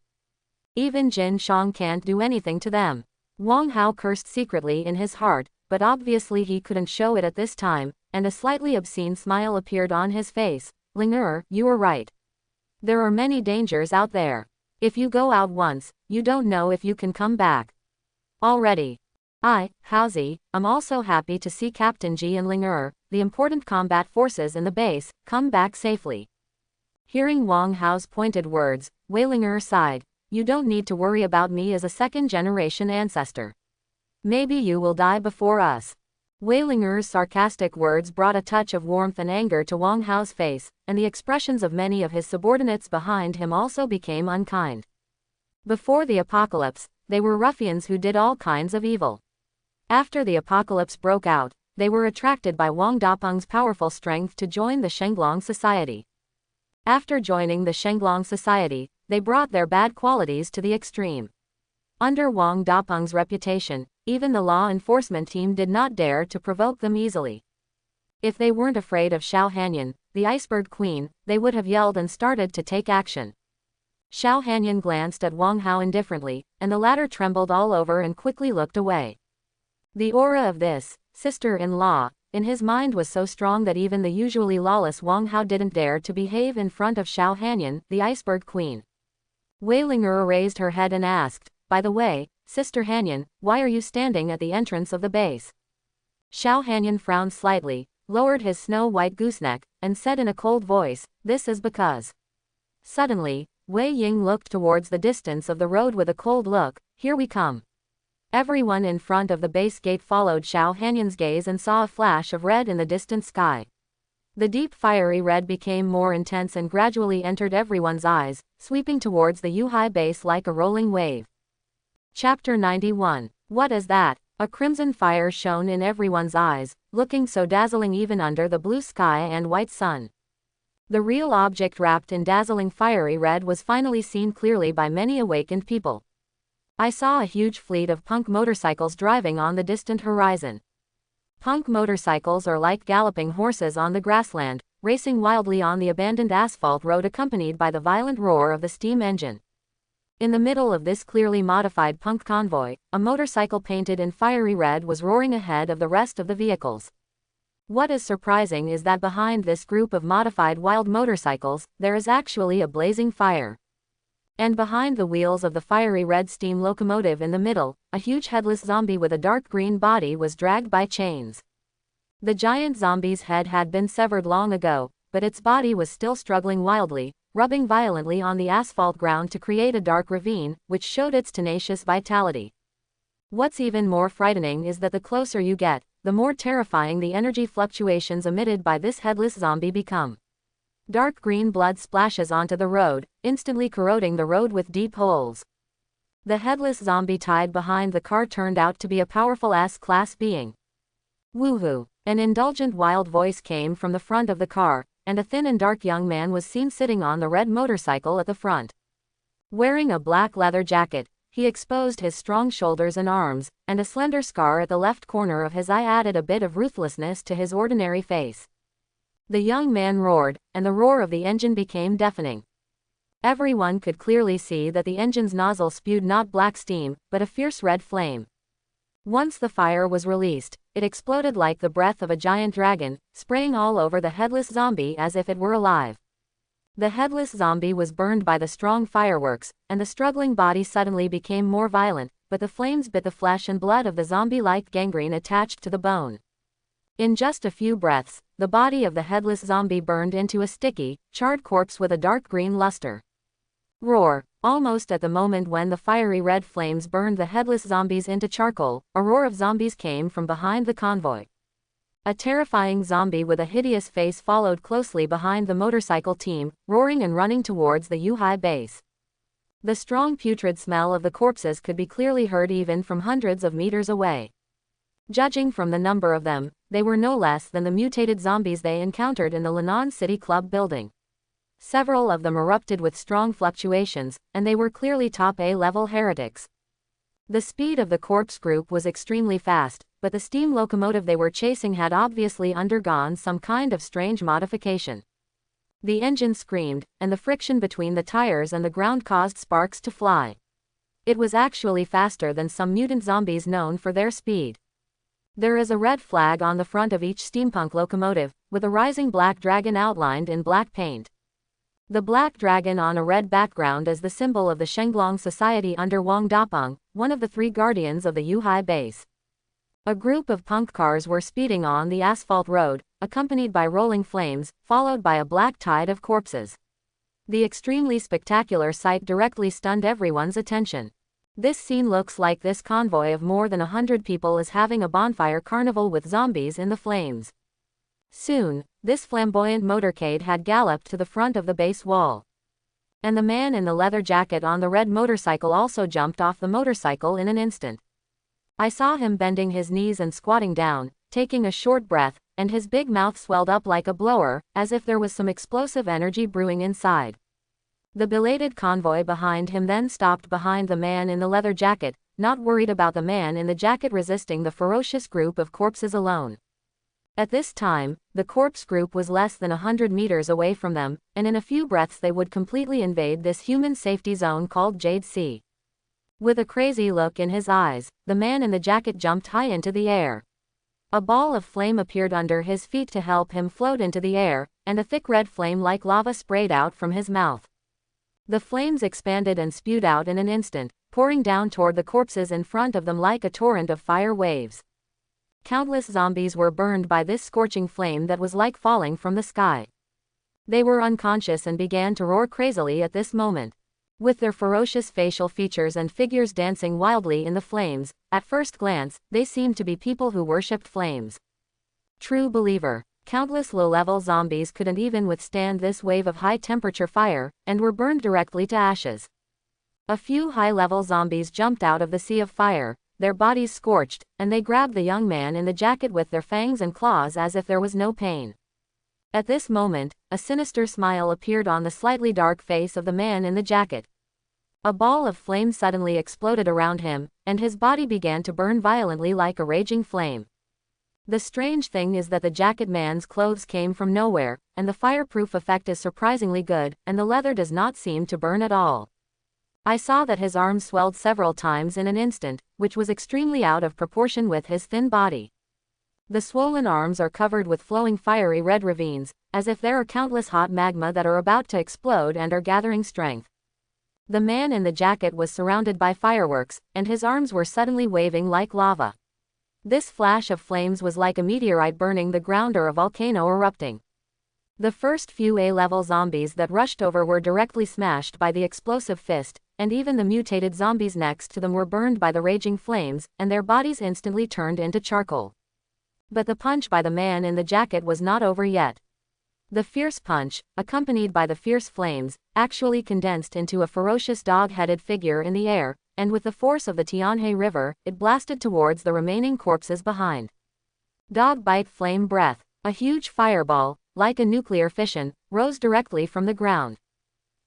Even Jin Shang can't do anything to them. Wang Hao cursed secretly in his heart, but obviously he couldn't show it at this time, and a slightly obscene smile appeared on his face. Ling'er, you are right. There are many dangers out there. If you go out once, you don't know if you can come back. Already. Haozi, I'm also happy to see Captain Ji and Ling'er, the important combat forces in the base, come back safely. Hearing Wang Hao's pointed words, Wei Ling'er sighed. You don't need to worry about me as a second-generation ancestor. Maybe you will die before us. Wei Ling'er's sarcastic words brought a touch of warmth and anger to Wang Hao's face, and the expressions of many of his subordinates behind him also became unkind. Before the apocalypse, they were ruffians who did all kinds of evil. After the apocalypse broke out, they were attracted by Wang Dapeng's powerful strength to join the Shenglong Society. After joining the Shenglong Society, they brought their bad qualities to the extreme. Under Wang Dapeng's reputation, even the law enforcement team did not dare to provoke them easily. If they weren't afraid of Xiao Hanyan, the Iceberg Queen, they would have yelled and started to take action. Xiao Hanyan glanced at Wang Hao indifferently, and the latter trembled all over and quickly looked away. The aura of this sister-in-law in his mind was so strong that even the usually lawless Wang Hao didn't dare to behave in front of Xiao Hanyan, the Iceberg Queen. Wei Ling'er raised her head and asked, by the way, Sister Hanyan, why are you standing at the entrance of the base? Xiao Hanyan frowned slightly, lowered his snow-white gooseneck, and said in a cold voice, this is because. Suddenly, Wei Ying looked towards the distance of the road with a cold look. Here we come. Everyone in front of the base gate followed Xiao Hanyan's gaze and saw a flash of red in the distant sky. The deep fiery red became more intense and gradually entered everyone's eyes, sweeping towards the Yuhai base like a rolling wave. Chapter 91. What is that? A crimson fire shone in everyone's eyes, looking so dazzling even under the blue sky and white sun. The real object wrapped in dazzling fiery red was finally seen clearly by many awakened people. I saw a huge fleet of punk motorcycles driving on the distant horizon. Punk motorcycles are like galloping horses on the grassland, racing wildly on the abandoned asphalt road accompanied by the violent roar of the steam engine. In the middle of this clearly modified punk convoy, a motorcycle painted in fiery red was roaring ahead of the rest of the vehicles. What is surprising is that behind this group of modified wild motorcycles, there is actually a blazing fire. And behind the wheels of the fiery red steam locomotive in the middle, a huge headless zombie with a dark green body was dragged by chains. The giant zombie's head had been severed long ago, but its body was still struggling wildly, rubbing violently on the asphalt ground to create a dark ravine, which showed its tenacious vitality. What's even more frightening is that the closer you get, the more terrifying the energy fluctuations emitted by this headless zombie become. Dark green blood splashes onto the road, instantly corroding the road with deep holes. The headless zombie tied behind the car turned out to be a powerful S-class being. Woohoo! An indulgent wild voice came from the front of the car, and a thin and dark young man was seen sitting on the red motorcycle at the front. Wearing a black leather jacket, he exposed his strong shoulders and arms, and a slender scar at the left corner of his eye added a bit of ruthlessness to his ordinary face. The young man roared, and the roar of the engine became deafening. Everyone could clearly see that the engine's nozzle spewed not black steam, but a fierce red flame. Once the fire was released, it exploded like the breath of a giant dragon, spraying all over the headless zombie as if it were alive. The headless zombie was burned by the strong fireworks, and the struggling body suddenly became more violent, but the flames bit the flesh and blood of the zombie like gangrene attached to the bone. In just a few breaths, the body of the headless zombie burned into a sticky, charred corpse with a dark green luster. Roar. Almost at the moment when the fiery red flames burned the headless zombies into charcoal, a roar of zombies came from behind the convoy. A terrifying zombie with a hideous face followed closely behind the motorcycle team, roaring and running towards the Yuhai base. The strong putrid smell of the corpses could be clearly heard even from hundreds of meters away. Judging from the number of them, they were no less than the mutated zombies they encountered in the Lenon City Club building. Several of them erupted with strong fluctuations, and they were clearly top A-level heretics. The speed of the corpse group was extremely fast, but the steam locomotive they were chasing had obviously undergone some kind of strange modification. The engine screamed, and the friction between the tires and the ground caused sparks to fly. It was actually faster than some mutant zombies known for their speed. There is a red flag on the front of each steampunk locomotive, with a rising black dragon outlined in black paint. The black dragon on a red background is the symbol of the Shenglong Society under Wang Dapeng, one of the three guardians of the Yuhai base. A group of punk cars were speeding on the asphalt road, accompanied by rolling flames, followed by a black tide of corpses. The extremely spectacular sight directly stunned everyone's attention. This scene looks like this convoy of more than 100 people is having a bonfire carnival with zombies in the flames. Soon, this flamboyant motorcade had galloped to the front of the base wall. And the man in the leather jacket on the red motorcycle also jumped off the motorcycle in an instant. I saw him bending his knees and squatting down, taking a short breath, and his big mouth swelled up like a blower, as if there was some explosive energy brewing inside. The belated convoy behind him then stopped behind the man in the leather jacket, not worried about the man in the jacket resisting the ferocious group of corpses alone. At this time, the corpse group was less than 100 meters away from them, and in a few breaths they would completely invade this human safety zone called Jade Sea. With a crazy look in his eyes, the man in the jacket jumped high into the air. A ball of flame appeared under his feet to help him float into the air, and a thick red flame like lava sprayed out from his mouth. The flames expanded and spewed out in an instant, pouring down toward the corpses in front of them like a torrent of fire waves. Countless zombies were burned by this scorching flame that was like falling from the sky. They were unconscious and began to roar crazily at this moment. With their ferocious facial features and figures dancing wildly in the flames, at first glance, they seemed to be people who worshipped flames. True believer. Countless low-level zombies couldn't even withstand this wave of high-temperature fire, and were burned directly to ashes. A few high-level zombies jumped out of the sea of fire, their bodies scorched, and they grabbed the young man in the jacket with their fangs and claws as if there was no pain. At this moment, a sinister smile appeared on the slightly dark face of the man in the jacket. A ball of flame suddenly exploded around him, and his body began to burn violently like a raging flame. The strange thing is that the jacket man's clothes came from nowhere, and the fireproof effect is surprisingly good, and the leather does not seem to burn at all. I saw that his arms swelled several times in an instant, which was extremely out of proportion with his thin body. The swollen arms are covered with flowing fiery red ravines, as if there are countless hot magma that are about to explode and are gathering strength. The man in the jacket was surrounded by fireworks, and his arms were suddenly waving like lava. This flash of flames was like a meteorite burning the ground or a volcano erupting. The first few A-level zombies that rushed over were directly smashed by the explosive fist, and even the mutated zombies next to them were burned by the raging flames, and their bodies instantly turned into charcoal. But the punch by the man in the jacket was not over yet. The fierce punch, accompanied by the fierce flames, actually condensed into a ferocious dog-headed figure in the air, and with the force of the Tianhe River, it blasted towards the remaining corpses behind. Dog bite flame breath. A huge fireball, like a nuclear fission, rose directly from the ground.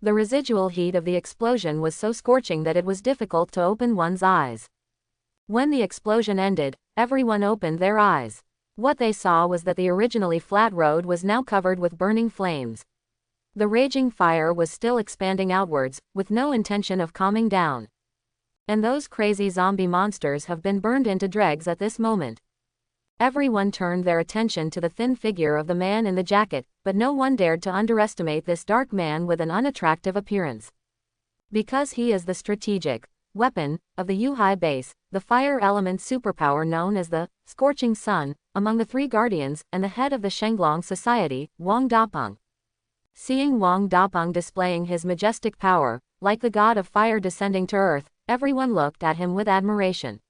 The residual heat of the explosion was so scorching that it was difficult to open one's eyes. When the explosion ended, everyone opened their eyes. What they saw was that the originally flat road was now covered with burning flames. The raging fire was still expanding outwards, with no intention of calming down. And those crazy zombie monsters have been burned into dregs at this moment. Everyone turned their attention to the thin figure of the man in the jacket, but no one dared to underestimate this dark man with an unattractive appearance. Because he is the strategic weapon of the Yuhai base, the fire element superpower known as the Scorching Sun, among the three guardians, and the head of the Shenglong Society, Wang Dapeng. Seeing Wang Dapeng displaying his majestic power, like the god of fire descending to earth, everyone looked at him with admiration.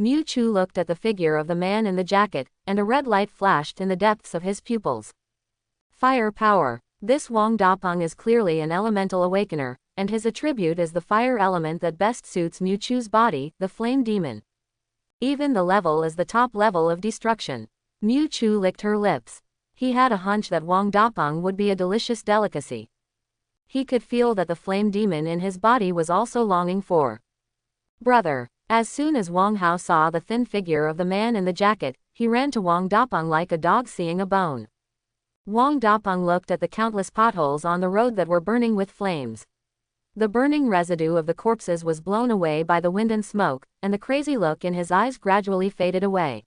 Miu Chu looked at the figure of the man in the jacket, and a red light flashed in the depths of his pupils. Fire power. This Wang Dapeng is clearly an elemental awakener, and his attribute is the fire element that best suits Miu Chu's body, the flame demon. Even the level is the top level of destruction. Miu Chu licked her lips. He had a hunch that Wang Dapeng would be a delicious delicacy. He could feel that the flame demon in his body was also longing for brother. As soon as Wang Hao saw the thin figure of the man in the jacket, he ran to Wang Dapeng like a dog seeing a bone. Wang Dapeng looked at the countless potholes on the road that were burning with flames. The burning residue of the corpses was blown away by the wind and smoke, and the crazy look in his eyes gradually faded away.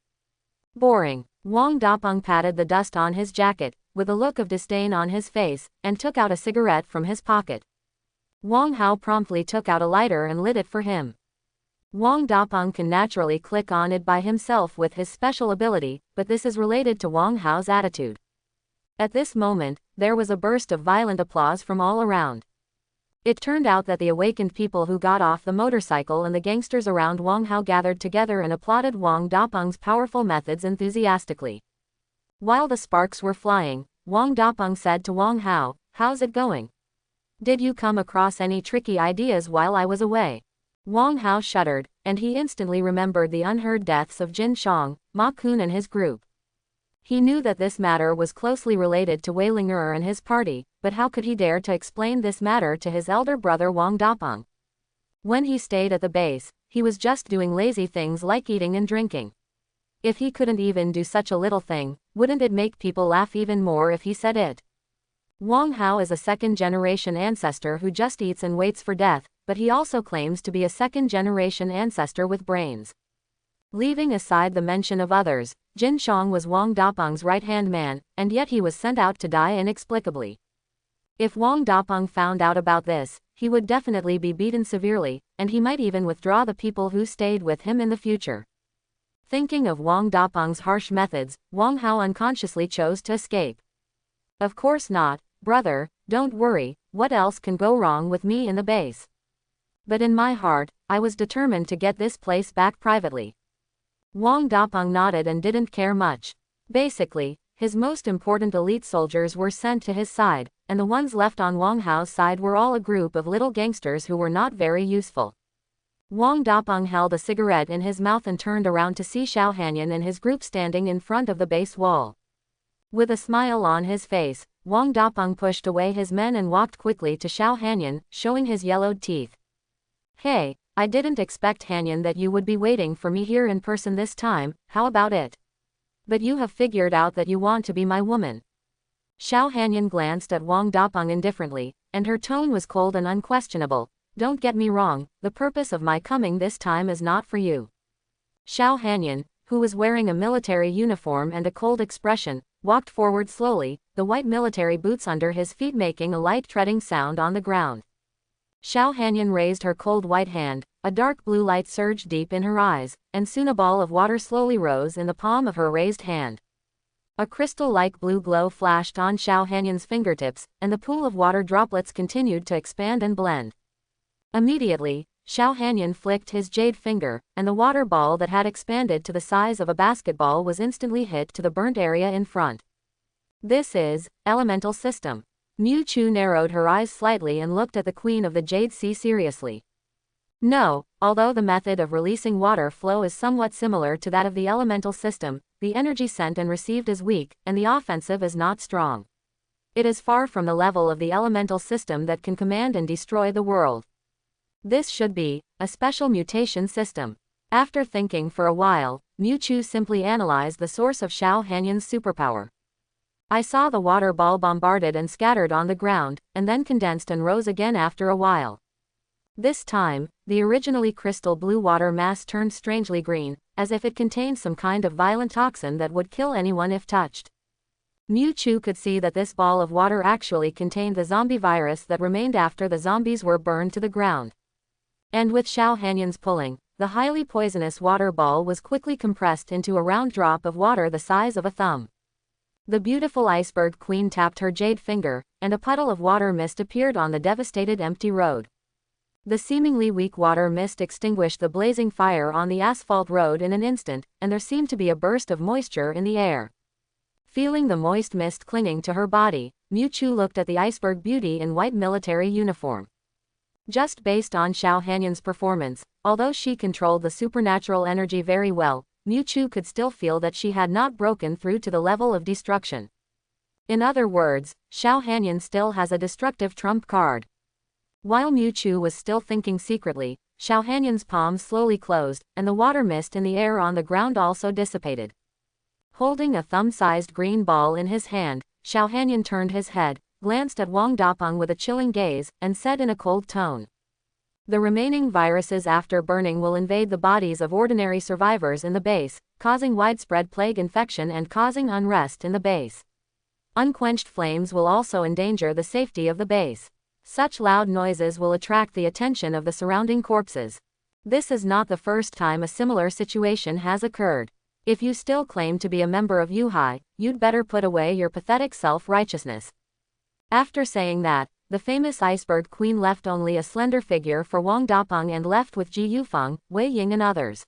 Boring. Wang Dapeng patted the dust on his jacket, with a look of disdain on his face, and took out a cigarette from his pocket. Wang Hao promptly took out a lighter and lit it for him. Wang Dapeng can naturally click on it by himself with his special ability, but this is related to Wang Hao's attitude. At this moment, there was a burst of violent applause from all around. It turned out that the awakened people who got off the motorcycle and the gangsters around Wang Hao gathered together and applauded Wang Dapeng's powerful methods enthusiastically. While the sparks were flying, Wang Dapeng said to Wang Hao, "How's it going? Did you come across any tricky ideas while I was away?" Wang Hao shuddered, and he instantly remembered the unheard deaths of Jin Shang, Ma Kun and his group. He knew that this matter was closely related to Wei Ling'er and his party, but how could he dare to explain this matter to his elder brother Wang Dapeng? When he stayed at the base, he was just doing lazy things like eating and drinking. If he couldn't even do such a little thing, wouldn't it make people laugh even more if he said it? Wang Hao is a second-generation ancestor who just eats and waits for death, but he also claims to be a second-generation ancestor with brains. Leaving aside the mention of others, Jin Shang was Wang Dapeng's right-hand man, and yet he was sent out to die inexplicably. If Wang Dapeng found out about this, he would definitely be beaten severely, and he might even withdraw the people who stayed with him in the future. Thinking of Wang Dapeng's harsh methods, Wang Hao unconsciously chose to escape. "Of course not, brother, don't worry, what else can go wrong with me in the base?" But in my heart, I was determined to get this place back privately. Wang Dapeng nodded and didn't care much. Basically, his most important elite soldiers were sent to his side, and the ones left on Wang Hao's side were all a group of little gangsters who were not very useful. Wang Dapeng held a cigarette in his mouth and turned around to see Xiao Hanyan and his group standing in front of the base wall. With a smile on his face, Wang Dapeng pushed away his men and walked quickly to Xiao Hanyan, showing his yellowed teeth. "Hey, I didn't expect, Hanyan, that you would be waiting for me here in person this time. How about it? But you have figured out that you want to be my woman." Xiao Hanyan glanced at Wang Dapeng indifferently, and her tone was cold and unquestionable. "Don't get me wrong, the purpose of my coming this time is not for you." Xiao Hanyan, who was wearing a military uniform and a cold expression, walked forward slowly, the white military boots under his feet making a light treading sound on the ground. Xiao Hanyan raised her cold white hand, a dark blue light surged deep in her eyes, and soon a ball of water slowly rose in the palm of her raised hand. A crystal-like blue glow flashed on Xiao Hanyan's fingertips, and the pool of water droplets continued to expand and blend. Immediately, Xiao Hanyan flicked his jade finger, and the water ball that had expanded to the size of a basketball was instantly hit to the burnt area in front. "This is elemental system." Miu Chu narrowed her eyes slightly and looked at the Queen of the Jade Sea seriously. "No, although the method of releasing water flow is somewhat similar to that of the elemental system, the energy sent and received is weak, and the offensive is not strong. It is far from the level of the elemental system that can command and destroy the world. This should be a special mutation system." After thinking for a while, Miu Chu simply analyzed the source of Xiao Hanyan's superpower. "I saw the water ball bombarded and scattered on the ground, and then condensed and rose again after a while. This time, the originally crystal blue water mass turned strangely green, as if it contained some kind of violent toxin that would kill anyone if touched." Miu Chu could see that this ball of water actually contained the zombie virus that remained after the zombies were burned to the ground. And with Xiao Hanyan's pulling, the highly poisonous water ball was quickly compressed into a round drop of water the size of a thumb. The beautiful iceberg queen tapped her jade finger, and a puddle of water mist appeared on the devastated empty road. The seemingly weak water mist extinguished the blazing fire on the asphalt road in an instant, and there seemed to be a burst of moisture in the air. Feeling the moist mist clinging to her body, Chu looked at the iceberg beauty in white military uniform. Just based on Xiao Hanyan's performance, although she controlled the supernatural energy very well, Chu could still feel that she had not broken through to the level of destruction. In other words, Xiao Hanyan still has a destructive trump card. While Chu was still thinking secretly, Xiao Hanyan's palms slowly closed, and the water mist in the air on the ground also dissipated. Holding a thumb-sized green ball in his hand, Xiao Hanyan turned his head, glanced at Wang Dapeng with a chilling gaze, and said in a cold tone, "The remaining viruses after burning will invade the bodies of ordinary survivors in the base, causing widespread plague infection and causing unrest in the base. Unquenched flames will also endanger the safety of the base. Such loud noises will attract the attention of the surrounding corpses. This is not the first time a similar situation has occurred. If you still claim to be a member of Yuhai, you'd better put away your pathetic self-righteousness." After saying that, the famous iceberg queen left only a slender figure for Wang Dapeng and left with Ji Yufeng, Wei Ying and others.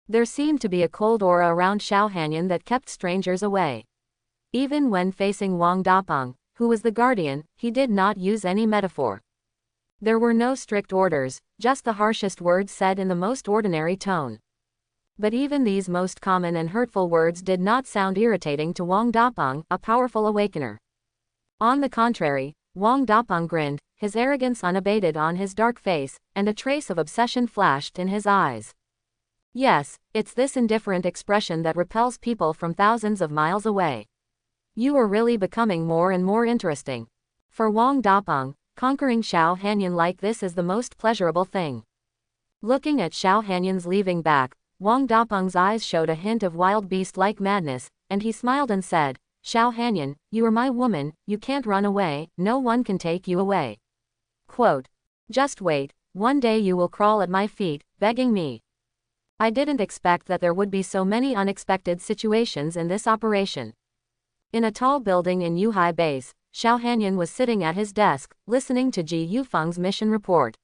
There seemed to be a cold aura around Xiao Hanyan that kept strangers away. Even when facing Wang Dapeng, who was the guardian, he did not use any metaphor. There were no strict orders, just the harshest words said in the most ordinary tone. But even these most common and hurtful words did not sound irritating to Wang Dapeng, a powerful awakener. On the contrary, Wang Dapeng grinned, his arrogance unabated on his dark face, and a trace of obsession flashed in his eyes. Yes, it's this indifferent expression that repels people from thousands of miles away. You are really becoming more and more interesting. For Wang Dapeng, conquering Xiao Hanyan like this is the most pleasurable thing. Looking at Xiao Hanyan's leaving back, Wang Dapeng's eyes showed a hint of wild beast-like madness, and he smiled and said, "Xiao Hanyan, you are my woman, you can't run away, no one can take you away." Quote, "Just wait, one day you will crawl at my feet, begging me." I didn't expect that there would be so many unexpected situations in this operation. In a tall building in Yuhai Base, Xiao Hanyan was sitting at his desk, listening to Ji Yufeng's mission report.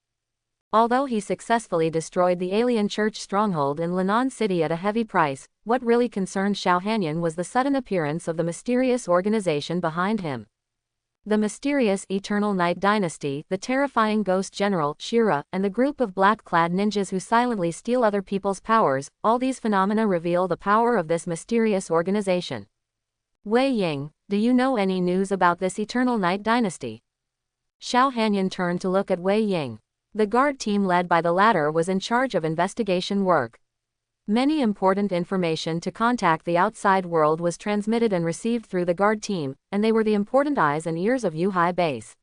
Although he successfully destroyed the alien church stronghold in Linan City at a heavy price, what really concerned Xiao Hanyan was the sudden appearance of the mysterious organization behind him. The mysterious Eternal Night Dynasty, the terrifying ghost general, Shira, and the group of black-clad ninjas who silently steal other people's powers, all these phenomena reveal the power of this mysterious organization. Wei Ying, do you know any news about this Eternal Night Dynasty? Xiao Hanyan turned to look at Wei Ying. The guard team led by the latter was in charge of investigation work. Many important information to contact the outside world was transmitted and received through the guard team, and they were the important eyes and ears of Yuhai Base.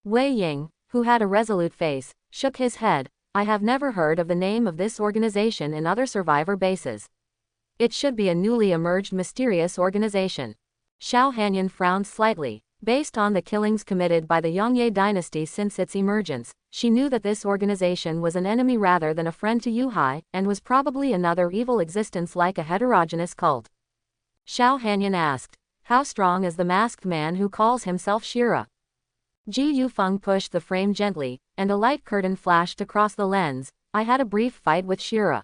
Wei Ying, who had a resolute face, shook his head. "I have never heard of the name of this organization in other survivor bases. It should be a newly emerged mysterious organization." Xiao Hanyan frowned slightly. Based on the killings committed by the Yongye dynasty since its emergence, she knew that this organization was an enemy rather than a friend to Yuhai, and was probably another evil existence like a heterogeneous cult. Xiao Hanyan asked, "How strong is the masked man who calls himself Shira?" Ji Yufeng pushed the frame gently, and a light curtain flashed across the lens. "I had a brief fight with Shira.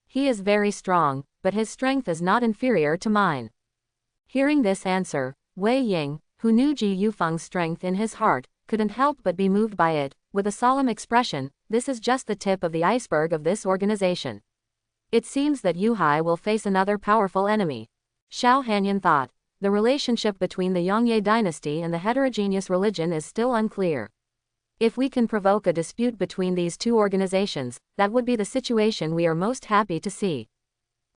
He is very strong, but his strength is not inferior to mine." Hearing this answer, Wei Ying, who knew Ji Yufeng's strength in his heart, couldn't help but be moved by it. With a solemn expression, "This is just the tip of the iceberg of this organization. It seems that Yuhai will face another powerful enemy." Xiao Hanyan thought, the relationship between the Yongye dynasty and the heterogeneous religion is still unclear. If we can provoke a dispute between these two organizations, that would be the situation we are most happy to see.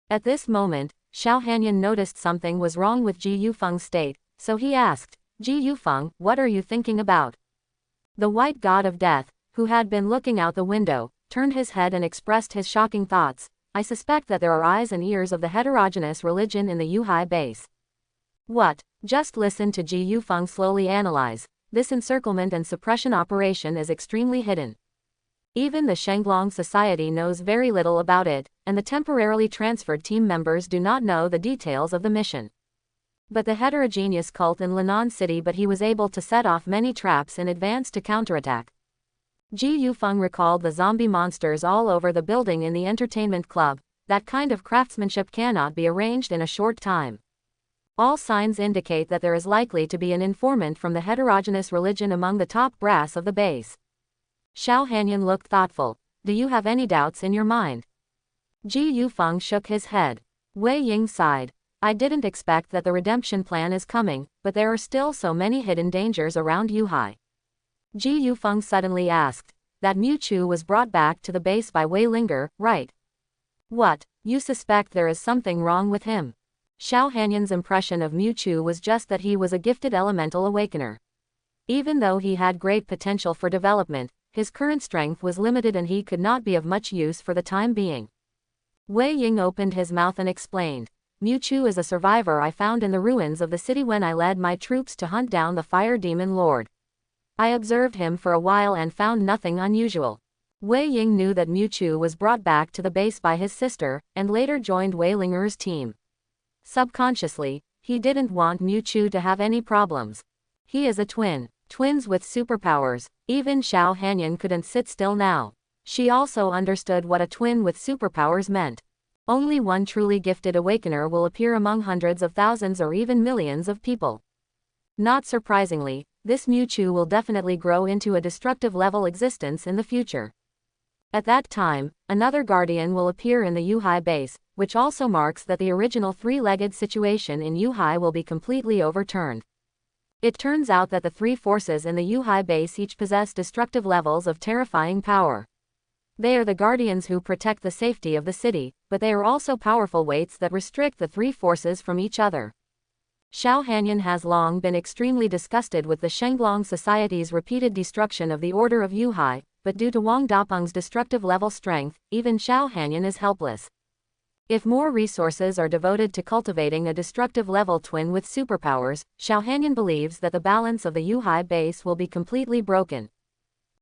At this moment, Xiao Hanyan noticed something was wrong with Ji Yufeng's state, so he asked, "Ji Yufeng, what are you thinking about?" The white god of death, who had been looking out the window, turned his head and expressed his shocking thoughts. "I suspect that there are eyes and ears of the heterogeneous religion in the Yuhai base." What? Just listen to Ji Yufeng slowly analyze. This encirclement and suppression operation is extremely hidden. Even the Shenglong Society knows very little about it, and the temporarily transferred team members do not know the details of the mission. But the heterogeneous cult in Linan City, but he was able to set off many traps in advance to counterattack. Ji Yufeng recalled the zombie monsters all over the building in the entertainment club. That kind of craftsmanship cannot be arranged in a short time. All signs indicate that there is likely to be an informant from the heterogeneous religion among the top brass of the base. Xiao Hanyan looked thoughtful. Do you have any doubts in your mind? Ji Yufeng shook his head. Wei Ying sighed. I didn't expect that the redemption plan is coming, but there are still so many hidden dangers around Yuhai. Ji Yufeng suddenly asked. That Mu Chu was brought back to the base by Wei Linger, right? What, you suspect there is something wrong with him? Xiao Hanyan's impression of Mu Chu was just that he was a gifted elemental awakener. Even though he had great potential for development, his current strength was limited and he could not be of much use for the time being. Wei Ying opened his mouth and explained. Mu Chu is a survivor I found in the ruins of the city when I led my troops to hunt down the Fire Demon Lord. I observed him for a while and found nothing unusual. Wei Ying knew that Mu Chu was brought back to the base by his sister, and later joined Wei Linger's team. Subconsciously, he didn't want Mu Chu to have any problems. He is a twin. Twins with superpowers. Even Xiao Hanyan couldn't sit still now. She also understood what a twin with superpowers meant. Only one truly gifted awakener will appear among hundreds of thousands or even millions of people. Not surprisingly, this Mu Chu will definitely grow into a destructive level existence in the future. At that time, another guardian will appear in the Yuhai base, which also marks that the original three-legged situation in Yuhai will be completely overturned. It turns out that the three forces in the Yuhai base each possess destructive levels of terrifying power. They are the guardians who protect the safety of the city, but they are also powerful weights that restrict the three forces from each other. Xiao Hanyan has long been extremely disgusted with the Shenglong Society's repeated destruction of the Order of Yuhai, but due to Wang Dapeng's destructive level strength, even Xiao Hanyan is helpless. If more resources are devoted to cultivating a destructive level twin with superpowers, Xiao Hanyan believes that the balance of the Yuhai base will be completely broken.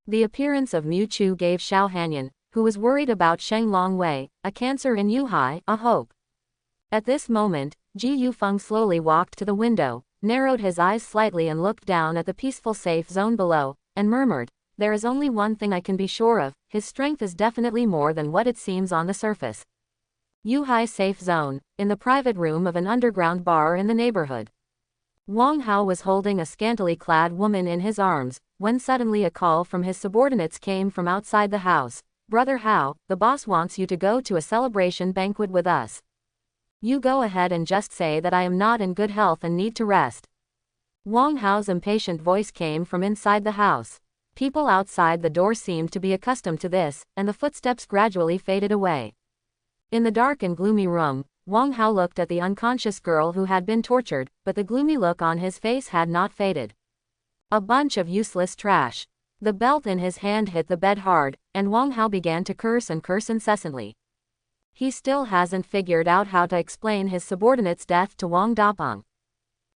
The appearance of Mu Chu gave Xiao Hanyan, who was worried about Shenglong Wei, a cancer in Yuhai, a hope. At this moment, Ji Yufeng slowly walked to the window, narrowed his eyes slightly and looked down at the peaceful safe zone below, and murmured, there is only one thing I can be sure of, his strength is definitely more than what it seems on the surface. Yuhai safe zone, in the private room of an underground bar in the neighborhood. Wang Hao was holding a scantily clad woman in his arms, when suddenly a call from his subordinates came from outside the house. Brother Hao, the boss wants you to go to a celebration banquet with us. You go ahead and just say that I am not in good health and need to rest. Wang Hao's impatient voice came from inside the house. People outside the door seemed to be accustomed to this, and the footsteps gradually faded away. In the dark and gloomy room, Wang Hao looked at the unconscious girl who had been tortured, but the gloomy look on his face had not faded. A bunch of useless trash. The belt in his hand hit the bed hard, and Wang Hao began to curse incessantly. He still hasn't figured out how to explain his subordinate's death to Wang Dapeng.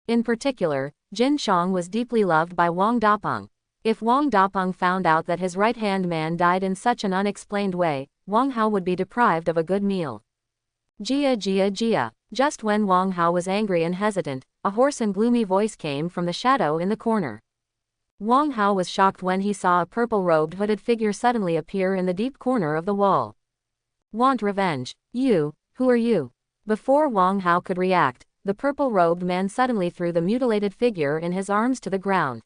In particular, Jin Xiang was deeply loved by Wang Dapeng. If Wang Dapeng found out that his right-hand man died in such an unexplained way, Wang Hao would be deprived of a good meal. Jia. Just when Wang Hao was angry and hesitant, a hoarse and gloomy voice came from the shadow in the corner. Wang Hao was shocked when he saw a purple-robed hooded figure suddenly appear in the deep corner of the wall. Want revenge? You, who are you? Before Wang Hao could react, the purple-robed man suddenly threw the mutilated figure in his arms to the ground.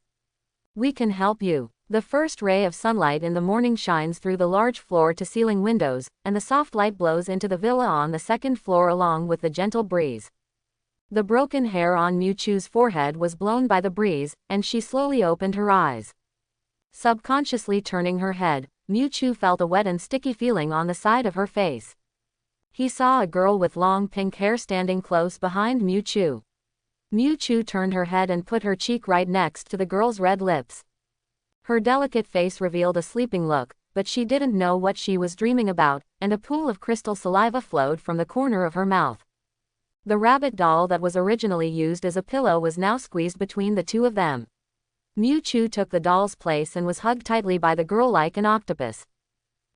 We can help you. The first ray of sunlight in the morning shines through the large floor-to-ceiling windows, and the soft light blows into the villa on the second floor along with the gentle breeze. The broken hair on Mu Chu's forehead was blown by the breeze, and she slowly opened her eyes. Subconsciously turning her head, Mu Chu felt a wet and sticky feeling on the side of her face. He saw a girl with long pink hair standing close behind Mu Chu. Mu Chu turned her head and put her cheek right next to the girl's red lips. Her delicate face revealed a sleeping look, but she didn't know what she was dreaming about, and a pool of crystal saliva flowed from the corner of her mouth. The rabbit doll that was originally used as a pillow was now squeezed between the two of them. Mu Chu took the doll's place and was hugged tightly by the girl like an octopus.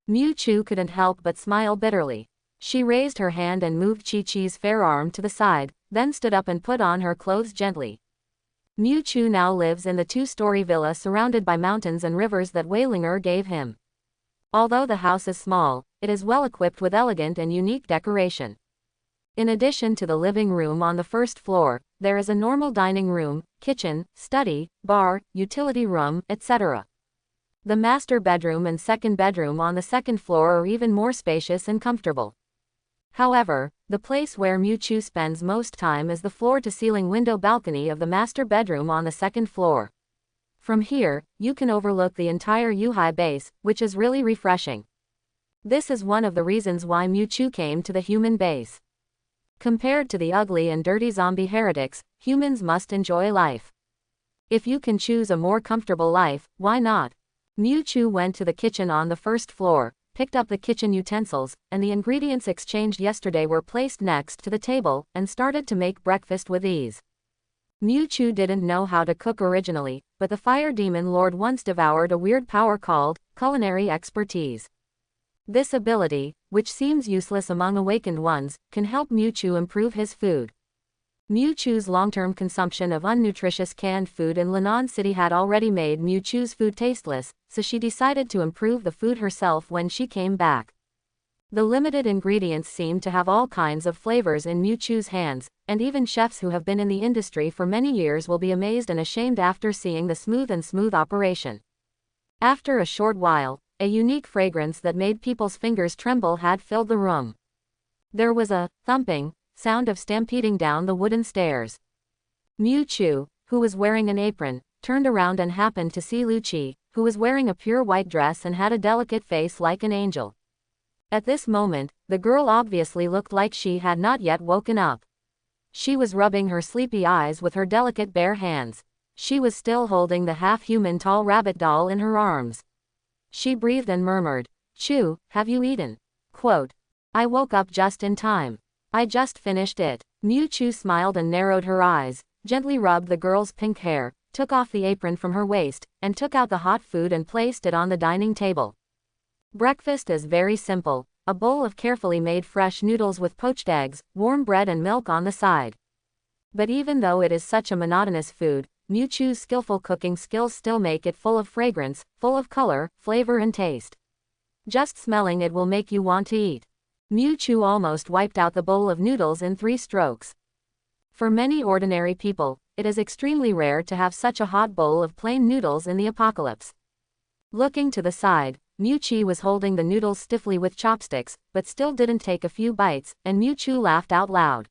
Mu Chu couldn't help but smile bitterly. She raised her hand and moved Chi Chi's fair arm to the side, then stood up and put on her clothes gently. Chu now lives in the two-story villa surrounded by mountains and rivers that Weilinger gave him. Although the house is small, it is well equipped with elegant and unique decoration. In addition to the living room on the first floor, there is a normal dining room, kitchen, study, bar, utility room, etc. The master bedroom and second bedroom on the second floor are even more spacious and comfortable. However, the place where Chu spends most time is the floor-to-ceiling window balcony of the master bedroom on the second floor. From here, you can overlook the entire Yuhai base, which is really refreshing. This is one of the reasons why Chu came to the human base. Compared to the ugly and dirty zombie heretics, humans must enjoy life. If you can choose a more comfortable life, why not? Chu went to the kitchen on the first floor, picked up the kitchen utensils, and the ingredients exchanged yesterday were placed next to the table, and started to make breakfast with ease. Chu didn't know how to cook originally, but the fire demon lord once devoured a weird power called culinary expertise. This ability, which seems useless among awakened ones, can help Chu improve his food. Chu's long-term consumption of unnutritious canned food in Linan City had already made Chu's food tasteless, so she decided to improve the food herself when she came back. The limited ingredients seem to have all kinds of flavors in Chu's hands, and even chefs who have been in the industry for many years will be amazed and ashamed after seeing the smooth operation. After a short while, a unique fragrance that made people's fingers tremble had filled the room. There was a thumping sound of stampeding down the wooden stairs. Chu, who was wearing an apron, turned around and happened to see Luchi, who was wearing a pure white dress and had a delicate face like an angel. At this moment, the girl obviously looked like she had not yet woken up. She was rubbing her sleepy eyes with her delicate bare hands. She was still holding the half-human tall rabbit doll in her arms. She breathed and murmured, "Chu, have you eaten?" Quote, "I woke up just in time. I just finished it." Chu smiled and narrowed her eyes, gently rubbed the girl's pink hair, took off the apron from her waist, and took out the hot food and placed it on the dining table. Breakfast is very simple, a bowl of carefully made fresh noodles with poached eggs, warm bread and milk on the side. But even though it is such a monotonous food, Chu's skillful cooking skills still make it full of fragrance, full of color, flavor and taste. Just smelling it will make you want to eat. Chu almost wiped out the bowl of noodles in 3 strokes. For many ordinary people, it is extremely rare to have such a hot bowl of plain noodles in the apocalypse. Looking to the side, Chu was holding the noodles stiffly with chopsticks, but still didn't take a few bites, and Chu laughed out loud.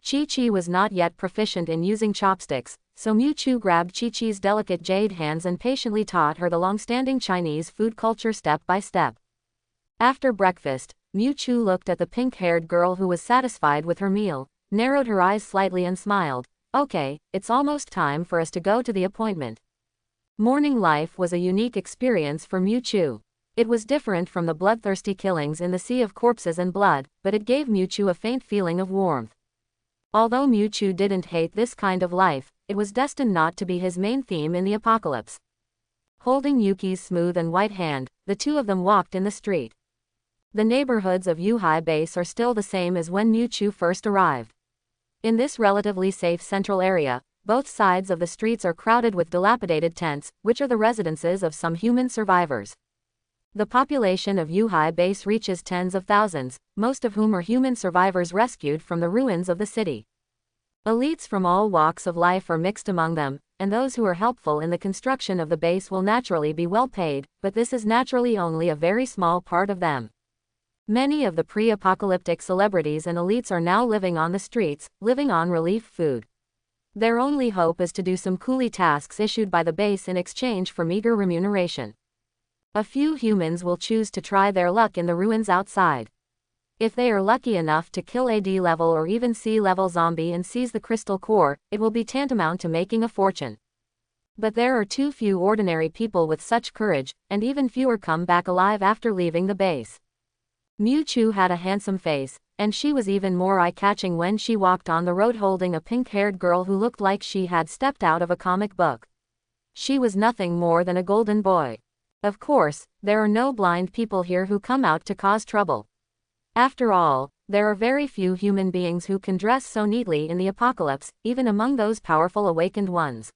Chi was not yet proficient in using chopsticks, so Chu grabbed Chi's delicate jade hands and patiently taught her the long-standing Chinese food culture step by step. After breakfast, Chu looked at the pink-haired girl who was satisfied with her meal, narrowed her eyes slightly and smiled. "Okay, it's almost time for us to go to the appointment." Morning life was a unique experience for Chu. It was different from the bloodthirsty killings in the sea of corpses and blood, but it gave Chu a faint feeling of warmth. Although Chu didn't hate this kind of life, it was destined not to be his main theme in the apocalypse. Holding Yuki's smooth and white hand, the two of them walked in the street. The neighborhoods of Yuhai Base are still the same as when Chu first arrived. In this relatively safe central area, both sides of the streets are crowded with dilapidated tents, which are the residences of some human survivors. The population of Yuhai Base reaches tens of thousands, most of whom are human survivors rescued from the ruins of the city. Elites from all walks of life are mixed among them, and those who are helpful in the construction of the base will naturally be well paid, but this is naturally only a very small part of them. Many of the pre-apocalyptic celebrities and elites are now living on the streets, living on relief food. Their only hope is to do some coolie tasks issued by the base in exchange for meager remuneration. A few humans will choose to try their luck in the ruins outside. If they are lucky enough to kill a D-level or even C-level zombie and seize the crystal core, it will be tantamount to making a fortune. But there are too few ordinary people with such courage, and even fewer come back alive after leaving the base. Chu had a handsome face, and she was even more eye-catching when she walked on the road holding a pink-haired girl who looked like she had stepped out of a comic book. She was nothing more than a golden boy. Of course, there are no blind people here who come out to cause trouble. After all, there are very few human beings who can dress so neatly in the apocalypse, even among those powerful awakened ones.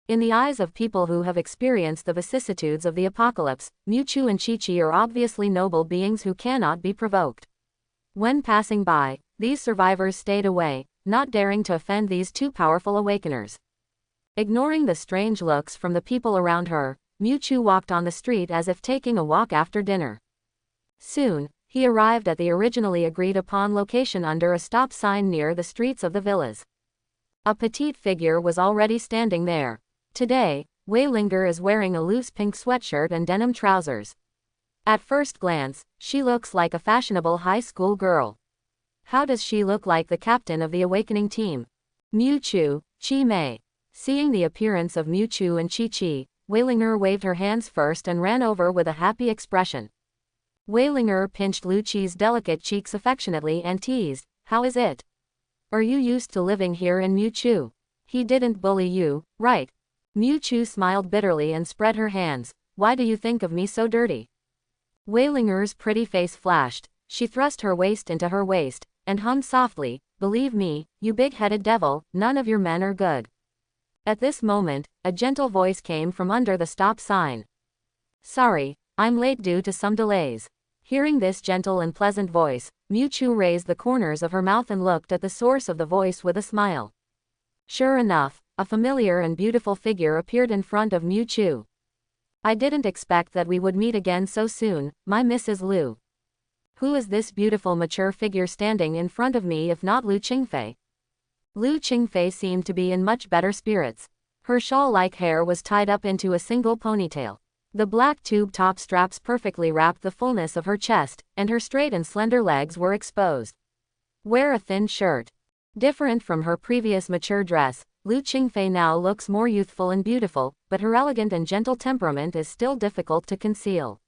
In the eyes of people who have experienced the vicissitudes of the apocalypse, Mewtwo and Chi-Chi are obviously noble beings who cannot be provoked. When passing by, these survivors stayed away, not daring to offend these two powerful awakeners. Ignoring the strange looks from the people around her, Mewtwo walked on the street as if taking a walk after dinner. Soon, he arrived at the originally agreed-upon location under a stop sign near the streets of the villas. A petite figure was already standing there. Today, Wei Linger is wearing a loose pink sweatshirt and denim trousers. At first glance, she looks like a fashionable high school girl. How does she look like the captain of the awakening team? Mewtwo, Chi-Mei. Seeing the appearance of Mewtwo and Chi-Chi, Wei Linger waved her hands first and ran over with a happy expression. Wei Linger pinched Lu Chi's delicate cheeks affectionately and teased, "How is it? Are you used to living here in Mewtwo? He didn't bully you, right?" Mewtwo smiled bitterly and spread her hands. "Why do you think of me so dirty?" Wei Linger's pretty face flashed. She thrust her waist into her waist, and hummed softly, "Believe me, you big-headed devil, none of your men are good." At this moment, a gentle voice came from under the stop sign. "Sorry, I'm late due to some delays." Hearing this gentle and pleasant voice, Mewtwo raised the corners of her mouth and looked at the source of the voice with a smile. Sure enough, a familiar and beautiful figure appeared in front of Mewtwo. "I didn't expect that we would meet again so soon, my Mrs. Lu. Who is this beautiful mature figure standing in front of me if not Lu Qingfei?" Lu Qingfei seemed to be in much better spirits. Her shawl-like hair was tied up into a single ponytail. The black tube-top straps perfectly wrapped the fullness of her chest, and her straight and slender legs were exposed. Wear a thin shirt. Different from her previous mature dress, Lu Qingfei now looks more youthful and beautiful, but her elegant and gentle temperament is still difficult to conceal.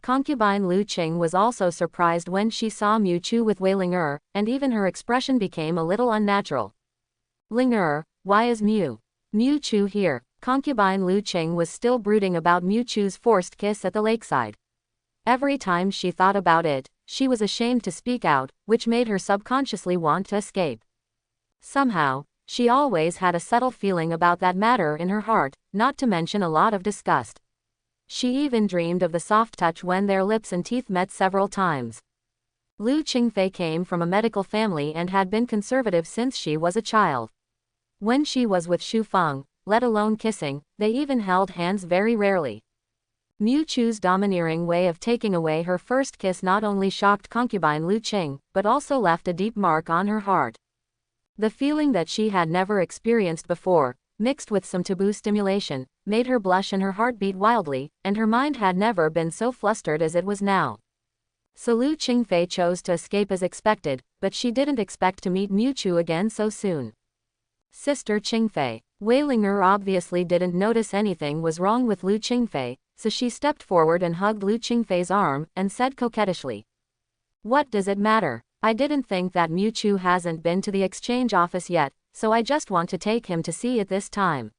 Concubine Lu Qing was also surprised when she saw Mewtwo with Wei Linger, and even her expression became a little unnatural. "Linger, why is Mewtwo here?" Concubine Lu Qing was still brooding about Mewtwo's forced kiss at the lakeside. Every time she thought about it, she was ashamed to speak out, which made her subconsciously want to escape. Somehow, she always had a subtle feeling about that matter in her heart, not to mention a lot of disgust. She even dreamed of the soft touch when their lips and teeth met several times. Lu Qingfei came from a medical family and had been conservative since she was a child. When she was with Xu Feng, let alone kissing, they even held hands very rarely. Mewtwo's domineering way of taking away her first kiss not only shocked concubine Lu Qing, but also left a deep mark on her heart. The feeling that she had never experienced before, mixed with some taboo stimulation, made her blush and her heart beat wildly, and her mind had never been so flustered as it was now. So Lu Qingfei chose to escape as expected, but she didn't expect to meet Mewtwo again so soon. "Sister Qingfei." Wei Linger obviously didn't notice anything was wrong with Lu Qingfei, so she stepped forward and hugged Lu Qingfei's arm, and said coquettishly, "What does it matter? I didn't think that Mewtwo hasn't been to the exchange office yet, so I just want to take him to see it this time."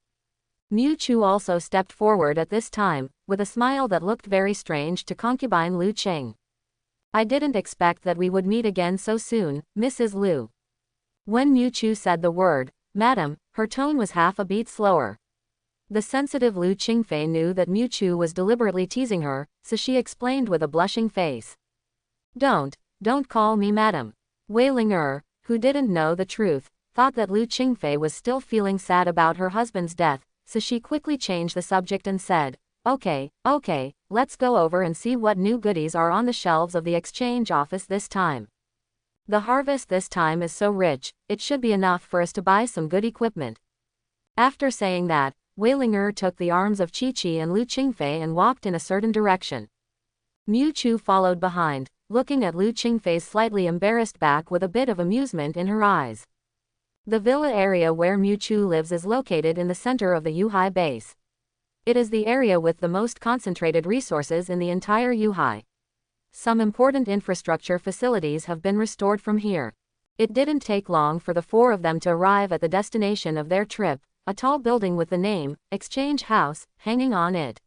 Mewtwo also stepped forward at this time, with a smile that looked very strange to concubine Lu Qing. "I didn't expect that we would meet again so soon, Mrs. Lu." When Mewtwo said the word, "Madam," her tone was half a beat slower. The sensitive Lu Qingfei knew that Mewtwo was deliberately teasing her, so she explained with a blushing face. Don't call me madam." Wei Linger, who didn't know the truth, thought that Lu Qingfei was still feeling sad about her husband's death, so she quickly changed the subject and said, Okay, let's go over and see what new goodies are on the shelves of the exchange office this time. The harvest this time is so rich, it should be enough for us to buy some good equipment." After saying that, Wei Linger took the arms of Chi-Chi and Lu Qingfei and walked in a certain direction. Mewtwo followed behind, looking at Lu Qingfei's slightly embarrassed back with a bit of amusement in her eyes. The villa area where Mewtwo lives is located in the center of the Yuhai base. It is the area with the most concentrated resources in the entire Yuhai. Some important infrastructure facilities have been restored from here. It didn't take long for the four of them to arrive at the destination of their trip, a tall building with the name, Exchange House, hanging on it.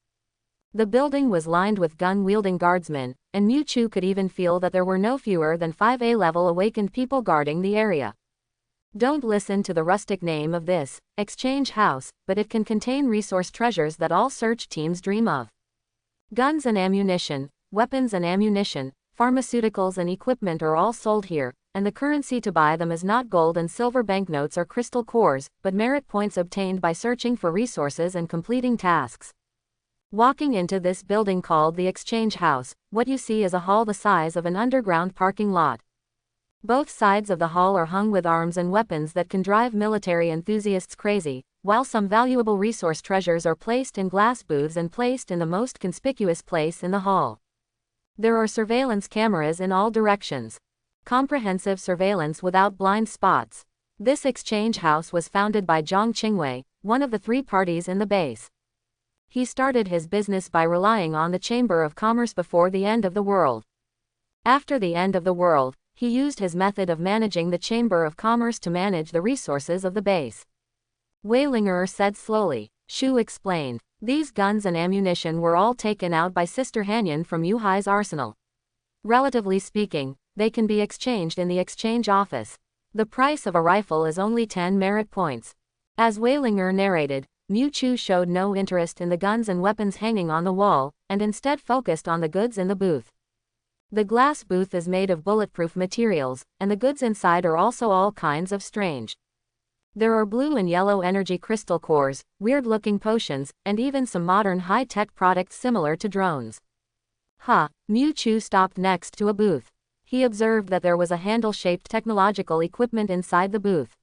The building was lined with gun-wielding guardsmen, and Mewtwo could even feel that there were no fewer than 5 A-level awakened people guarding the area. Don't listen to the rustic name of this exchange house, but it can contain resource treasures that all search teams dream of. Guns and ammunition, weapons and ammunition, pharmaceuticals and equipment are all sold here, and the currency to buy them is not gold and silver banknotes or crystal cores, but merit points obtained by searching for resources and completing tasks. Walking into this building called the Exchange House, what you see is a hall the size of an underground parking lot. Both sides of the hall are hung with arms and weapons that can drive military enthusiasts crazy, while some valuable resource treasures are placed in glass booths and placed in the most conspicuous place in the hall. There are surveillance cameras in all directions. Comprehensive surveillance without blind spots. This exchange house was founded by Zhang Qingwei, one of the 3 parties in the base. He started his business by relying on the Chamber of Commerce before the end of the world. After the end of the world, he used his method of managing the Chamber of Commerce to manage the resources of the base. Weilinger said slowly. Shu explained. These guns and ammunition were all taken out by Sister Hanyan from Yuhai's arsenal. Relatively speaking, they can be exchanged in the exchange office. The price of a rifle is only 10 merit points. As Weilinger narrated, Mewtwo showed no interest in the guns and weapons hanging on the wall, and instead focused on the goods in the booth. The glass booth is made of bulletproof materials, and the goods inside are also all kinds of strange. There are blue and yellow energy crystal cores, weird-looking potions, and even some modern high-tech products similar to drones. Mewtwo stopped next to a booth. He observed that there was a handle-shaped technological equipment inside the booth.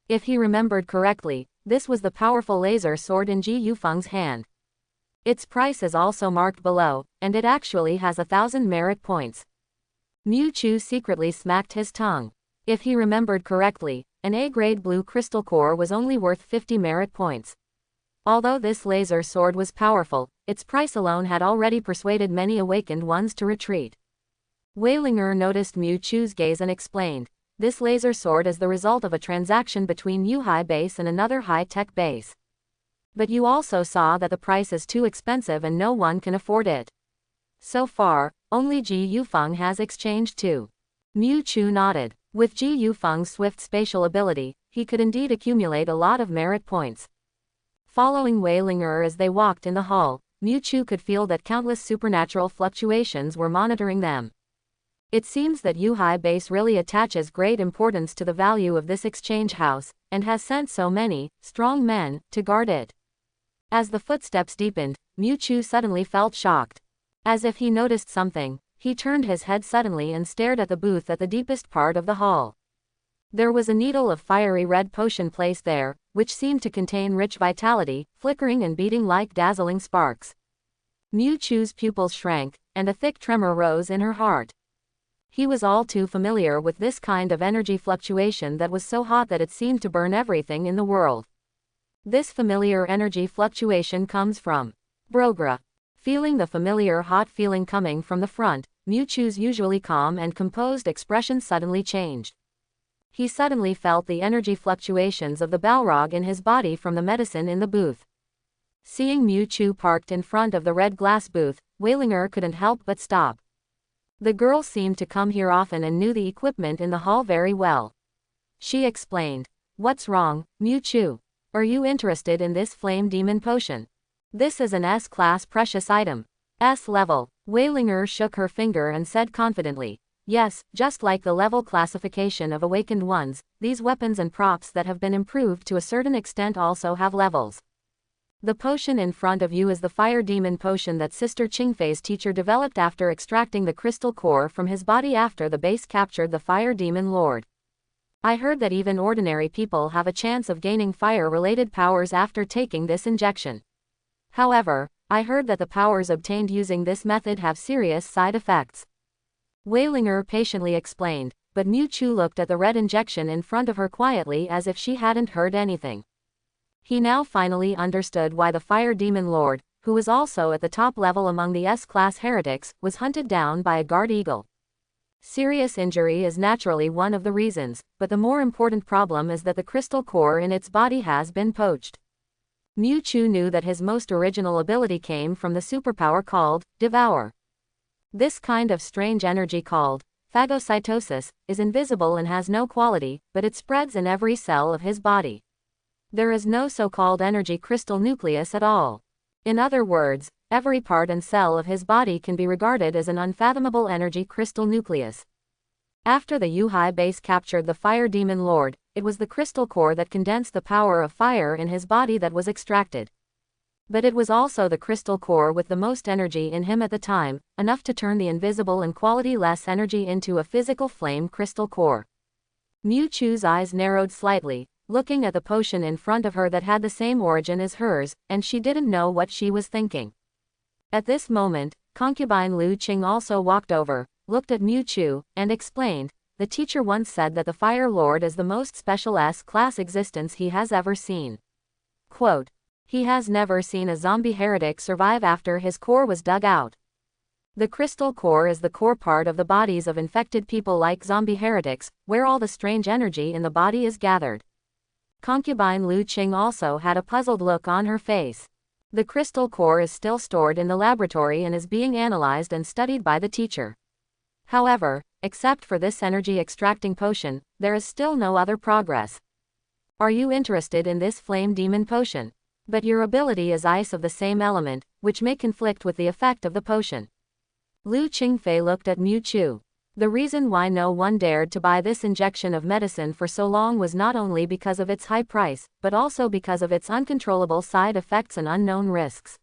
If he remembered correctly, this was the powerful laser sword in Ji Yufeng's hand. Its price is also marked below, and it actually has 1,000 merit points. Mewtwo secretly smacked his tongue. If he remembered correctly, an A-grade blue crystal core was only worth 50 merit points. Although this laser sword was powerful, its price alone had already persuaded many awakened ones to retreat. Weilinger noticed Mewtwo's gaze and explained, this laser sword is the result of a transaction between Yuhai base and another high-tech base. But you also saw that the price is too expensive and no one can afford it. So far, only Ji Yufeng has exchanged too. Mewtwo nodded. With Ji Yufeng's swift spatial ability, he could indeed accumulate a lot of merit points. Following Weilinger as they walked in the hall, Mewtwo could feel that countless supernatural fluctuations were monitoring them. It seems that Yuhai base really attaches great importance to the value of this exchange house, and has sent so many strong men to guard it. As the footsteps deepened, Mewtwo suddenly felt shocked. As if he noticed something, he turned his head suddenly and stared at the booth at the deepest part of the hall. There was a needle of fiery red potion placed there, which seemed to contain rich vitality, flickering and beating like dazzling sparks. Mewtwo's pupils shrank, and a thick tremor rose in her heart. He was all too familiar with this kind of energy fluctuation that was so hot that it seemed to burn everything in the world. This familiar energy fluctuation comes from Brogra. Feeling the familiar hot feeling coming from the front, Mewtwo's usually calm and composed expression suddenly changed. He suddenly felt the energy fluctuations of the Balrog in his body from the medicine in the booth. Seeing Mewtwo parked in front of the red glass booth, Weilinger couldn't help but stop. The girl seemed to come here often and knew the equipment in the hall very well. She explained. What's wrong, Mewtwo? Are you interested in this flame demon potion? This is an S-class precious item. S-level. Weilinger shook her finger and said confidently. Yes, just like the level classification of awakened ones, these weapons and props that have been improved to a certain extent also have levels. The potion in front of you is the fire demon potion that Sister Qingfei's teacher developed after extracting the crystal core from his body after the base captured the fire demon lord. I heard that even ordinary people have a chance of gaining fire-related powers after taking this injection. However, I heard that the powers obtained using this method have serious side effects. Weilinger patiently explained, but Mewtwo looked at the red injection in front of her quietly as if she hadn't heard anything. He now finally understood why the Fire Demon Lord, who was also at the top level among the S-class heretics, was hunted down by a guard eagle. Serious injury is naturally one of the reasons, but the more important problem is that the crystal core in its body has been poached. Mewtwo knew that his most original ability came from the superpower called Devour. This kind of strange energy called phagocytosis is invisible and has no quality, but it spreads in every cell of his body. There is no so-called energy crystal nucleus at all. In other words, every part and cell of his body can be regarded as an unfathomable energy crystal nucleus. After the Yuhai base captured the fire demon lord, it was the crystal core that condensed the power of fire in his body that was extracted. But it was also the crystal core with the most energy in him at the time, enough to turn the invisible and quality-less energy into a physical flame crystal core. Miu Chu's eyes narrowed slightly, looking at the potion in front of her that had the same origin as hers, and she didn't know what she was thinking. At this moment, concubine Lu Qing also walked over, looked at Miu Chu, and explained, "The teacher once said that the Fire Lord is the most special S-class existence he has ever seen. Quote, he has never seen a zombie heretic survive after his core was dug out. The crystal core is the core part of the bodies of infected people like zombie heretics, where all the strange energy in the body is gathered." Concubine Lu Qing also had a puzzled look on her face. The crystal core is still stored in the laboratory and is being analyzed and studied by the teacher. However, except for this energy extracting potion, there is still no other progress. Are you interested in this flame demon potion? But your ability is ice of the same element, which may conflict with the effect of the potion. Lu Qingfei looked at Miu Chu. The reason why no one dared to buy this injection of medicine for so long was not only because of its high price, but also because of its uncontrollable side effects and unknown risks.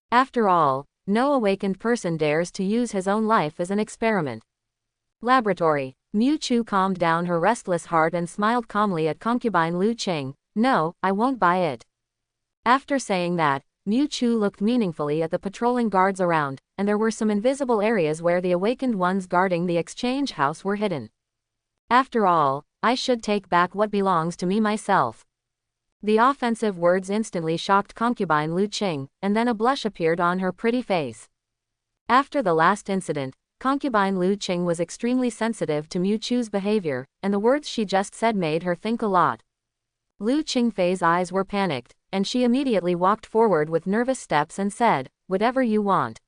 After all, no awakened person dares to use his own life as an experiment. Laboratory. Miu Chu calmed down her restless heart and smiled calmly at concubine Lu Qing. "No, I won't buy it." After saying that, Miu Chu looked meaningfully at the patrolling guards around, and there were some invisible areas where the awakened ones guarding the exchange house were hidden. "After all, I should take back what belongs to me myself." The offensive words instantly shocked concubine Lu Qing, and then a blush appeared on her pretty face. After the last incident, concubine Lu Qing was extremely sensitive to Miu Chu's behavior, and the words she just said made her think a lot. Lu Qingfei's eyes were panicked, and she immediately walked forward with nervous steps and said, "Whatever you want."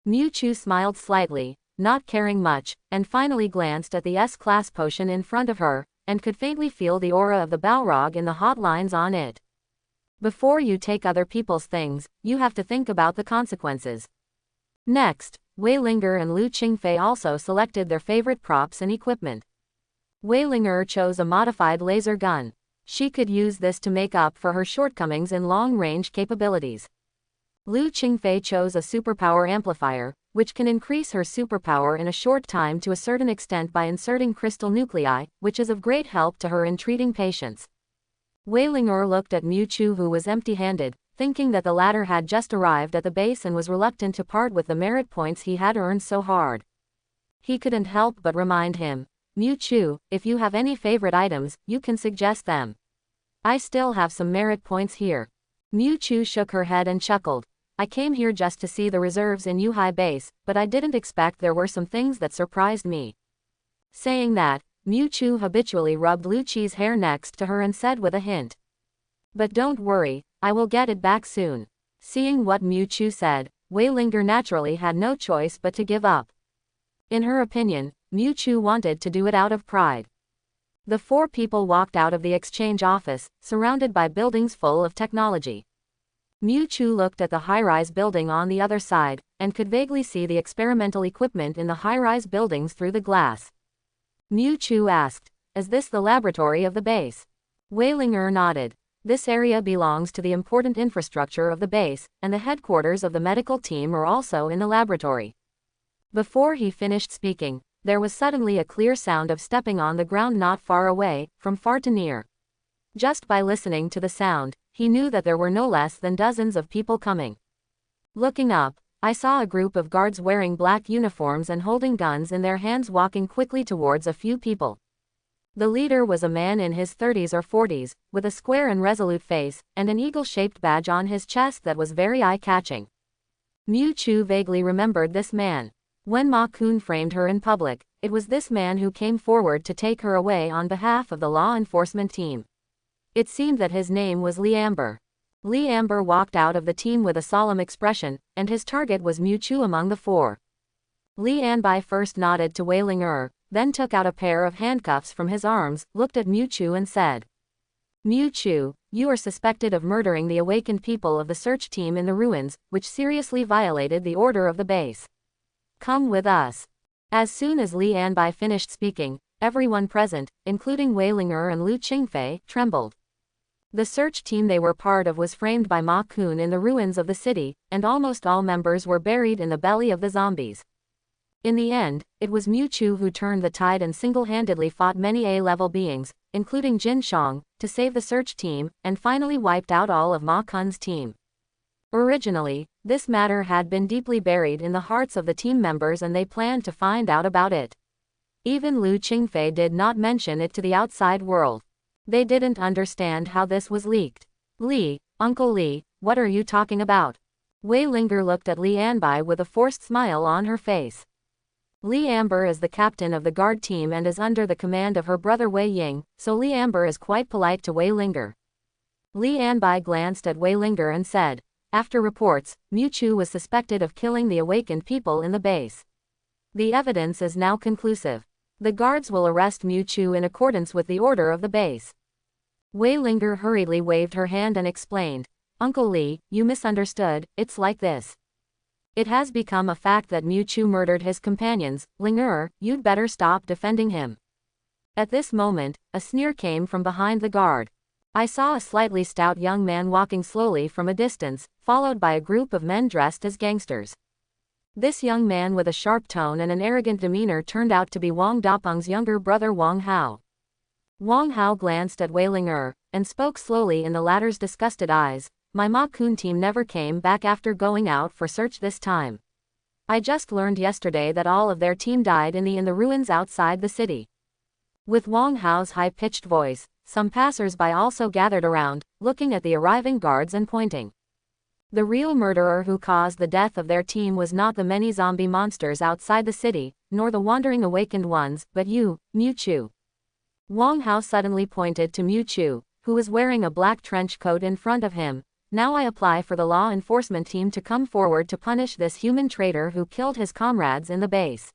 Miu Chu smiled slightly, not caring much, and finally glanced at the S-class potion in front of her, and could faintly feel the aura of the Balrog in the hot lines on it. Before you take other people's things, you have to think about the consequences. Next, Wei Linger and Lu Qingfei also selected their favorite props and equipment. Wei Linger chose a modified laser gun. She could use this to make up for her shortcomings in long-range capabilities. Lu Qingfei chose a superpower amplifier, which can increase her superpower in a short time to a certain extent by inserting crystal nuclei, which is of great help to her in treating patients. Wei Linger looked at Miu Chu, who was empty-handed, thinking that the latter had just arrived at the base and was reluctant to part with the merit points he had earned so hard. He couldn't help but remind him, "Miu Chu, if you have any favorite items, you can suggest them. I still have some merit points here." Miu Chu shook her head and chuckled. "I came here just to see the reserves in Yuhai base, but I didn't expect there were some things that surprised me." Saying that, Miu Chu habitually rubbed Lu Qi's hair next to her and said with a hint, "But don't worry, I will get it back soon." Seeing what Miu Chu said, Wei Linger naturally had no choice but to give up. In her opinion, Miu Chu wanted to do it out of pride. The four people walked out of the exchange office, surrounded by buildings full of technology. Miu Chu looked at the high-rise building on the other side, and could vaguely see the experimental equipment in the high-rise buildings through the glass. Miu Chu asked, "Is this the laboratory of the base?" Wei Linger nodded. "This area belongs to the important infrastructure of the base, and the headquarters of the medical team are also in the laboratory." Before he finished speaking, there was suddenly a clear sound of stepping on the ground not far away, from far to near. Just by listening to the sound, he knew that there were no less than dozens of people coming. Looking up, I saw a group of guards wearing black uniforms and holding guns in their hands walking quickly towards a few people. The leader was a man in his 30s or 40s, with a square and resolute face, and an eagle-shaped badge on his chest that was very eye-catching. Miu Chu vaguely remembered this man. When Ma Kun framed her in public, it was this man who came forward to take her away on behalf of the law enforcement team. It seemed that his name was Li Amber. Li Amber walked out of the team with a solemn expression, and his target was Miu Chu among the four. Li Anbai first nodded to Wei Ling, then took out a pair of handcuffs from his arms, looked at Mu Chu and said, Mu Chu, you are suspected of murdering the awakened people of the search team in the ruins, which seriously violated the order of the base. Come with us. As soon as Li Anbai finished speaking, everyone present, including Wei Ling and Lu Qingfei, trembled. The search team they were part of was framed by Ma Kun in the ruins of the city, and almost all members were buried in the belly of the zombies. In the end, it was Mu Chu who turned the tide and single-handedly fought many A-level beings, including Jin Shang, to save the search team, and finally wiped out all of Ma Kun's team. Originally, this matter had been deeply buried in the hearts of the team members and they planned to find out about it. Even Lu Qingfei did not mention it to the outside world. They didn't understand how this was leaked. Li, Uncle Li, what are you talking about? Wei Ling looked at Li Anbai with a forced smile on her face. Li Amber is the captain of the guard team and is under the command of her brother Wei Ying, so Li Amber is quite polite to Wei Ling. Li Anbai glanced at Wei Ling and said, after reports, Mu Chu was suspected of killing the awakened people in the base. The evidence is now conclusive. The guards will arrest Mu Chu in accordance with the order of the base. Wei Ling hurriedly waved her hand and explained, Uncle Li, you misunderstood, it's like this. It has become a fact that Mu Chu murdered his companions. Ling, you'd better stop defending him. At this moment, a sneer came from behind the guard. I saw a slightly stout young man walking slowly from a distance, followed by a group of men dressed as gangsters. This young man with a sharp tone and an arrogant demeanor turned out to be Wang Dapeng's younger brother Wang Hao. Wang Hao glanced at Wei Ling and spoke slowly in the latter's disgusted eyes. My Ma Kun team never came back after going out for search this time. I just learned yesterday that all of their team died in the ruins outside the city. With Wang Hao's high-pitched voice, some passers-by also gathered around, looking at the arriving guards and pointing. The real murderer who caused the death of their team was not the many zombie monsters outside the city, nor the wandering awakened ones, but you, Mu Chu. Wang Hao suddenly pointed to Mu Chu, who was wearing a black trench coat in front of him. Now I apply for the law enforcement team to come forward to punish this human traitor who killed his comrades in the base.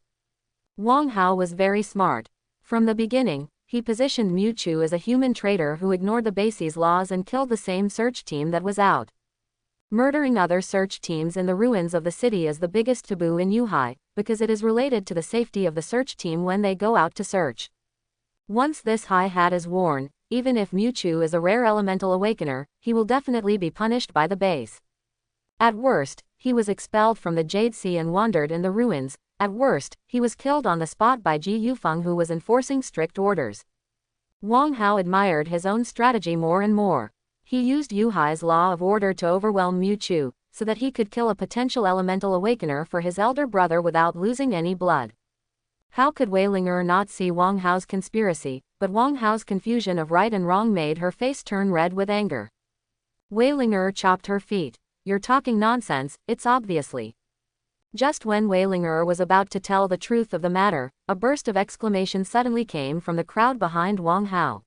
Wang Hao was very smart. From the beginning, he positioned Mu Chu as a human traitor who ignored the base's laws and killed the same search team that was out. Murdering other search teams in the ruins of the city is the biggest taboo in Yuhai, because it is related to the safety of the search team when they go out to search. Once this high hat is worn, even if Mu Chu is a rare elemental awakener, he will definitely be punished by the base. At worst, he was expelled from the Jade Sea and wandered in the ruins. At worst, he was killed on the spot by Ji Yufeng, who was enforcing strict orders. Wang Hao admired his own strategy more and more. He used Yuhai's law of order to overwhelm Mu Chu, so that he could kill a potential elemental awakener for his elder brother without losing any blood. How could Wei Ling not see Wang Hao's conspiracy, but Wang Hao's confusion of right and wrong made her face turn red with anger. Wei Ling chopped her feet. You're talking nonsense, it's obviously. Just when Wei Ling was about to tell the truth of the matter, a burst of exclamation suddenly came from the crowd behind Wang Hao.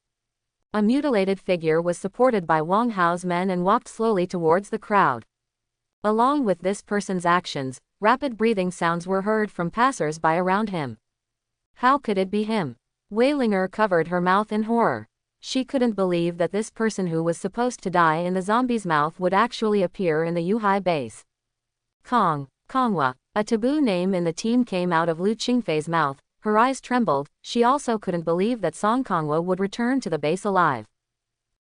A mutilated figure was supported by Wang Hao's men and walked slowly towards the crowd. Along with this person's actions, rapid breathing sounds were heard from passers-by around him. How could it be him? Wei Ling covered her mouth in horror. She couldn't believe that this person who was supposed to die in the zombie's mouth would actually appear in the Yuhai base. Kongwa, a taboo name in the team, came out of Lu Qingfei's mouth. Her eyes trembled. She also couldn't believe that Song Kongwa would return to the base alive.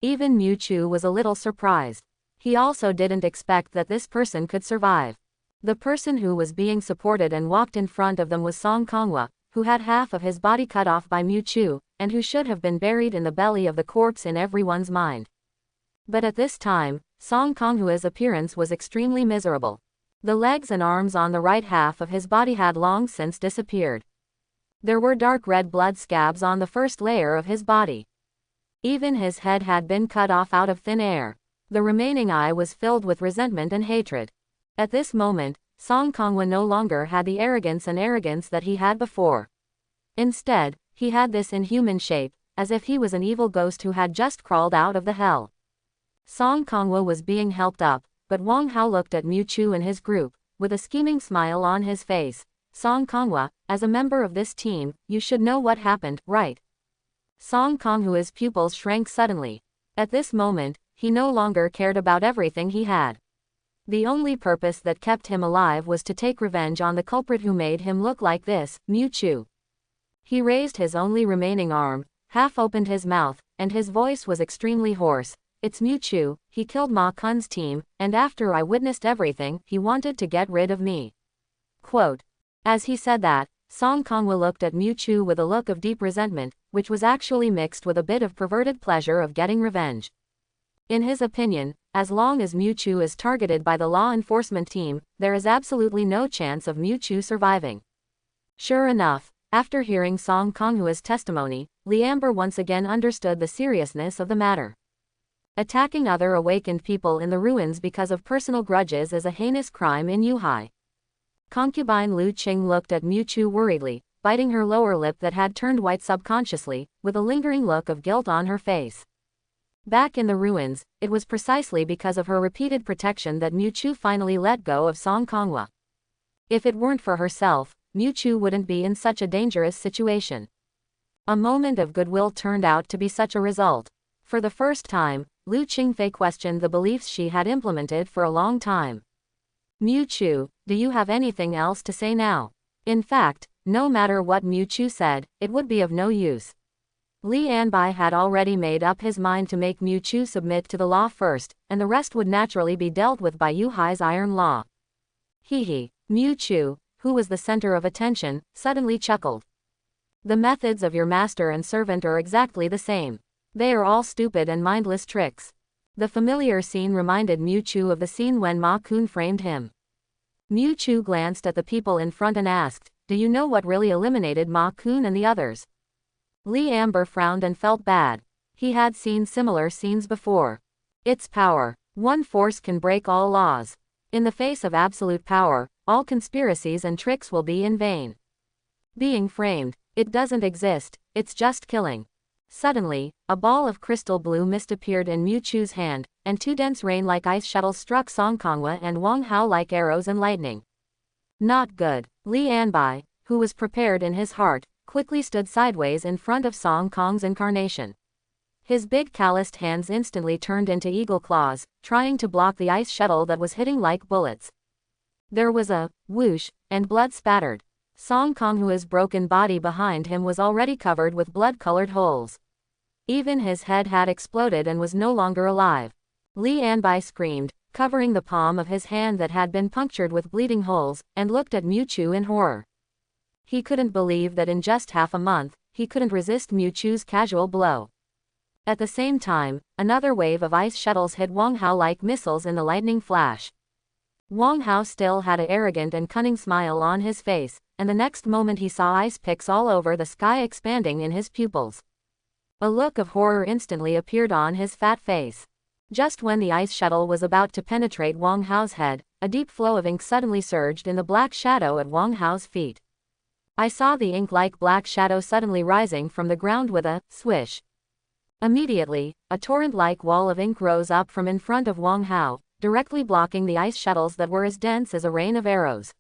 Even Mu Chu was a little surprised. He also didn't expect that this person could survive. The person who was being supported and walked in front of them was Song Kongwa, who had half of his body cut off by Mu Chu, and who should have been buried in the belly of the corpse in everyone's mind. But at this time, Song Konghua's appearance was extremely miserable. The legs and arms on the right half of his body had long since disappeared. There were dark red blood scabs on the first layer of his body. Even his head had been cut off out of thin air. The remaining eye was filled with resentment and hatred. At this moment, Song Kongwa no longer had the arrogance that he had before. Instead, he had this inhuman shape, as if he was an evil ghost who had just crawled out of the hell. Song Kongwa was being helped up, but Wang Hao looked at Mu Chu and his group, with a scheming smile on his face. Song Konghua, as a member of this team, you should know what happened, right? Song Konghua's pupils shrank suddenly. At this moment, he no longer cared about everything he had. The only purpose that kept him alive was to take revenge on the culprit who made him look like this, Mu Chu. He raised his only remaining arm, half opened his mouth, and his voice was extremely hoarse. It's Mu Chu, he killed Ma Kun's team, and after I witnessed everything, he wanted to get rid of me. Quote. As he said that, Song Konghua looked at Mu Chu with a look of deep resentment, which was actually mixed with a bit of perverted pleasure of getting revenge. In his opinion, as long as Mu Chu is targeted by the law enforcement team, there is absolutely no chance of Mu Chu surviving. Sure enough, after hearing Song Konghua's testimony, Li Amber once again understood the seriousness of the matter. Attacking other awakened people in the ruins because of personal grudges is a heinous crime in Yuhai. Concubine Lu Qing looked at Mu Chu worriedly, biting her lower lip that had turned white subconsciously, with a lingering look of guilt on her face. Back in the ruins, it was precisely because of her repeated protection that Mu Chu finally let go of Song Konghua. If it weren't for herself, Mu Chu wouldn't be in such a dangerous situation. A moment of goodwill turned out to be such a result. For the first time, Lu Qingfei questioned the beliefs she had implemented for a long time. Mu Chu, do you have anything else to say now? In fact, no matter what Mu Chu said, it would be of no use. Li Anbai had already made up his mind to make Mu Chu submit to the law first, and the rest would naturally be dealt with by Yuhai's iron law. He. Mu Chu, who was the center of attention, suddenly chuckled. The methods of your master and servant are exactly the same. They are all stupid and mindless tricks. The familiar scene reminded Mu Chu of the scene when Ma Kun framed him. Mu Chu glanced at the people in front and asked, do you know what really eliminated Ma Kun and the others? Li Amber frowned and felt bad. He had seen similar scenes before. It's power. One force can break all laws. In the face of absolute power, all conspiracies and tricks will be in vain. Being framed, it doesn't exist, it's just killing. Suddenly, a ball of crystal blue mist appeared in Mu Chu's hand, and two dense rain-like ice shuttles struck Song Konghua and Wang Hao like arrows and lightning. Not good. Li Anbai, who was prepared in his heart, quickly stood sideways in front of Song Kong's incarnation. His big calloused hands instantly turned into eagle claws, trying to block the ice shuttle that was hitting like bullets. There was a whoosh, and blood spattered. Song Konghua's broken body behind him was already covered with blood-colored holes. Even his head had exploded and was no longer alive. Li Anbai screamed, covering the palm of his hand that had been punctured with bleeding holes, and looked at Mu Chu in horror. He couldn't believe that in just half a month, he couldn't resist Mu Chu's casual blow. At the same time, another wave of ice shuttles hit Wang Hao like missiles in the lightning flash. Wang Hao still had an arrogant and cunning smile on his face, and the next moment he saw ice picks all over the sky expanding in his pupils. A look of horror instantly appeared on his fat face. Just when the ice shuttle was about to penetrate Wang Hao's head, a deep flow of ink suddenly surged in the black shadow at Wang Hao's feet. I saw the ink-like black shadow suddenly rising from the ground with a swish. Immediately, a torrent-like wall of ink rose up from in front of Wang Hao, directly blocking the ice shuttles that were as dense as a rain of arrows.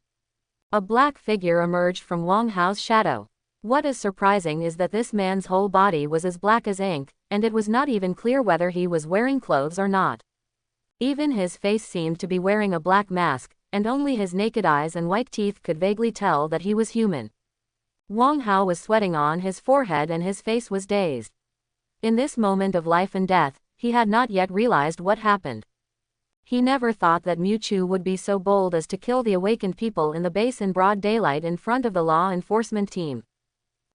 A black figure emerged from Wang Hao's shadow. What is surprising is that this man's whole body was as black as ink, and it was not even clear whether he was wearing clothes or not. Even his face seemed to be wearing a black mask, and only his naked eyes and white teeth could vaguely tell that he was human. Wang Hao was sweating on his forehead and his face was dazed. In this moment of life and death, he had not yet realized what happened. He never thought that Mu Chu would be so bold as to kill the awakened people in the base in broad daylight in front of the law enforcement team.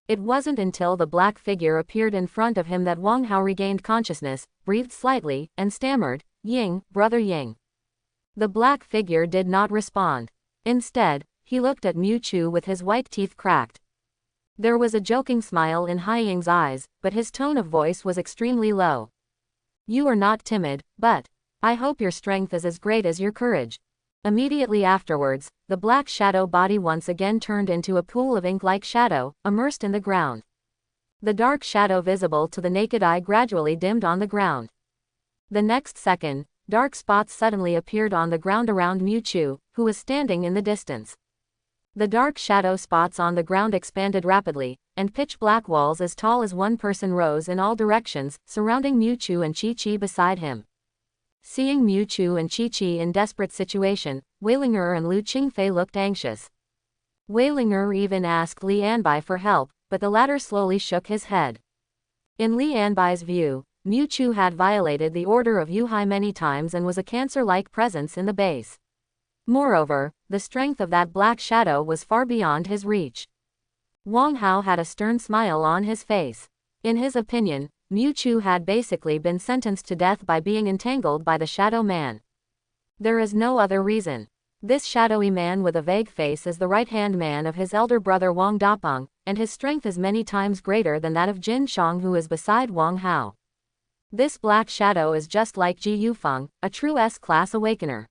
It wasn't until the black figure appeared in front of him that Wang Hao regained consciousness, breathed slightly, and stammered, "Ying, brother Ying." The black figure did not respond. Instead, he looked at Mu Chu with his white teeth cracked. There was a joking smile in Hai Ying's eyes, but his tone of voice was extremely low. "You are not timid, but I hope your strength is as great as your courage." Immediately afterwards, the black shadow body once again turned into a pool of ink-like shadow, immersed in the ground. The dark shadow visible to the naked eye gradually dimmed on the ground. The next second, dark spots suddenly appeared on the ground around Mu Chu, who was standing in the distance. The dark shadow spots on the ground expanded rapidly, and pitch-black walls as tall as one person rose in all directions, surrounding Mewtwo and Chi-Chi beside him. Seeing Mewtwo and Chi-Chi in desperate situation, Weilinger and Lu Qingfei looked anxious. Weilinger even asked Li Anbai for help, but the latter slowly shook his head. In Li Anbai's view, Mewtwo had violated the order of Yuhai many times and was a cancer-like presence in the base. Moreover, the strength of that black shadow was far beyond his reach. Wang Hao had a stern smile on his face. In his opinion, Mewtwo had basically been sentenced to death by being entangled by the Shadow Man. There is no other reason. This shadowy man with a vague face is the right-hand man of his elder brother Wang Dapeng, and his strength is many times greater than that of Jin Shang, who is beside Wang Hao. This black shadow is just like Ji Yufeng, a true S-class awakener.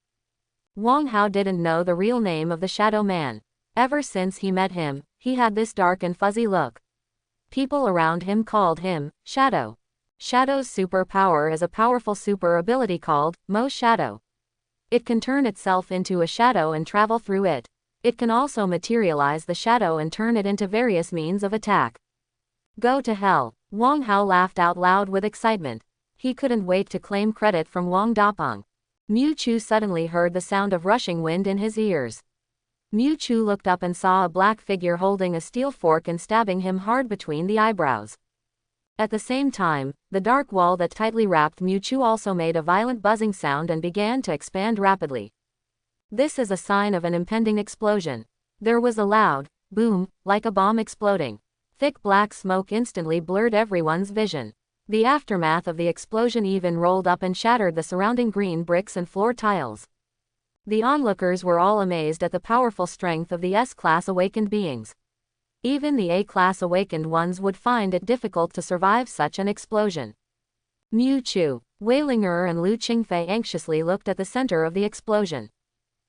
Wang Hao didn't know the real name of the Shadow Man. Ever since he met him, he had this dark and fuzzy look. People around him called him Shadow. Shadow's super power is a powerful super ability called Mo Shadow. It can turn itself into a shadow and travel through it. It can also materialize the shadow and turn it into various means of attack. Go to hell. Wang Hao laughed out loud with excitement. He couldn't wait to claim credit from Wang Dapeng. Mewtwo suddenly heard the sound of rushing wind in his ears. Mewtwo looked up and saw a black figure holding a steel fork and stabbing him hard between the eyebrows. At the same time, the dark wall that tightly wrapped Mewtwo also made a violent buzzing sound and began to expand rapidly. This is a sign of an impending explosion. There was a loud boom, like a bomb exploding. Thick black smoke instantly blurred everyone's vision. The aftermath of the explosion even rolled up and shattered the surrounding green bricks and floor tiles. The onlookers were all amazed at the powerful strength of the S-class awakened beings. Even the A-class awakened ones would find it difficult to survive such an explosion. Mewtwo, Weilinger and Lu Qingfei anxiously looked at the center of the explosion.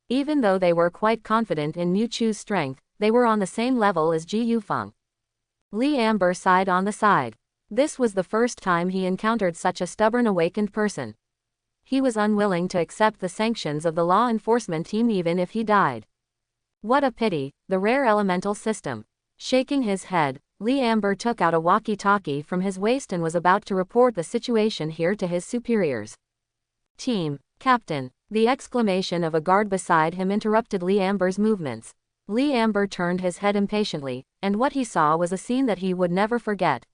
Even though they were quite confident in Mewtwo's strength, they were on the same level as Ji Yufeng. Li Amber sighed on the side. This was the first time he encountered such a stubborn awakened person. He was unwilling to accept the sanctions of the law enforcement team even if he died. What a pity, the rare elemental system. Shaking his head, Li Amber took out a walkie-talkie from his waist and was about to report the situation here to his superiors. Team, Captain. The exclamation of a guard beside him interrupted Li Amber's movements. Li Amber turned his head impatiently, and what he saw was a scene that he would never forget.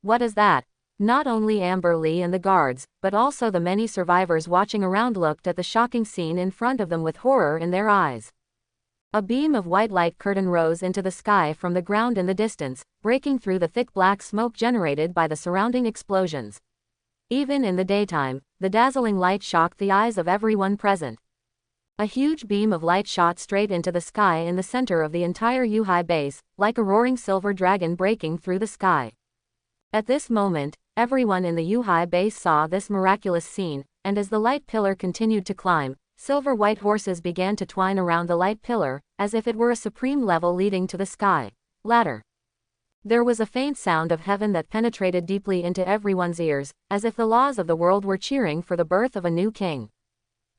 What is that? Not only Amber Li and the guards, but also the many survivors watching around looked at the shocking scene in front of them with horror in their eyes. A beam of white light curtain rose into the sky from the ground in the distance, breaking through the thick black smoke generated by the surrounding explosions. Even in the daytime, the dazzling light shocked the eyes of everyone present. A huge beam of light shot straight into the sky in the center of the entire Yuhai base, like a roaring silver dragon breaking through the sky. At this moment, everyone in the Yuhai base saw this miraculous scene, and as the light pillar continued to climb, silver-white horses began to twine around the light pillar, as if it were a supreme level leading to the sky ladder. There was a faint sound of heaven that penetrated deeply into everyone's ears, as if the laws of the world were cheering for the birth of a new king.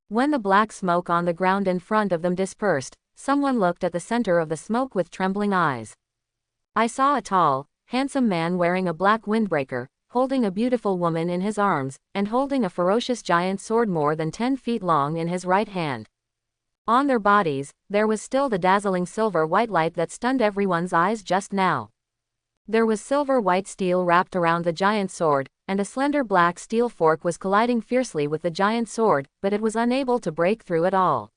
When the black smoke on the ground in front of them dispersed, someone looked at the center of the smoke with trembling eyes. I saw a tall, handsome man wearing a black windbreaker, holding a beautiful woman in his arms, and holding a ferocious giant sword more than 10 feet long in his right hand. On their bodies, there was still the dazzling silver-white light that stunned everyone's eyes just now. There was silver-white steel wrapped around the giant sword, and a slender black steel fork was colliding fiercely with the giant sword, but it was unable to break through at all.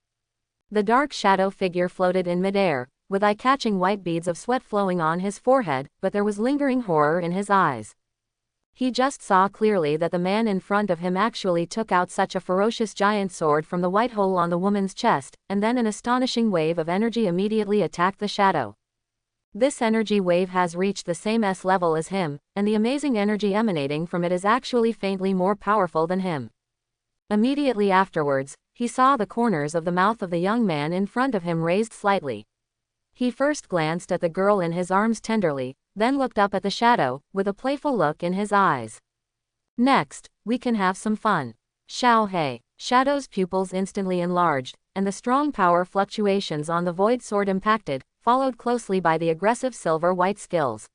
The dark shadow figure floated in midair, with eye-catching white beads of sweat flowing on his forehead, but there was lingering horror in his eyes. He just saw clearly that the man in front of him actually took out such a ferocious giant sword from the white hole on the woman's chest, and then an astonishing wave of energy immediately attacked the shadow. This energy wave has reached the same S level as him, and the amazing energy emanating from it is actually faintly more powerful than him. Immediately afterwards, he saw the corners of the mouth of the young man in front of him raised slightly. He first glanced at the girl in his arms tenderly, then looked up at the shadow, with a playful look in his eyes. Next, we can have some fun. Xiao He. Shadow's pupils instantly enlarged, and the strong power fluctuations on the void sword impacted, followed closely by the aggressive silver-white skills.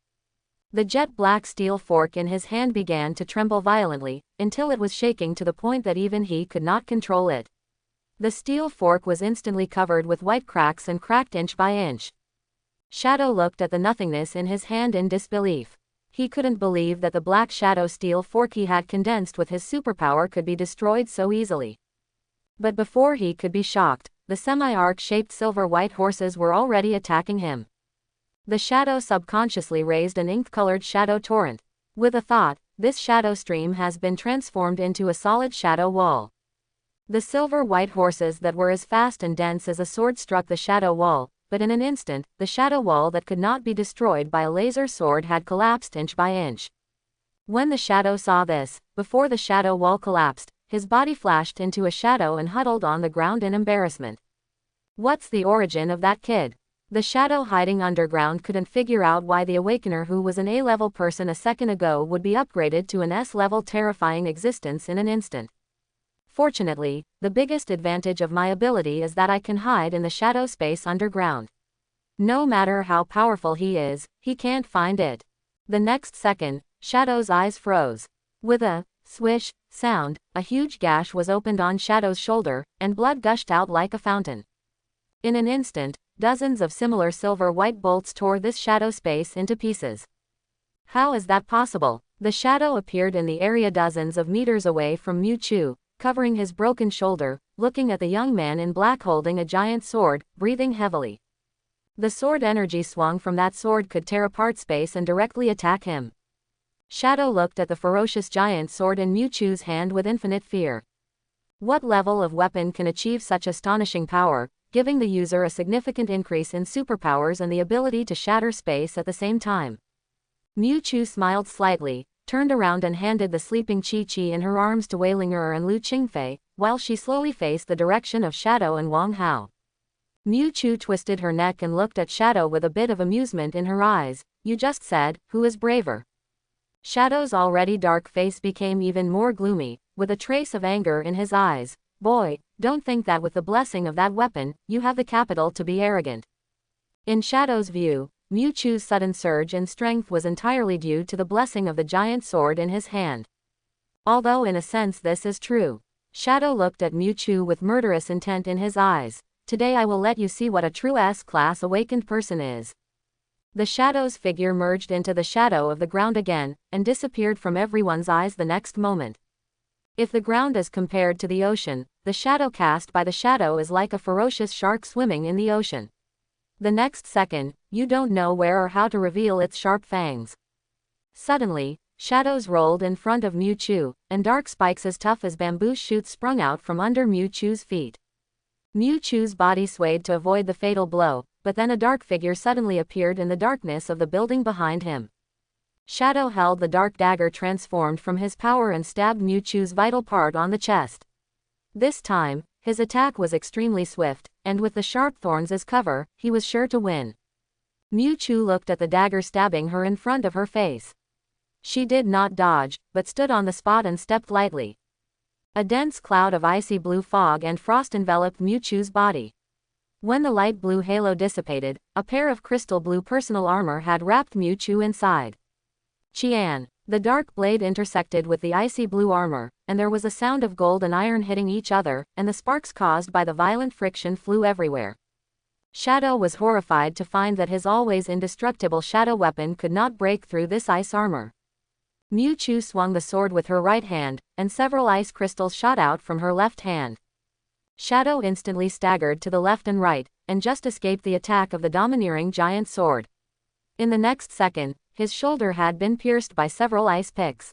The jet-black steel fork in his hand began to tremble violently, until it was shaking to the point that even he could not control it. The steel fork was instantly covered with white cracks and cracked inch by inch. Shadow looked at the nothingness in his hand in disbelief. He couldn't believe that the black shadow steel fork he had condensed with his superpower could be destroyed so easily. But before he could be shocked, the semi-arc-shaped silver-white horses were already attacking him. The shadow subconsciously raised an ink-colored shadow torrent. With a thought, this shadow stream has been transformed into a solid shadow wall. The silver-white horses that were as fast and dense as a sword struck the shadow wall, but in an instant, the shadow wall that could not be destroyed by a laser sword had collapsed inch by inch. When the shadow saw this, before the shadow wall collapsed, his body flashed into a shadow and huddled on the ground in embarrassment. What's the origin of that kid? The shadow hiding underground couldn't figure out why the Awakener who was an A-level person a second ago would be upgraded to an S-level terrifying existence in an instant. Fortunately, the biggest advantage of my ability is that I can hide in the shadow space underground. No matter how powerful he is, he can't find it. The next second, Shadow's eyes froze. With a swish sound, a huge gash was opened on Shadow's shoulder, and blood gushed out like a fountain. In an instant, dozens of similar silver-white bolts tore this shadow space into pieces. How is that possible? The shadow appeared in the area dozens of meters away from Mewtwo, covering his broken shoulder, looking at the young man in black holding a giant sword, breathing heavily. The sword energy swung from that sword could tear apart space and directly attack him. Shadow looked at the ferocious giant sword in Mewtwo's hand with infinite fear. What level of weapon can achieve such astonishing power, giving the user a significant increase in superpowers and the ability to shatter space at the same time? Mewtwo smiled slightly, turned around and handed the sleeping Chi-Chi in her arms to Wei Ling and Lu Qingfei, while she slowly faced the direction of Shadow and Wang Hao. Mewtwo twisted her neck and looked at Shadow with a bit of amusement in her eyes. You just said, who is braver? Shadow's already dark face became even more gloomy, with a trace of anger in his eyes. Boy, don't think that with the blessing of that weapon, you have the capital to be arrogant. In Shadow's view, Mewtwo's sudden surge in strength was entirely due to the blessing of the giant sword in his hand. Although in a sense this is true. Shadow looked at Mewtwo with murderous intent in his eyes. Today I will let you see what a true S-class awakened person is. The Shadow's figure merged into the shadow of the ground again, and disappeared from everyone's eyes the next moment. If the ground is compared to the ocean, the shadow cast by the shadow is like a ferocious shark swimming in the ocean. The next second, you don't know where or how to reveal its sharp fangs. Suddenly, shadows rolled in front of Mewtwo, and dark spikes as tough as bamboo shoots sprung out from under Mewtwo's feet. Mewtwo's body swayed to avoid the fatal blow, but then a dark figure suddenly appeared in the darkness of the building behind him. Shadow held the dark dagger transformed from his power and stabbed Mewtwo's vital part on the chest. This time, his attack was extremely swift, and with the sharp thorns as cover, he was sure to win. Mewtwo looked at the dagger stabbing her in front of her face. She did not dodge, but stood on the spot and stepped lightly. A dense cloud of icy blue fog and frost enveloped Mewtwo's body. When the light blue halo dissipated, a pair of crystal blue personal armor had wrapped Mewtwo inside. Qian. The dark blade intersected with the icy blue armor, and there was a sound of gold and iron hitting each other, and the sparks caused by the violent friction flew everywhere. Shadow was horrified to find that his always indestructible shadow weapon could not break through this ice armor. Mewtwo swung the sword with her right hand, and several ice crystals shot out from her left hand. Shadow instantly staggered to the left and right, and just escaped the attack of the domineering giant sword. In the next second, his shoulder had been pierced by several ice picks.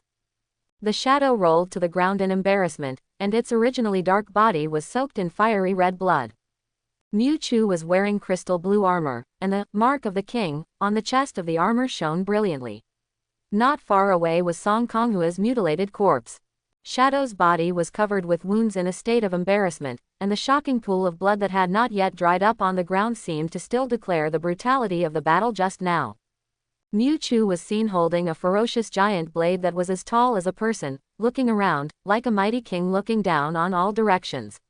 The shadow rolled to the ground in embarrassment, and its originally dark body was soaked in fiery red blood. Mewtwo was wearing crystal blue armor, and the mark of the king on the chest of the armor shone brilliantly. Not far away was Song Konghua's mutilated corpse. Shadow's body was covered with wounds in a state of embarrassment, and the shocking pool of blood that had not yet dried up on the ground seemed to still declare the brutality of the battle just now. Mewtwo was seen holding a ferocious giant blade that was as tall as a person, looking around, like a mighty king looking down on all directions.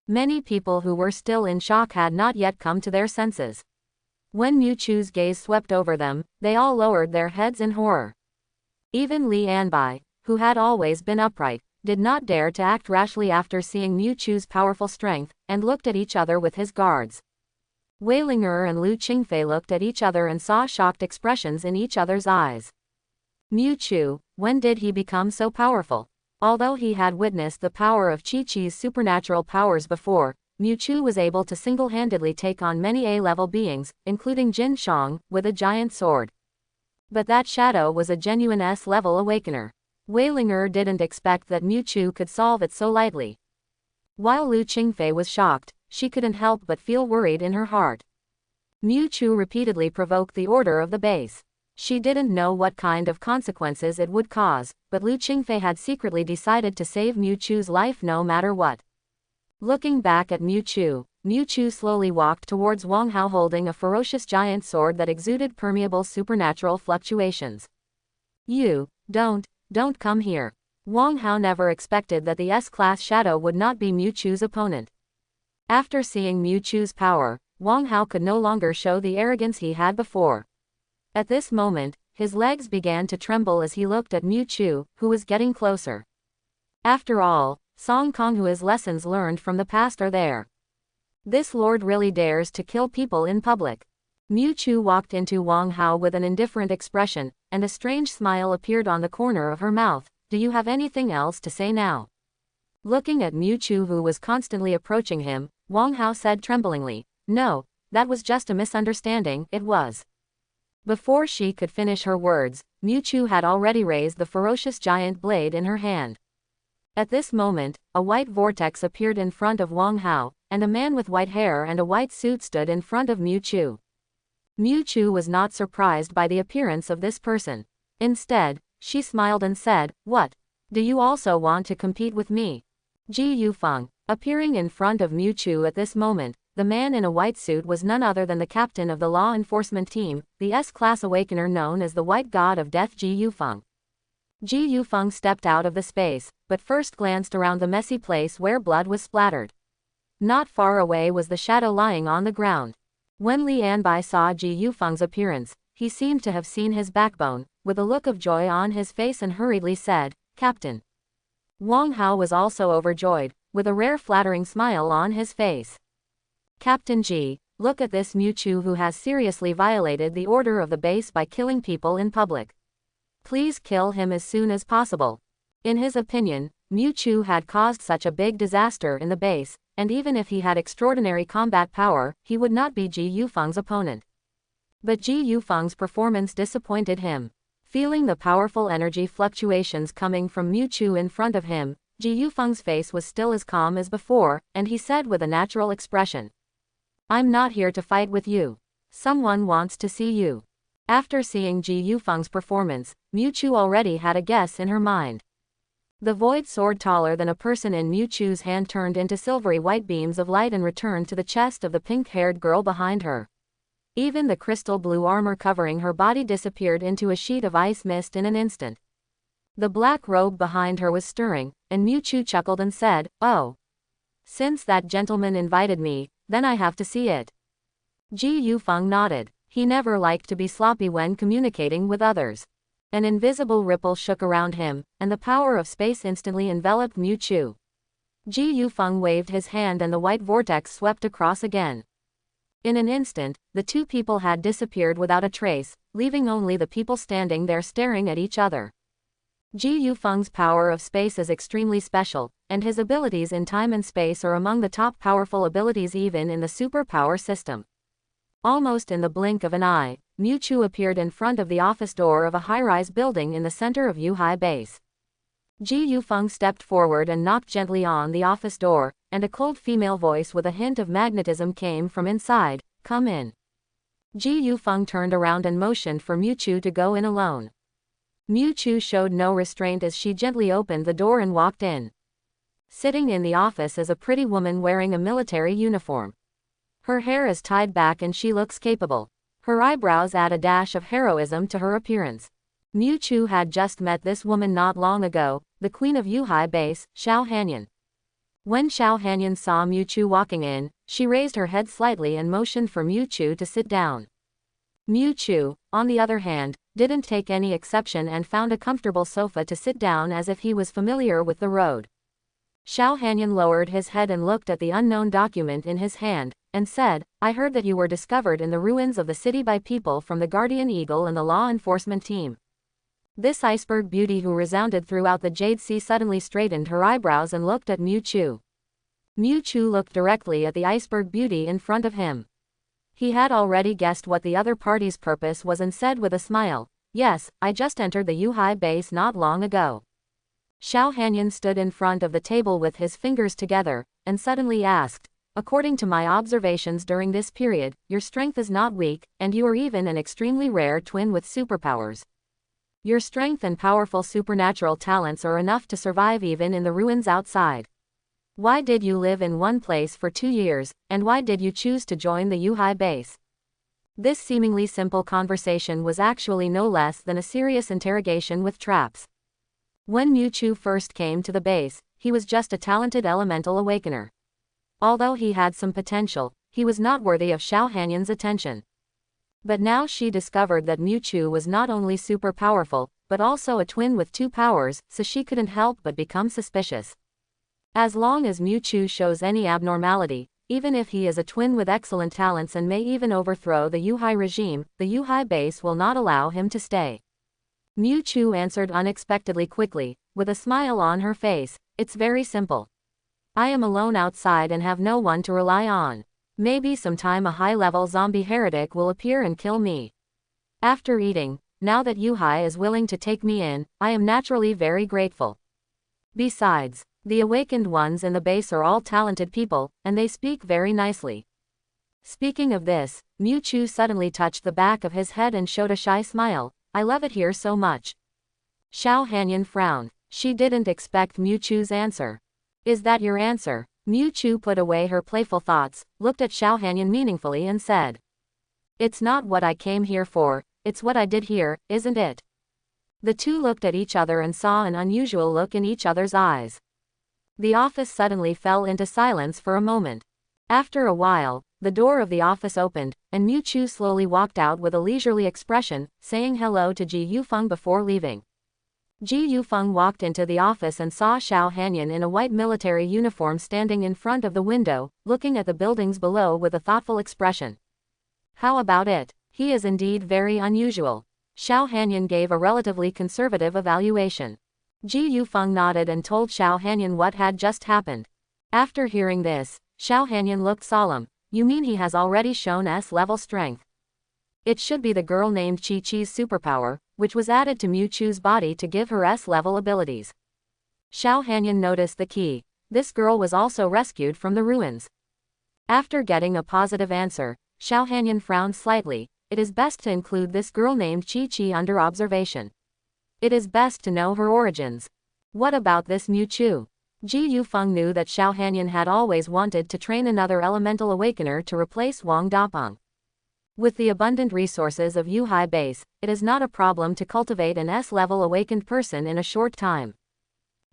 Many people who were still in shock had not yet come to their senses. When Mewtwo's gaze swept over them, they all lowered their heads in horror. Even Li Anbai, who had always been upright, did not dare to act rashly after seeing Mewtwo's powerful strength, and looked at each other with his guards. Wei Ling'er and Lu Qingfei looked at each other and saw shocked expressions in each other's eyes. Mewtwo, when did he become so powerful? Although he had witnessed the power of Chi-Chi's supernatural powers before, Mewtwo was able to single-handedly take on many A-level beings, including Jin Xiang, with a giant sword. But that shadow was a genuine S-level awakener. Wei Ling'er didn't expect that Mewtwo could solve it so lightly. While Lu Qingfei was shocked, she couldn't help but feel worried in her heart. Mewtwo repeatedly provoked the order of the base. She didn't know what kind of consequences it would cause, but Lu Qingfei had secretly decided to save Mewtwo's life no matter what. Looking back at Mewtwo, Mewtwo slowly walked towards Wang Hao holding a ferocious giant sword that exuded permeable supernatural fluctuations. You, don't come here. Wang Hao never expected that the S-class shadow would not be Mewtwo's opponent. After seeing Mewtwo's power, Wang Hao could no longer show the arrogance he had before. At this moment, his legs began to tremble as he looked at Mewtwo, who was getting closer. After all, Song Konghua's lessons learned from the past are there. This lord really dares to kill people in public. Mewtwo walked into Wang Hao with an indifferent expression, and a strange smile appeared on the corner of her mouth. Do you have anything else to say now? Looking at Mewtwo who was constantly approaching him, Wang Hao said tremblingly, No, that was just a misunderstanding, it was. Before she could finish her words, Mewtwo had already raised the ferocious giant blade in her hand. At this moment, a white vortex appeared in front of Wang Hao, and a man with white hair and a white suit stood in front of Mewtwo. Mewtwo was not surprised by the appearance of this person. Instead, she smiled and said, What? Do you also want to compete with me? Ji Yufeng. Appearing in front of Mewtwo at this moment, the man in a white suit was none other than the captain of the law enforcement team, the S-class awakener known as the White God of Death Ji Yufeng. Ji Yufeng stepped out of the space, but first glanced around the messy place where blood was splattered. Not far away was the shadow lying on the ground. When Li Anbai saw Ji Yufeng's appearance, he seemed to have seen his backbone, with a look of joy on his face and hurriedly said, Captain. Wang Hao was also overjoyed, with a rare flattering smile on his face. Captain Ji, look at this Mewtwo who has seriously violated the order of the base by killing people in public. Please kill him as soon as possible. In his opinion, Mewtwo had caused such a big disaster in the base, and even if he had extraordinary combat power, he would not be Ji Yufeng's opponent. But Ji Yufeng's performance disappointed him. Feeling the powerful energy fluctuations coming from Mewtwo in front of him, Ji Yufeng's face was still as calm as before, and he said with a natural expression, I'm not here to fight with you. Someone wants to see you. After seeing Ji Yufeng's performance, Mewtwo already had a guess in her mind. The void sword taller than a person in Mewtwo's hand turned into silvery white beams of light and returned to the chest of the pink-haired girl behind her. Even the crystal blue armor covering her body disappeared into a sheet of ice mist in an instant. The black robe behind her was stirring, and Mewtwo chuckled and said, Oh. Since that gentleman invited me, then I have to see it. Ji Yufeng nodded. He never liked to be sloppy when communicating with others. An invisible ripple shook around him, and the power of space instantly enveloped Mewtwo. Ji Yufeng waved his hand and the white vortex swept across again. In an instant, the two people had disappeared without a trace, leaving only the people standing there staring at each other. Ji Yufeng's power of space is extremely special, and his abilities in time and space are among the top powerful abilities even in the superpower system. Almost in the blink of an eye, Mewtwo appeared in front of the office door of a high-rise building in the center of Yuhai Base. Ji Yufeng stepped forward and knocked gently on the office door, and a cold female voice with a hint of magnetism came from inside, Come in. Ji Yufeng turned around and motioned for Mewtwo to go in alone. Mewtwo showed no restraint as she gently opened the door and walked in. Sitting in the office is a pretty woman wearing a military uniform. Her hair is tied back and she looks capable. Her eyebrows add a dash of heroism to her appearance. Mewtwo had just met this woman not long ago, the queen of Yuhai Base, Xiao Hanyan. When Xiao Hanyan saw Mu Chu walking in, she raised her head slightly and motioned for Mu Chu to sit down. Mu Chu, on the other hand, didn't take any exception and found a comfortable sofa to sit down as if he was familiar with the road. Xiao Hanyan lowered his head and looked at the unknown document in his hand, and said, "I heard that you were discovered in the ruins of the city by people from the Guardian Eagle and the law enforcement team." This iceberg beauty who resounded throughout the Jade Sea suddenly straightened her eyebrows and looked at Mu Chu. Mu Chu looked directly at the iceberg beauty in front of him. He had already guessed what the other party's purpose was and said with a smile, "Yes, I just entered the Yuhai base not long ago." Xiao Hanyan stood in front of the table with his fingers together, and suddenly asked, "According to my observations during this period, your strength is not weak, and you are even an extremely rare twin with superpowers. Your strength and powerful supernatural talents are enough to survive even in the ruins outside. Why did you live in one place for 2 years, and why did you choose to join the Yuhai base?" This seemingly simple conversation was actually no less than a serious interrogation with traps. When Mu Chu first came to the base, he was just a talented elemental awakener. Although he had some potential, he was not worthy of Xiao Hanyan's attention. But now she discovered that Mu Chu was not only super powerful, but also a twin with 2 powers, so she couldn't help but become suspicious. As long as Mu Chu shows any abnormality, even if he is a twin with excellent talents and may even overthrow the Yuhai regime, the Yuhai base will not allow him to stay. Mu Chu answered unexpectedly quickly, with a smile on her face, "It's very simple. I am alone outside and have no one to rely on. Maybe sometime a high-level zombie heretic will appear and kill me. After eating, now that Yuhai is willing to take me in, I am naturally very grateful. Besides, the awakened ones in the base are all talented people, and they speak very nicely." Speaking of this, Mu Chu suddenly touched the back of his head and showed a shy smile, "I love it here so much." Xiao Hanyan frowned. She didn't expect Mu Chu's answer. "Is that your answer?" Mu Chu put away her playful thoughts, looked at Xiao Hanyan meaningfully and said, "It's not what I came here for, it's what I did here, isn't it?" The two looked at each other and saw an unusual look in each other's eyes. The office suddenly fell into silence for a moment. After a while, the door of the office opened, and Mu Chu slowly walked out with a leisurely expression, saying hello to Ji Yufeng before leaving. Ji Yufeng walked into the office and saw Xiao Hanyan in a white military uniform standing in front of the window, looking at the buildings below with a thoughtful expression. "How about it? He is indeed very unusual." Xiao Hanyan gave a relatively conservative evaluation. Ji Yufeng nodded and told Xiao Hanyan what had just happened. After hearing this, Xiao Hanyan looked solemn. "You mean he has already shown S-level strength?" It should be the girl named Chi Chi's superpower, which was added to Mu Chu's body to give her S-level abilities. Xiao Hanyan noticed the key. This girl was also rescued from the ruins. After getting a positive answer, Xiao Hanyan frowned slightly. It is best to include this girl named Chi Chi under observation. It is best to know her origins. What about this Mu Chu? Ji Yufeng knew that Xiao Hanyan had always wanted to train another elemental awakener to replace Wang Dapeng. With the abundant resources of Yuhai base, it is not a problem to cultivate an S-level awakened person in a short time.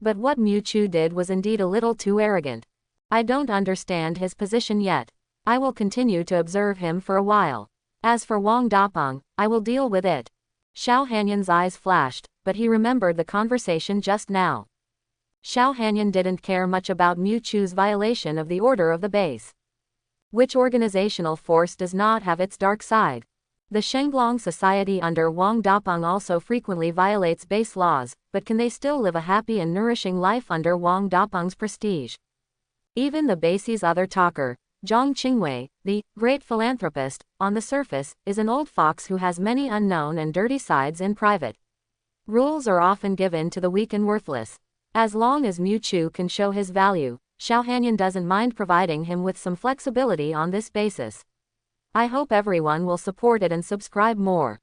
But what Mu Chu did was indeed a little too arrogant. I don't understand his position yet. I will continue to observe him for a while. As for Wang Dapeng, I will deal with it. Xiao Hanyan's eyes flashed, but he remembered the conversation just now. Xiao Hanyan didn't care much about Mu Chu's violation of the order of the base. Which organizational force does not have its dark side? The Shenglong society under Wang Dapeng also frequently violates base laws, but can they still live a happy and nourishing life under Wang Dapeng's prestige? Even the base's other talker, Zhang Qingwei, the great philanthropist, on the surface, is an old fox who has many unknown and dirty sides in private. Rules are often given to the weak and worthless. As long as Mu Chu can show his value, Xiao Hanyan doesn't mind providing him with some flexibility on this basis. I hope everyone will support it and subscribe more.